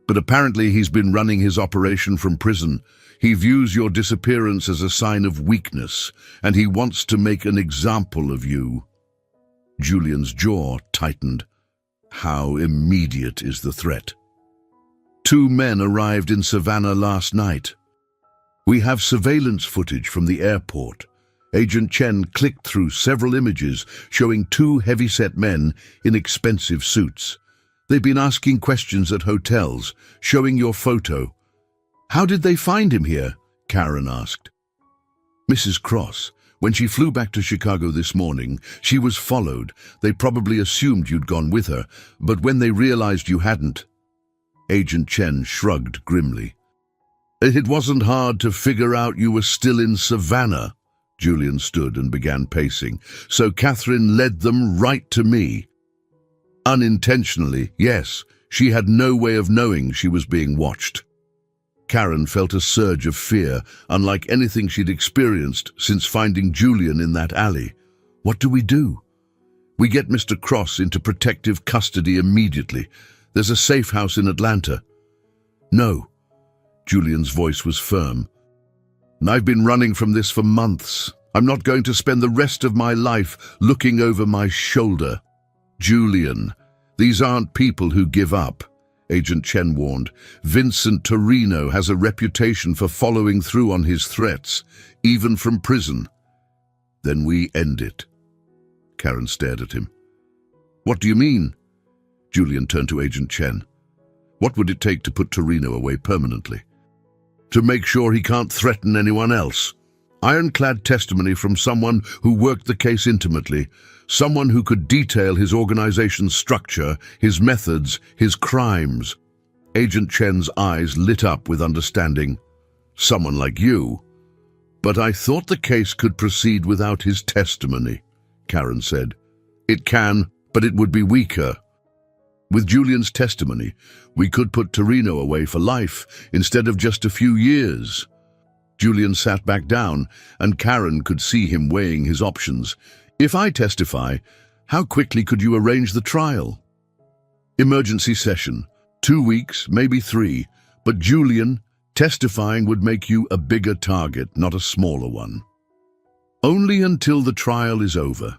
But apparently he's been running his operation from prison. He views your disappearance as a sign of weakness, and he wants to make an example of you. Julian's jaw tightened. How immediate is the threat? 2 men arrived in Savannah last night. We have surveillance footage from the airport. Agent Chen clicked through several images showing 2 heavy-set men in expensive suits. They've been asking questions at hotels, showing your photo. How did they find him here? Karen asked. Mrs. Cross, when she flew back to Chicago this morning, she was followed. They probably assumed you'd gone with her, but when they realized you hadn't... Agent Chen shrugged grimly. It wasn't hard to figure out you were still in Savannah. Julian stood and began pacing. So Catherine led them right to me. Unintentionally, yes. She had no way of knowing she was being watched. Karen felt a surge of fear, unlike anything she'd experienced since finding Julian in that alley. What do? We get Mr. Cross into protective custody immediately. There's a safe house in Atlanta. No. Julian's voice was firm. I've been running from this for months. I'm not going to spend the rest of my life looking over my shoulder. Julian, these aren't people who give up. Agent Chen warned. Vincent Torino has a reputation for following through on his threats, even from prison. Then we end it. Karen stared at him. What do you mean? Julian turned to Agent Chen. What would it take to put Torino away permanently? To make sure he can't threaten anyone else. Ironclad testimony from someone who worked the case intimately, someone who could detail his organization's structure, his methods, his crimes. Agent Chen's eyes lit up with understanding. Someone like you. But I thought the case could proceed without his testimony, Karen said. It can, but it would be weaker. With Julian's testimony, we could put Torino away for life instead of just a few years. Julian sat back down, and Karen could see him weighing his options. If I testify, how quickly could you arrange the trial? Emergency session. 2 weeks, maybe 3. But Julian, testifying would make you a bigger target, not a smaller one. Only until the trial is over.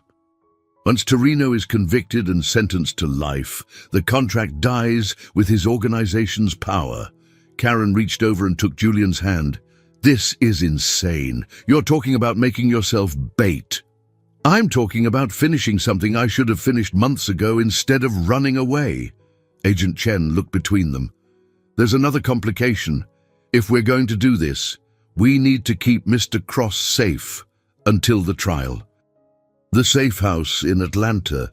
Once Torino is convicted and sentenced to life, the contract dies with his organization's power. Karen reached over and took Julian's hand. This is insane. You're talking about making yourself bait. I'm talking about finishing something I should have finished months ago instead of running away. Agent Chen looked between them. There's another complication. If we're going to do this, we need to keep Mr. Cross safe until the trial. The safe house in Atlanta.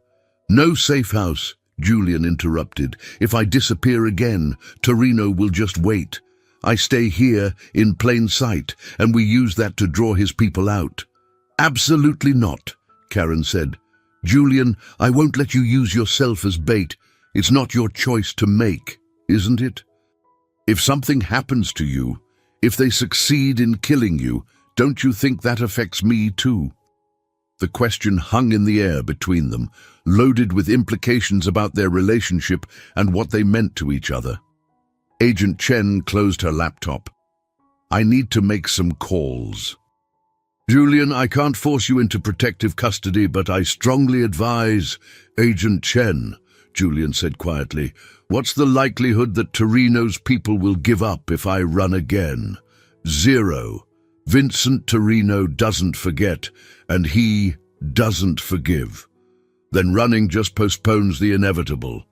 No safe house, Julian interrupted. If I disappear again, Torino will just wait. I stay here in plain sight, and we use that to draw his people out. Absolutely not, Karen said. Julian, I won't let you use yourself as bait. It's not your choice to make, isn't it? If something happens to you, if they succeed in killing you, don't you think that affects me too? The question hung in the air between them, loaded with implications about their relationship and what they meant to each other. Agent Chen closed her laptop. I need to make some calls. Julian, I can't force you into protective custody, but I strongly advise Agent Chen, Julian said quietly. What's the likelihood that Torino's people will give up if I run again? 0. Vincent Torino doesn't forget, and he doesn't forgive. Then running just postpones the inevitable.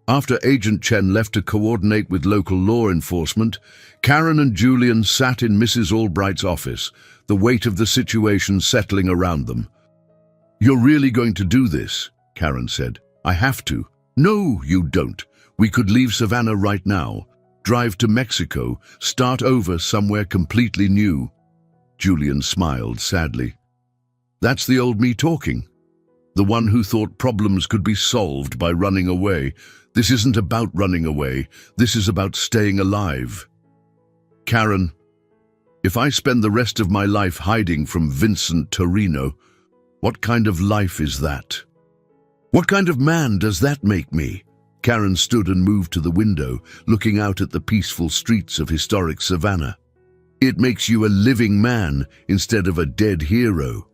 After Agent Chen left to coordinate with local law enforcement, Karen and Julian sat in Mrs. Albright's office, the weight of the situation settling around them. You're really going to do this, Karen said. I have to. No, you don't. We could leave Savannah right now, drive to Mexico, start over somewhere completely new. Julian smiled sadly. That's the old me talking. The one who thought problems could be solved by running away. This isn't about running away. This is about staying alive. Karen, if I spend the rest of my life hiding from Vincent Torino, what kind of life is that? What kind of man does that make me? Karen stood and moved to the window, looking out at the peaceful streets of historic Savannah. It makes you a living man instead of a dead hero.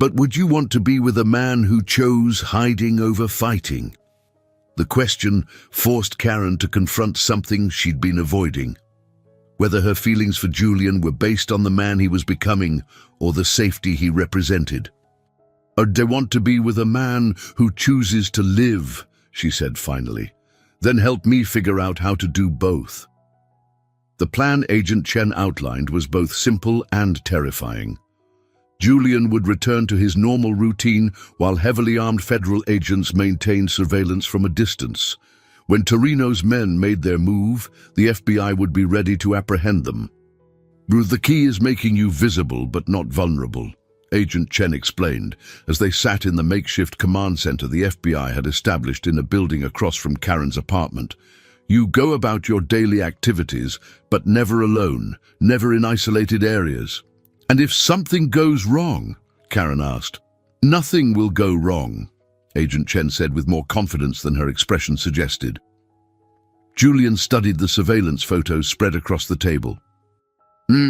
But would you want to be with a man who chose hiding over fighting? The question forced Karen to confront something she'd been avoiding. Whether her feelings for Julian were based on the man he was becoming or the safety he represented. Or do they want to be with a man who chooses to live, she said finally. Then help me figure out how to do both. The plan Agent Chen outlined was both simple and terrifying. Julian would return to his normal routine while heavily armed federal agents maintained surveillance from a distance. When Torino's men made their move, the FBI would be ready to apprehend them. The key is making you visible but not vulnerable, Agent Chen explained, as they sat in the makeshift command center the FBI had established in a building across from Karen's apartment. You go about your daily activities, but never alone, never in isolated areas. And if something goes wrong, Karen asked. Nothing will go wrong, Agent Chen said with more confidence than her expression suggested. Julian studied the surveillance photos spread across the table.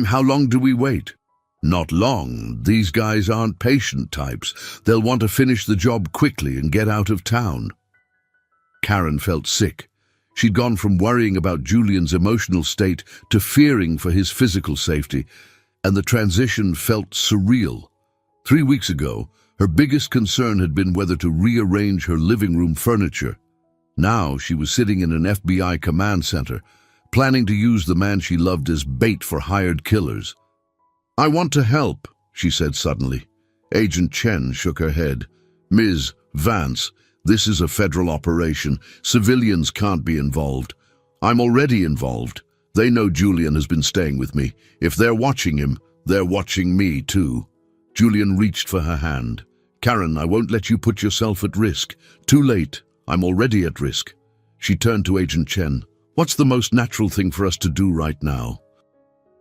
How long do we wait? Not long. These guys aren't patient types. They'll want to finish the job quickly and get out of town. Karen felt sick. She'd gone from worrying about Julian's emotional state to fearing for his physical safety, and the transition felt surreal. 3 weeks ago, her biggest concern had been whether to rearrange her living room furniture. Now she was sitting in an FBI command center, planning to use the man she loved as bait for hired killers. I want to help, she said suddenly. Agent Chen shook her head. Ms. Vance, this is a federal operation. Civilians can't be involved. I'm already involved. They know Julian has been staying with me. If they're watching him, they're watching me too. Julian reached for her hand. Karen, I won't let you put yourself at risk. Too late. I'm already at risk. She turned to Agent Chen. What's the most natural thing for us to do right now?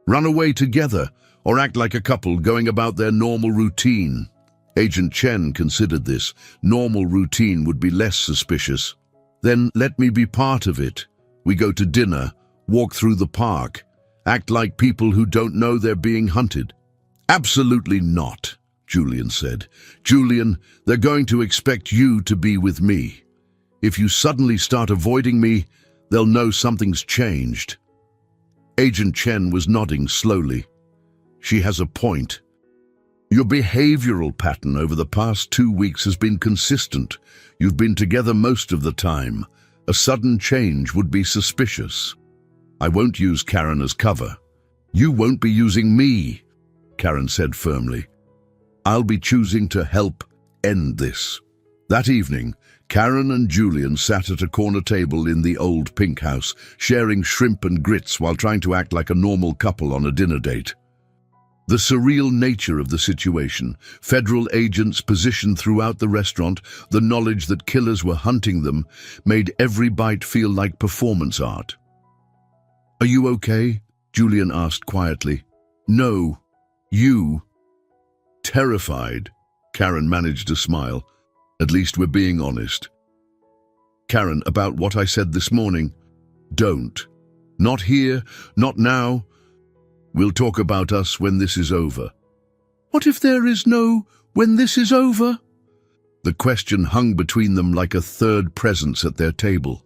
Run away together, or act like a couple going about their normal routine. Agent Chen considered this. Normal routine would be less suspicious. Then let me be part of it. We go to dinner, walk through the park, act like people who don't know they're being hunted. Absolutely not, Julian said. Julian, they're going to expect you to be with me. If you suddenly start avoiding me, they'll know something's changed. Agent Chen was nodding slowly. She has a point. Your behavioral pattern over the past 2 weeks has been consistent. You've been together most of the time. A sudden change would be suspicious. I won't use Karen as cover. You won't be using me, Karen said firmly. I'll be choosing to help end this. That evening, Karen and Julian sat at a corner table in the old pink house, sharing shrimp and grits while trying to act like a normal couple on a dinner date. The surreal nature of the situation, federal agents positioned throughout the restaurant, the knowledge that killers were hunting them, made every bite feel like performance art. Are you okay? Julian asked quietly. No. You? Terrified. Karen managed to smile. At least we're being honest. Karen, about what I said this morning. Don't. Not here, not now. We'll talk about us when this is over. What if there is no when this is over? The question hung between them like a third presence at their table.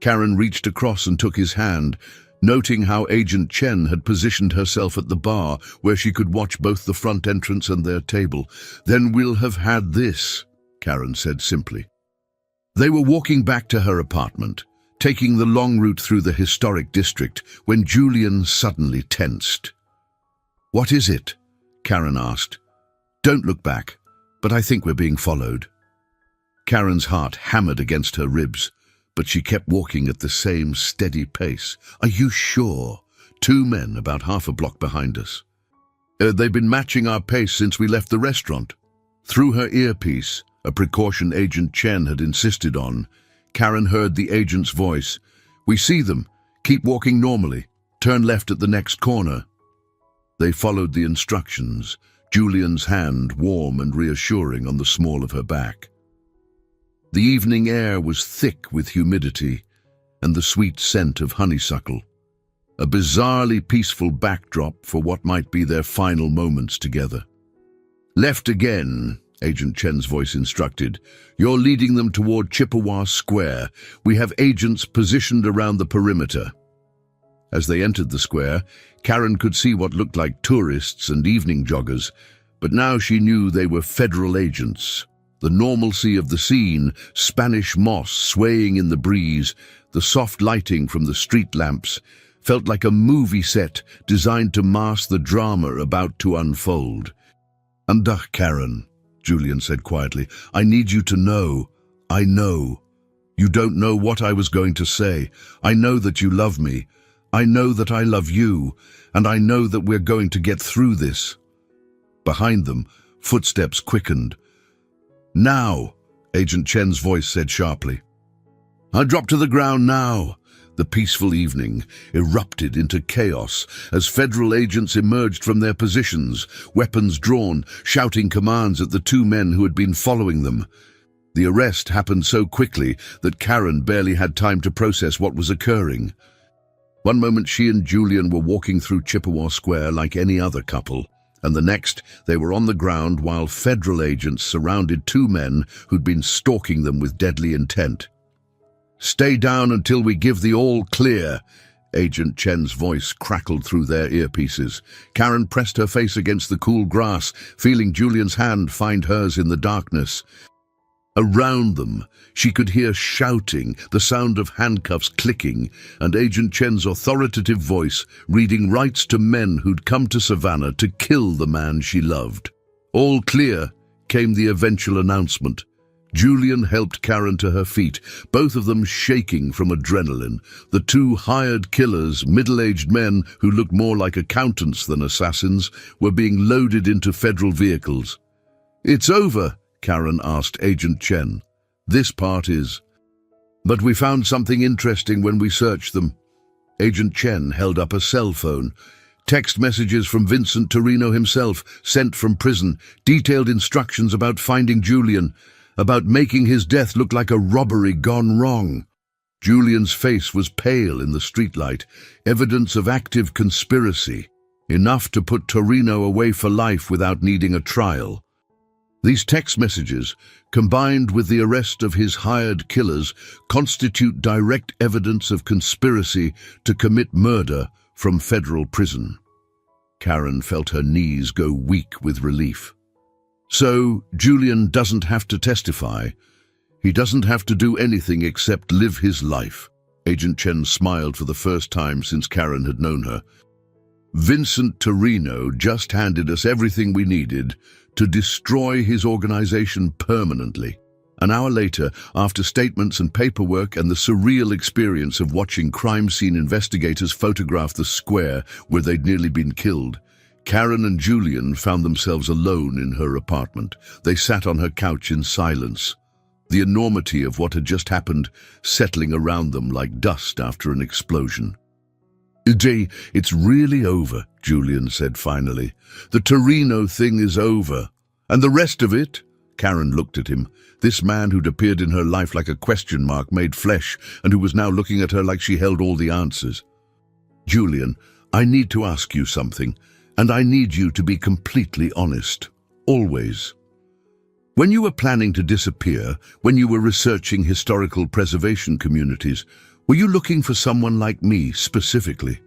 Karen reached across and took his hand, noting how Agent Chen had positioned herself at the bar where she could watch both the front entrance and their table. Then we'll have had this, Karen said simply. They were walking back to her apartment, taking the long route through the historic district, when Julian suddenly tensed. What is it? Karen asked. Don't look back, but I think we're being followed. Karen's heart hammered against her ribs, but she kept walking at the same steady pace. Are you sure? 2 men about half a block behind us. They've been matching our pace since we left the restaurant. Through her earpiece, a precaution Agent Chen had insisted on, Karen heard the agent's voice. We see them. Keep walking normally. Turn left at the next corner. They followed the instructions, Julian's hand warm and reassuring on the small of her back. The evening air was thick with humidity and the sweet scent of honeysuckle, a bizarrely peaceful backdrop for what might be their final moments together. Left again, Agent Chen's voice instructed. You're leading them toward Chippewa Square. We have agents positioned around the perimeter. As they entered the square, Karen could see what looked like tourists and evening joggers, but now she knew they were federal agents. The normalcy of the scene, Spanish moss swaying in the breeze, the soft lighting from the street lamps, felt like a movie set designed to mask the drama about to unfold. Karen, Julian said quietly, I need you to know. I know. You don't know what I was going to say. I know that you love me. I know that I love you, and I know that we're going to get through this. Behind them, footsteps quickened. Now, Agent Chen's voice said sharply. I drop to the ground now. The peaceful evening erupted into chaos as federal agents emerged from their positions, weapons drawn, shouting commands at the 2 men who had been following them. The arrest happened so quickly that Karen barely had time to process what was occurring. One moment she and Julian were walking through Chippewa Square like any other couple, and the next they were on the ground while federal agents surrounded 2 men who'd been stalking them with deadly intent. Stay down until we give the all clear, Agent Chen's voice crackled through their earpieces. Karen pressed her face against the cool grass, feeling Julian's hand find hers in the darkness. Around them, she could hear shouting, the sound of handcuffs clicking, and Agent Chen's authoritative voice reading rights to men who'd come to Savannah to kill the man she loved. All clear, came the eventual announcement. Julian helped Karen to her feet, both of them shaking from adrenaline. The 2 hired killers, middle-aged men who looked more like accountants than assassins, were being loaded into federal vehicles. It's over, Karen asked Agent Chen. This part is. But we found something interesting when we searched them. Agent Chen held up a cell phone. Text messages from Vincent Torino himself, sent from prison, detailed instructions about finding Julian. about making his death look like a robbery gone wrong. Julian's face was pale in the streetlight, evidence of active conspiracy, enough to put Torino away for life without needing a trial. These text messages, combined with the arrest of his hired killers, constitute direct evidence of conspiracy to commit murder from federal prison. Karen felt her knees go weak with relief. So, Julian doesn't have to testify. He doesn't have to do anything except live his life. Agent Chen smiled for the first time since Karen had known her. Vincent Torino just handed us everything we needed to destroy his organization permanently. An hour later, after statements and paperwork and the surreal experience of watching crime scene investigators photograph the square where they'd nearly been killed, Karen and Julian found themselves alone in her apartment. They sat on her couch in silence, the enormity of what had just happened settling around them like dust after an explosion. It's really over, Julian said finally. The Torino thing is over. And the rest of it? Karen looked at him. This man who'd appeared in her life like a question mark made flesh and who was now looking at her like she held all the answers. Julian, I need to ask you something, and I need you to be completely honest. Always. When you were planning to disappear, when you were researching historical preservation communities, were you looking for someone like me specifically?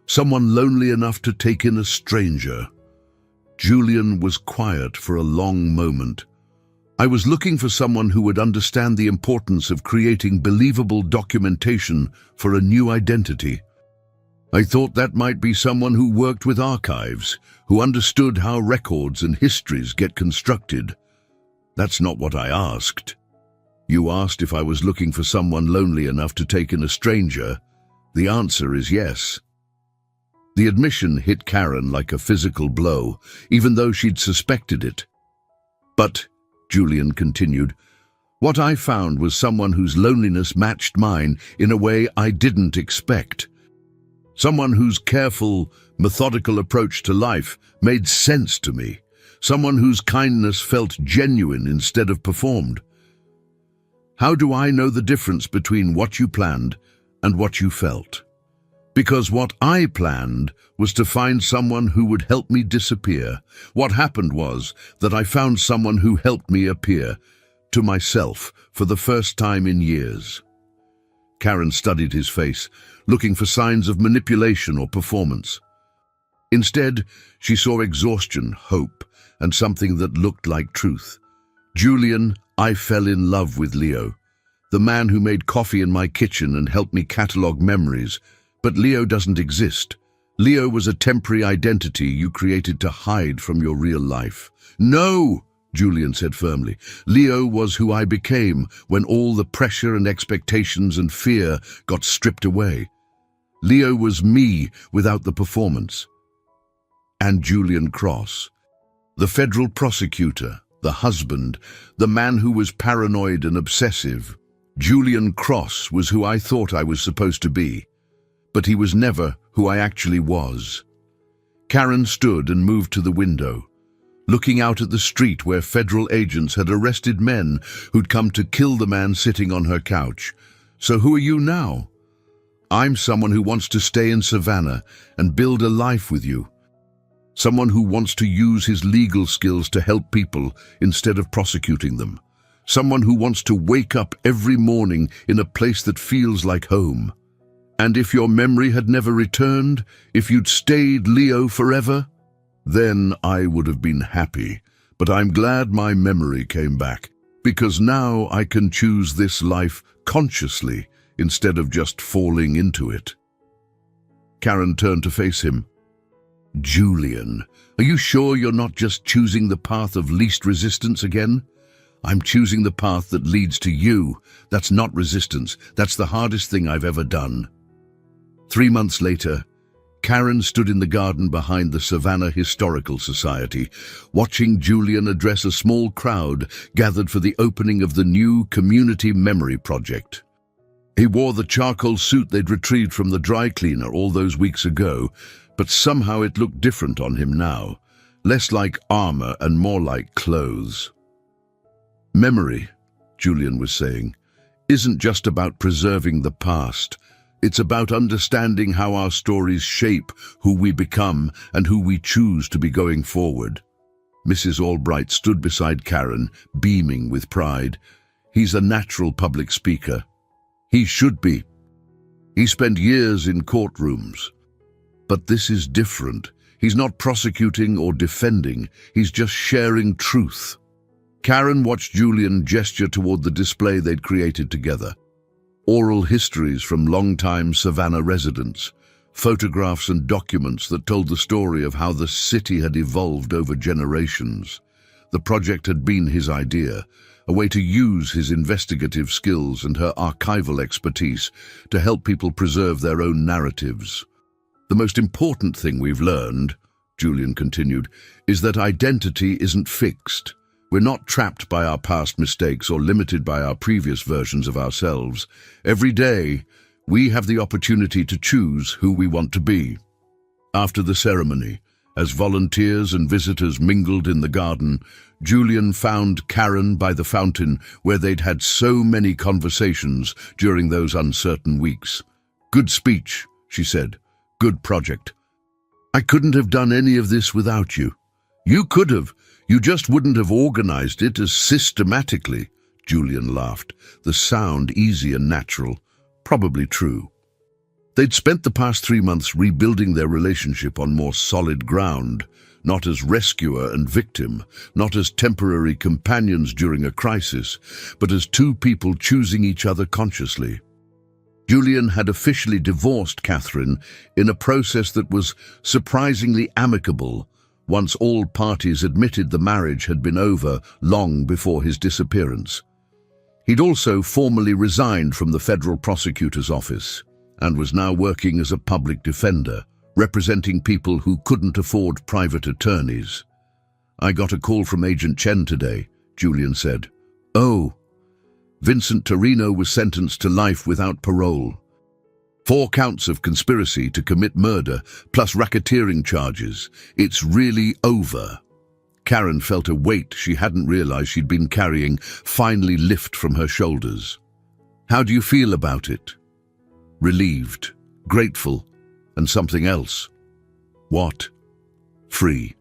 Someone lonely enough to take in a stranger? Julian was quiet for a long moment. I was looking for someone who would understand the importance of creating believable documentation for a new identity. I thought that might be someone who worked with archives, who understood how records and histories get constructed. That's not what I asked. You asked if I was looking for someone lonely enough to take in a stranger. The answer is yes. The admission hit Karen like a physical blow, even though she'd suspected it. But, Julian continued, what I found was someone whose loneliness matched mine in a way I didn't expect. Someone whose careful, methodical approach to life made sense to me. Someone whose kindness felt genuine instead of performed. How do I know the difference between what you planned and what you felt? Because what I planned was to find someone who would help me disappear. What happened was that I found someone who helped me appear to myself for the first time in years. Karen studied his face, looking for signs of manipulation or performance. Instead, she saw exhaustion, hope, and something that looked like truth. Julian, I fell in love with Leo, the man who made coffee in my kitchen and helped me catalog memories. But Leo doesn't exist. Leo was a temporary identity you created to hide from your real life. No, Julian said firmly. Leo was who I became when all the pressure and expectations and fear got stripped away. Leo was me without the performance. And Julian Cross, the federal prosecutor, the husband, the man who was paranoid and obsessive. Julian Cross was who I thought I was supposed to be, but he was never who I actually was. Karen stood and moved to the window, looking out at the street where federal agents had arrested men who'd come to kill the man sitting on her couch. So who are you now? I'm someone who wants to stay in Savannah and build a life with you. Someone who wants to use his legal skills to help people instead of prosecuting them. Someone who wants to wake up every morning in a place that feels like home. And if your memory had never returned, if you'd stayed Leo forever, then I would have been happy. But I'm glad my memory came back, because now I can choose this life consciously instead of just falling into it. Karen turned to face him. Julian, are you sure you're not just choosing the path of least resistance again? I'm choosing the path that leads to you. That's not resistance. That's the hardest thing I've ever done. 3 months later, Karen stood in the garden behind the Savannah Historical Society, watching Julian address a small crowd gathered for the opening of the new Community Memory Project. He wore the charcoal suit they'd retrieved from the dry cleaner all those weeks ago, but somehow it looked different on him now, less like armor and more like clothes. Memory, Julian was saying, isn't just about preserving the past. It's about understanding how our stories shape who we become and who we choose to be going forward. Mrs. Albright stood beside Karen, beaming with pride. He's a natural public speaker. He should be. He spent years in courtrooms. But this is different. He's not prosecuting or defending. He's just sharing truth. Karen watched Julian gesture toward the display they'd created together. Oral histories from long-time Savannah residents, photographs and documents that told the story of how the city had evolved over generations. The project had been his idea, a way to use his investigative skills and her archival expertise to help people preserve their own narratives. The most important thing we've learned, Julian continued, is that identity isn't fixed. We're not trapped by our past mistakes or limited by our previous versions of ourselves. Every day, we have the opportunity to choose who we want to be. After the ceremony, as volunteers and visitors mingled in the garden, Julian found Karen by the fountain where they'd had so many conversations during those uncertain weeks. "Good speech," she said. "Good project. I couldn't have done any of this without you." "You could have. You just wouldn't have organized it as systematically," Julian laughed, the sound easy and natural. Probably true. They'd spent the past 3 months rebuilding their relationship on more solid ground, not as rescuer and victim, not as temporary companions during a crisis, but as two people choosing each other consciously. Julian had officially divorced Catherine in a process that was surprisingly amicable, once all parties admitted the marriage had been over long before his disappearance. He'd also formally resigned from the federal prosecutor's office and was now working as a public defender, representing people who couldn't afford private attorneys. "I got a call from Agent Chen today," Julian said. "Oh." Vincent Torino was sentenced to life without parole. 4 counts of conspiracy to commit murder, plus racketeering charges. It's really over. Karen felt a weight she hadn't realized she'd been carrying finally lift from her shoulders. "How do you feel about it?" "Relieved, grateful, and something else." "What?" "Free.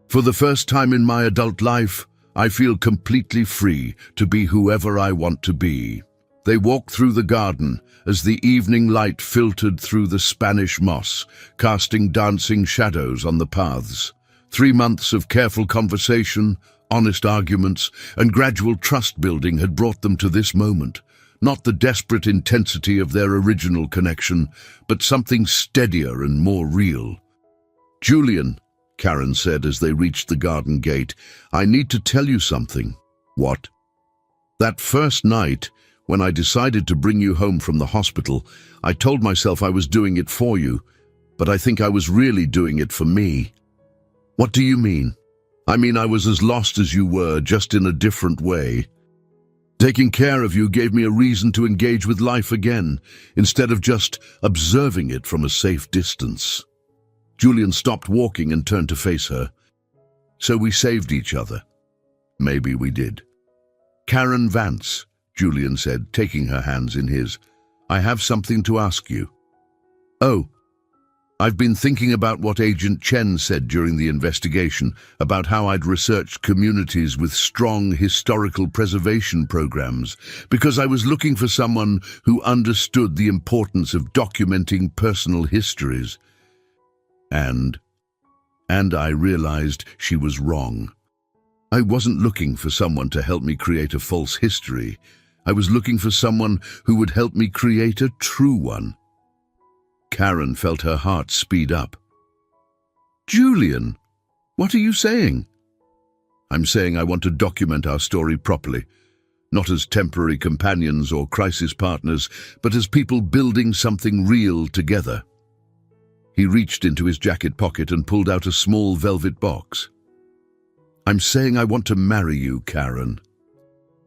For the first time in my adult life, I feel completely free to be whoever I want to be." They walked through the garden as the evening light filtered through the Spanish moss, casting dancing shadows on the paths. 3 months of careful conversation, honest arguments, and gradual trust building had brought them to this moment. Not the desperate intensity of their original connection, but something steadier and more real. "Julian," Karen said as they reached the garden gate, "I need to tell you something." "What?" "That first night, when I decided to bring you home from the hospital, I told myself I was doing it for you, but I think I was really doing it for me." "What do you mean?" "I mean I was as lost as you were, just in a different way. Taking care of you gave me a reason to engage with life again, instead of just observing it from a safe distance." Julian stopped walking and turned to face her. "So we saved each other." "Maybe we did." "Karen Vance," Julian said, taking her hands in his, "I have something to ask you." "Oh." "I've been thinking about what Agent Chen said during the investigation, about how I'd researched communities with strong historical preservation programs, because I was looking for someone who understood the importance of documenting personal histories. And I realized she was wrong. I wasn't looking for someone to help me create a false history. I was looking for someone who would help me create a true one." Karen felt her heart speed up. "Julian, what are you saying?" "I'm saying I want to document our story properly, not as temporary companions or crisis partners, but as people building something real together." He reached into his jacket pocket and pulled out a small velvet box. "I'm saying I want to marry you, Karen.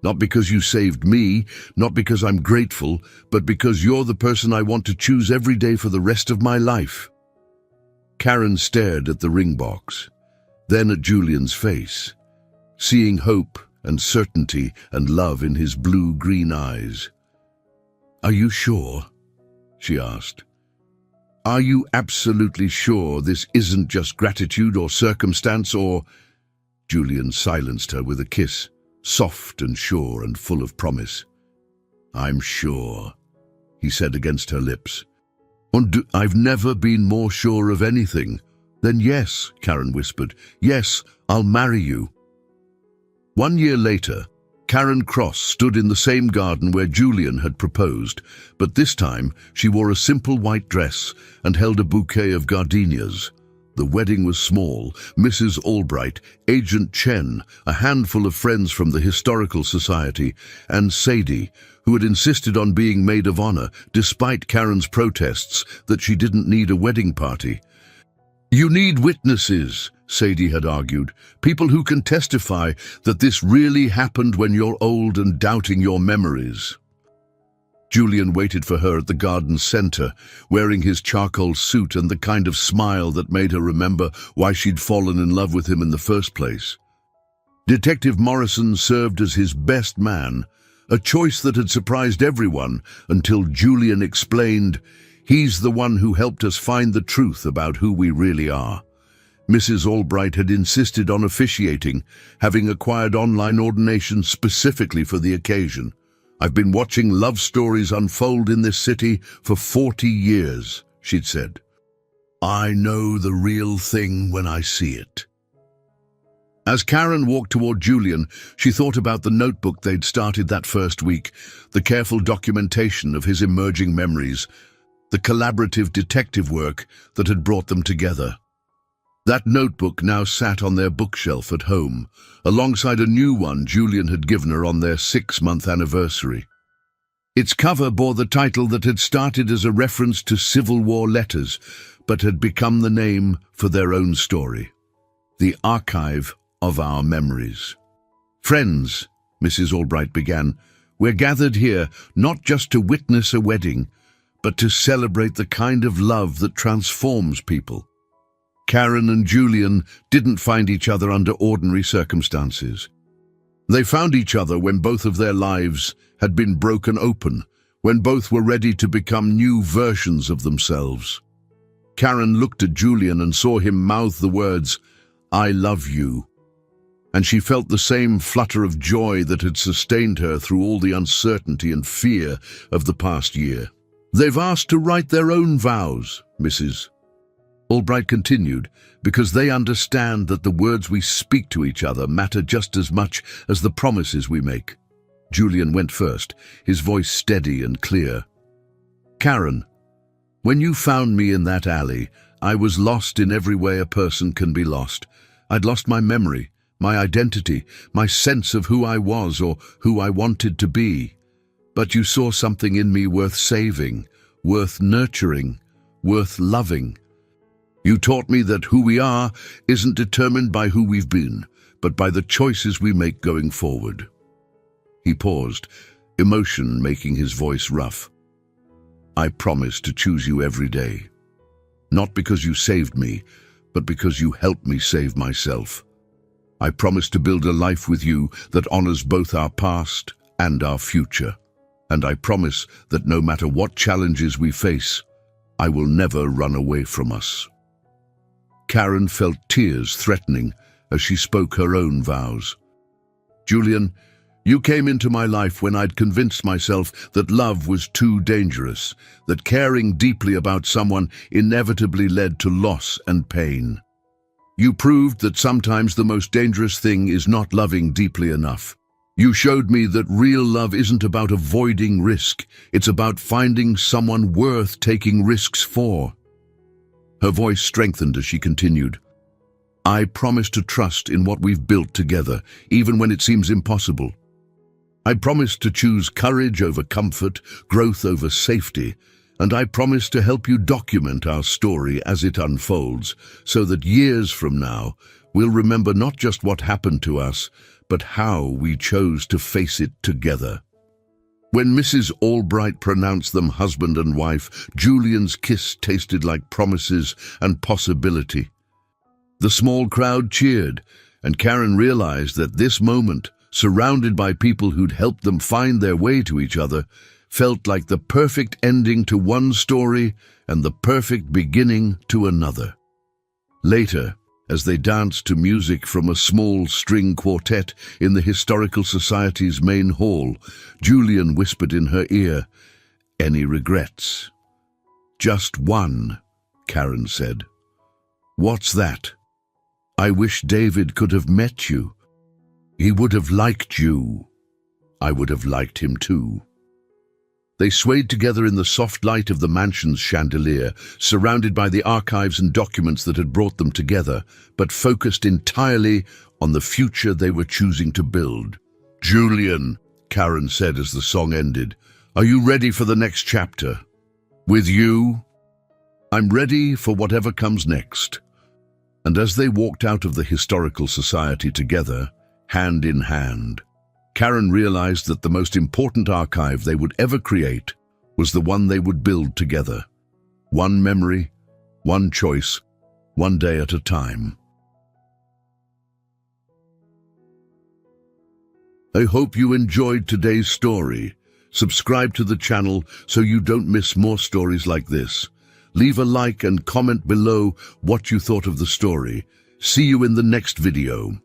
Not because you saved me, not because I'm grateful, but because you're the person I want to choose every day for the rest of my life." Karen stared at the ring box, then at Julian's face. Seeing hope and certainty and love in his blue-green eyes. "Are you sure?" she asked. "Are you absolutely sure this isn't just gratitude or circumstance or—" Julian silenced her with a kiss, soft and sure and full of promise. "I'm sure," he said against her lips. "And I've never been more sure of anything." "Then yes," Karen whispered. "Yes, I'll marry you." 1 year later, Karen Cross stood in the same garden where Julian had proposed, but this time she wore a simple white dress and held a bouquet of gardenias. The wedding was small. Mrs. Albright, Agent Chen, a handful of friends from the Historical Society, and Sadie, who had insisted on being maid of honor despite Karen's protests that she didn't need a wedding party. "You need witnesses," Sadie had argued, "people who can testify that this really happened when you're old and doubting your memories." Julian waited for her at the garden center, wearing his charcoal suit and the kind of smile that made her remember why she'd fallen in love with him in the first place. Detective Morrison served as his best man, a choice that had surprised everyone until Julian explained, "He's the one who helped us find the truth about who we really are." Mrs. Albright had insisted on officiating, having acquired online ordination specifically for the occasion. "I've been watching love stories unfold in this city for 40 years, she'd said. "I know the real thing when I see it." As Karen walked toward Julian, she thought about the notebook they'd started that first week, the careful documentation of his emerging memories, the collaborative detective work that had brought them together. That notebook now sat on their bookshelf at home, alongside a new one Julian had given her on their 6-month anniversary. Its cover bore the title that had started as a reference to Civil War letters, but had become the name for their own story. The Archive of Our Memories. "Friends," Mrs. Albright began, "we're gathered here not just to witness a wedding, but to celebrate the kind of love that transforms people." Karen and Julian didn't find each other under ordinary circumstances. They found each other when both of their lives had been broken open, when both were ready to become new versions of themselves. Karen looked at Julian and saw him mouth the words, "I love you," and she felt the same flutter of joy that had sustained her through all the uncertainty and fear of the past year. "They've asked to write their own vows," Mrs. Albright continued, "because they understand that the words we speak to each other matter just as much as the promises we make." Julian went first, his voice steady and clear. "Karen, when you found me in that alley, I was lost in every way a person can be lost. I'd lost my memory, my identity, my sense of who I was or who I wanted to be. But you saw something in me worth saving, worth nurturing, worth loving. You taught me that who we are isn't determined by who we've been, but by the choices we make going forward." He paused, emotion making his voice rough. "I promise to choose you every day. Not because you saved me, but because you helped me save myself. I promise to build a life with you that honors both our past and our future. And I promise that no matter what challenges we face, I will never run away from us." Karen felt tears threatening as she spoke her own vows. "Julian, you came into my life when I'd convinced myself that love was too dangerous, that caring deeply about someone inevitably led to loss and pain. You proved that sometimes the most dangerous thing is not loving deeply enough. You showed me that real love isn't about avoiding risk, it's about finding someone worth taking risks for." Her voice strengthened as she continued, "I promise to trust in what we've built together, even when it seems impossible. I promise to choose courage over comfort, growth over safety, and I promise to help you document our story as it unfolds, so that years from now, we'll remember not just what happened to us, but how we chose to face it together." When Mrs. Albright pronounced them husband and wife, Julian's kiss tasted like promises and possibility. The small crowd cheered, and Karen realized that this moment surrounded by people who'd helped them find their way to each other, felt like the perfect ending to one story and the perfect beginning to another. Later, as they danced to music from a small string quartet in the Historical Society's main hall, Julian whispered in her ear, "Any regrets?" "Just one," Karen said. "What's that?" "I wish David could have met you. He would have liked you. I would have liked him too." They swayed together in the soft light of the mansion's chandelier, surrounded by the archives and documents that had brought them together, but focused entirely on the future they were choosing to build. "Julian," Karen said as the song ended, "are you ready for the next chapter?" "With you?" "I'm ready for whatever comes next." And as they walked out of the Historical Society together, hand in hand, Karen realized that the most important archive they would ever create was the one they would build together. One memory, one choice, one day at a time. I hope you enjoyed today's story. Subscribe to the channel so you don't miss more stories like this. Leave a like and comment below what you thought of the story. See you in the next video.